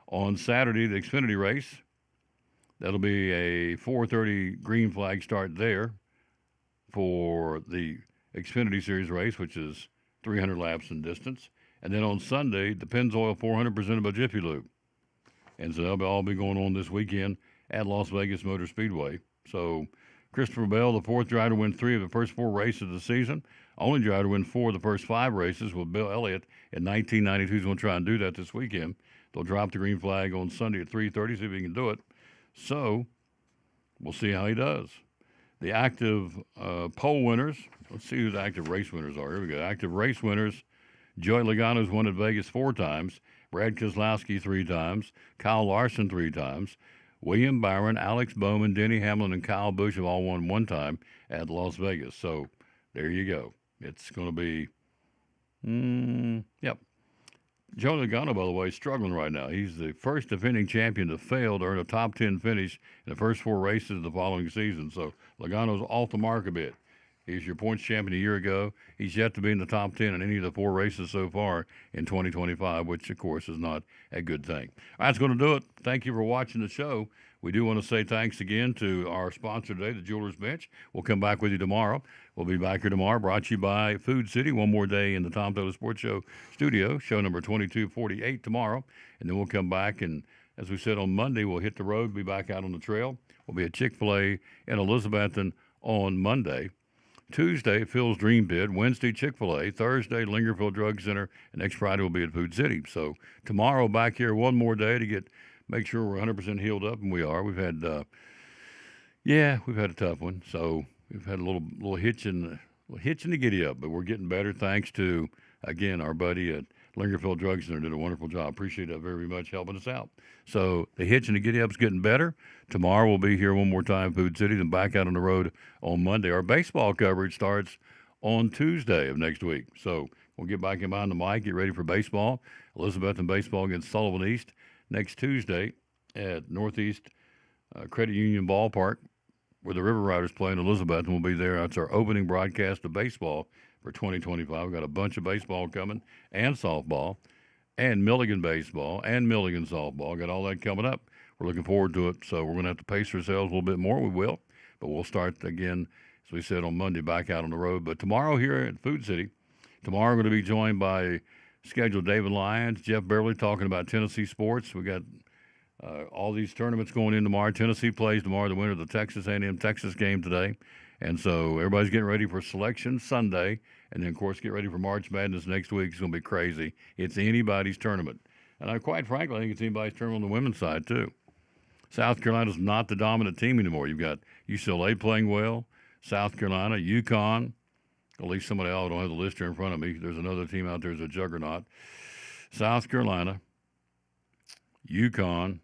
On Saturday, the Xfinity race. That'll be a 4:30 green flag start there for the Xfinity Series race, which is 300 laps in distance. And then on Sunday, the Pennzoil 400 presented by Jiffy Lube. And so they'll all be going on this weekend at Las Vegas Motor Speedway. So Christopher Bell, the fourth driver to win 3 of the first 4 races of the season. Only driver to win 4 of the first 5 races with Bill Elliott in 1992. He's going to try and do that this weekend. They'll drop the green flag on Sunday at 3:30, see if he can do it. So we'll see how he does. The active pole winners, let's see who the active race winners are. Here we go. Active race winners, Joey Logano's won at Vegas 4 times, Brad Keselowski 3 times, Kyle Larson 3 times, William Byron, Alex Bowman, Denny Hamlin, and Kyle Busch have all won 1 time at Las Vegas. So there you go. It's going to be, yep. Joe Logano, by the way, is struggling right now. He's the first defending champion to fail to earn a top 10 finish in the first 4 races of the following season. So Logano's off the mark a bit. He's your points champion a year ago. He's yet to be in the top 10 in any of the 4 races so far in 2025, which, of course, is not a good thing. All right, that's going to do it. Thank you for watching the show. We do want to say thanks again to our sponsor today, the Jewelers Bench. We'll come back with you tomorrow. We'll be back here tomorrow, brought to you by Food City. One more day in the Tom Taylor Sports Show studio, show number 2248 tomorrow. And then we'll come back, and as we said on Monday, we'll hit the road, be back out on the trail. We'll be at Chick-fil-A in Elizabethton on Monday. Tuesday, Phil's Dream Bid. Wednesday, Chick-fil-A. Thursday, Lingerfield Drug Center. And next Friday, we'll be at Food City. So tomorrow, back here one more day to make sure we're 100% healed up, and we are. We've had, we've had a tough one. So we've had a little hitch in the giddy up, but we're getting better thanks to, again, our buddy at Lingerfield Drug Center did a wonderful job. Appreciate that very much, helping us out. So the hitch and the giddy up's getting better. Tomorrow we'll be here one more time, Food City, then back out on the road on Monday. Our baseball coverage starts on Tuesday of next week. So we'll get back in behind the mic, get ready for baseball. Elizabethton baseball against Sullivan East next Tuesday at Northeast Credit Union Ballpark, where the River Riders play in Elizabethton. We'll be there. That's our opening broadcast of baseball for 2025. We've got a bunch of baseball coming, and softball, and Milligan baseball, and Milligan softball. Got all that coming up. We're looking forward to it. So we're going to have to pace ourselves a little bit more. We will. But we'll start again, as we said, on Monday, back out on the road. But tomorrow here at Food City, tomorrow we're going to be joined by scheduled David Lyons, Jeff Beverly, talking about Tennessee sports. We got all these tournaments going in tomorrow. Tennessee plays tomorrow, the winner of the Texas A&M Texas game today. And so everybody's getting ready for Selection Sunday. And then, of course, get ready for March Madness next week. It's going to be crazy. It's anybody's tournament. And quite frankly, I think it's anybody's tournament on the women's side, too. South Carolina's not the dominant team anymore. You've got UCLA playing well, South Carolina, UConn. At least somebody else, I don't have the list here in front of me. There's another team out there that's a juggernaut. South Carolina, UConn,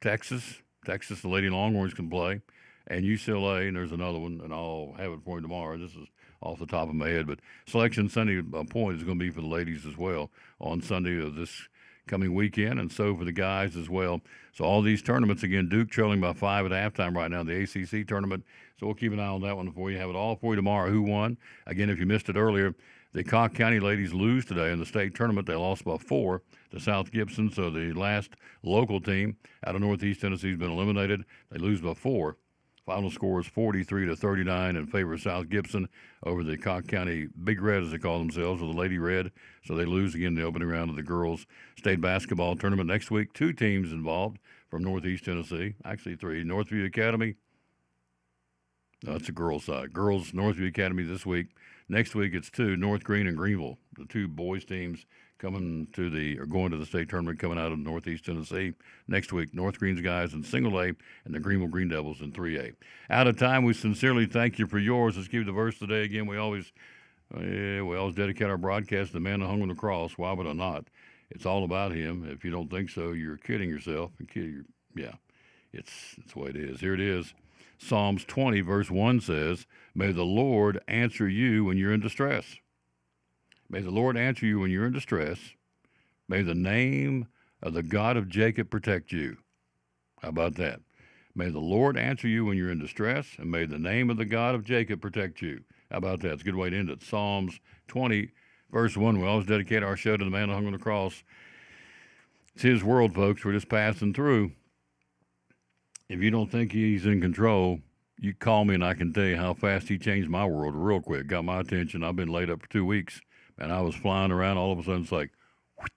Texas, the Lady Longhorns can play, and UCLA, and there's another one, and I'll have it for you tomorrow. This is off the top of my head, but Selection Sunday point is going to be for the ladies as well on Sunday of this coming weekend, and so for the guys as well. So all these tournaments, again, Duke trailing by 5 at halftime right now, the ACC tournament. So we'll keep an eye on that one for you. Have it all for you tomorrow. Who won? Again, if you missed it earlier, the Cobb County ladies lose today in the state tournament. They lost by 4 to South Gibson. So the last local team out of Northeast Tennessee has been eliminated. They lose by 4. Final score is 43-39 in favor of South Gibson over the Cobb County Big Red, as they call themselves, or the Lady Red. So they lose again in the opening round of the girls' state basketball tournament next week. 2 teams involved from Northeast Tennessee, actually 3. Northview Academy. No, it's the girls' side. Girls, Northview Academy this week. Next week it's 2, North Green and Greenville, the 2 boys teams going to the state tournament coming out of Northeast Tennessee. Next week, North Green's guys in Single A and the Greenville Green Devils in 3A. Out of time, we sincerely thank you for yours. Let's give you the verse today again. We always dedicate our broadcast to the man who hung on the cross. Why would I not? It's all about him. If you don't think so, you're kidding yourself. Yeah, it's the way it is. Here it is. Psalms 20, verse 1 says, "May the Lord answer you when you're in distress." May the Lord answer you when you're in distress. May the name of the God of Jacob protect you. How about that? May the Lord answer you when you're in distress, and may the name of the God of Jacob protect you. How about that? It's a good way to end it. Psalms 20, verse 1. We always dedicate our show to the man who hung on the cross. It's his world, folks. We're just passing through. If you don't think he's in control, you call me and I can tell you how fast he changed my world real quick. Got my attention. I've been laid up for 2 weeks, and I was flying around. All of a sudden, it's like, whoosh.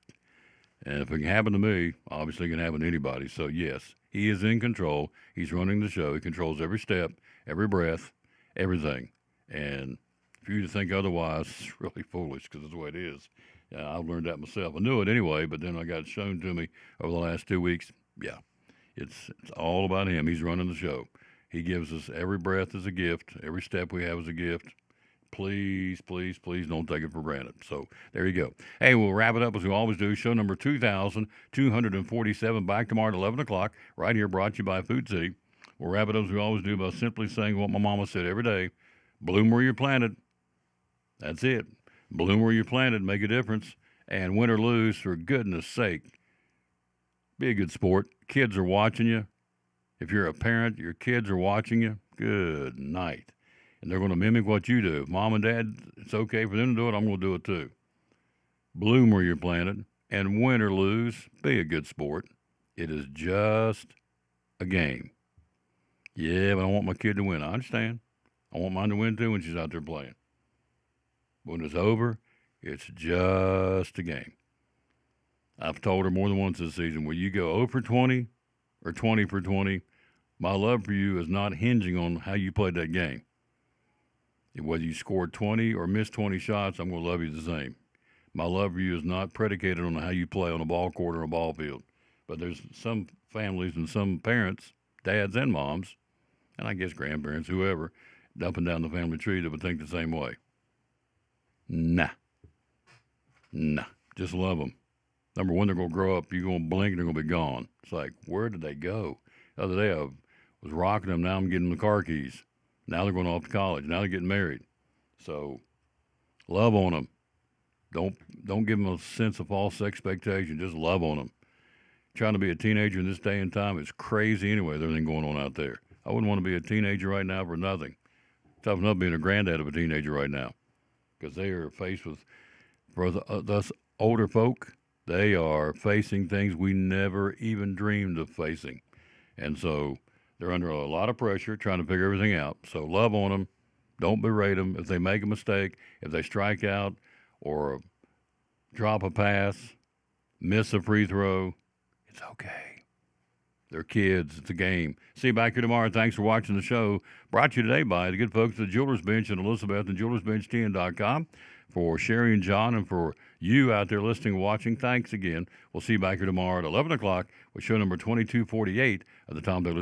And if it can happen to me, obviously it can happen to anybody. So, yes, he is in control. He's running the show. He controls every step, every breath, everything. And for you to think otherwise, it's really foolish because it's the way it is. I've learned that myself. I knew it anyway, but then I got it shown to me over the last 2 weeks. Yeah, it's all about him. He's running the show. He gives us every breath as a gift. Every step we have is a gift. Please, please, please don't take it for granted. So there you go. Hey, we'll wrap it up as we always do. Show number 2,247 back tomorrow at 11 o'clock right here, brought to you by Food City. We'll wrap it up as we always do by simply saying what my mama said every day. Bloom where you're planted. That's it. Bloom where you're planted. Make a difference. And win or lose, for goodness sake, be a good sport. Kids are watching you. If you're a parent, your kids are watching you. Good night. And they're going to mimic what you do. If mom and dad, it's okay for them to do it, I'm going to do it too. Bloom where you're planted. And win or lose, be a good sport. It is just a game. Yeah, but I want my kid to win. I understand. I want mine to win too when she's out there playing. When it's over, it's just a game. I've told her more than once this season, will you go 0 for 20 or 20 for 20? My love for you is not hinging on how you played that game. Whether you scored 20 or missed 20 shots, I'm going to love you the same. My love for you is not predicated on how you play on a ball court or a ball field. But there's some families and some parents, dads and moms, and I guess grandparents, whoever, up and down the family tree that would think the same way. Nah. Just love them. Number one, they're going to grow up. You're going to blink and they're going to be gone. It's like, where did they go? The other day I was rocking them. Now I'm getting the car keys. Now they're going off to college. Now they're getting married. So love on them. Don't give them a sense of false expectation. Just love on them. Trying to be a teenager in this day and time is crazy anyway, with everything going on out there. I wouldn't want to be a teenager right now for nothing. Tough enough being a granddad of a teenager right now, because they are faced with, for us older folk, they are facing things we never even dreamed of facing. And so they're under a lot of pressure trying to figure everything out. So love on them. Don't berate them. If they make a mistake, if they strike out or drop a pass, miss a free throw, it's okay. They're kids. It's a game. See you back here tomorrow. Thanks for watching the show. Brought to you today by the good folks at the Jewelers Bench and Elizabeth and JewelersBenchTN.com. For Sherry and John and for you out there listening and watching, thanks again. We'll see you back here tomorrow at 11 o'clock with show number 2248 of the Tom Douglas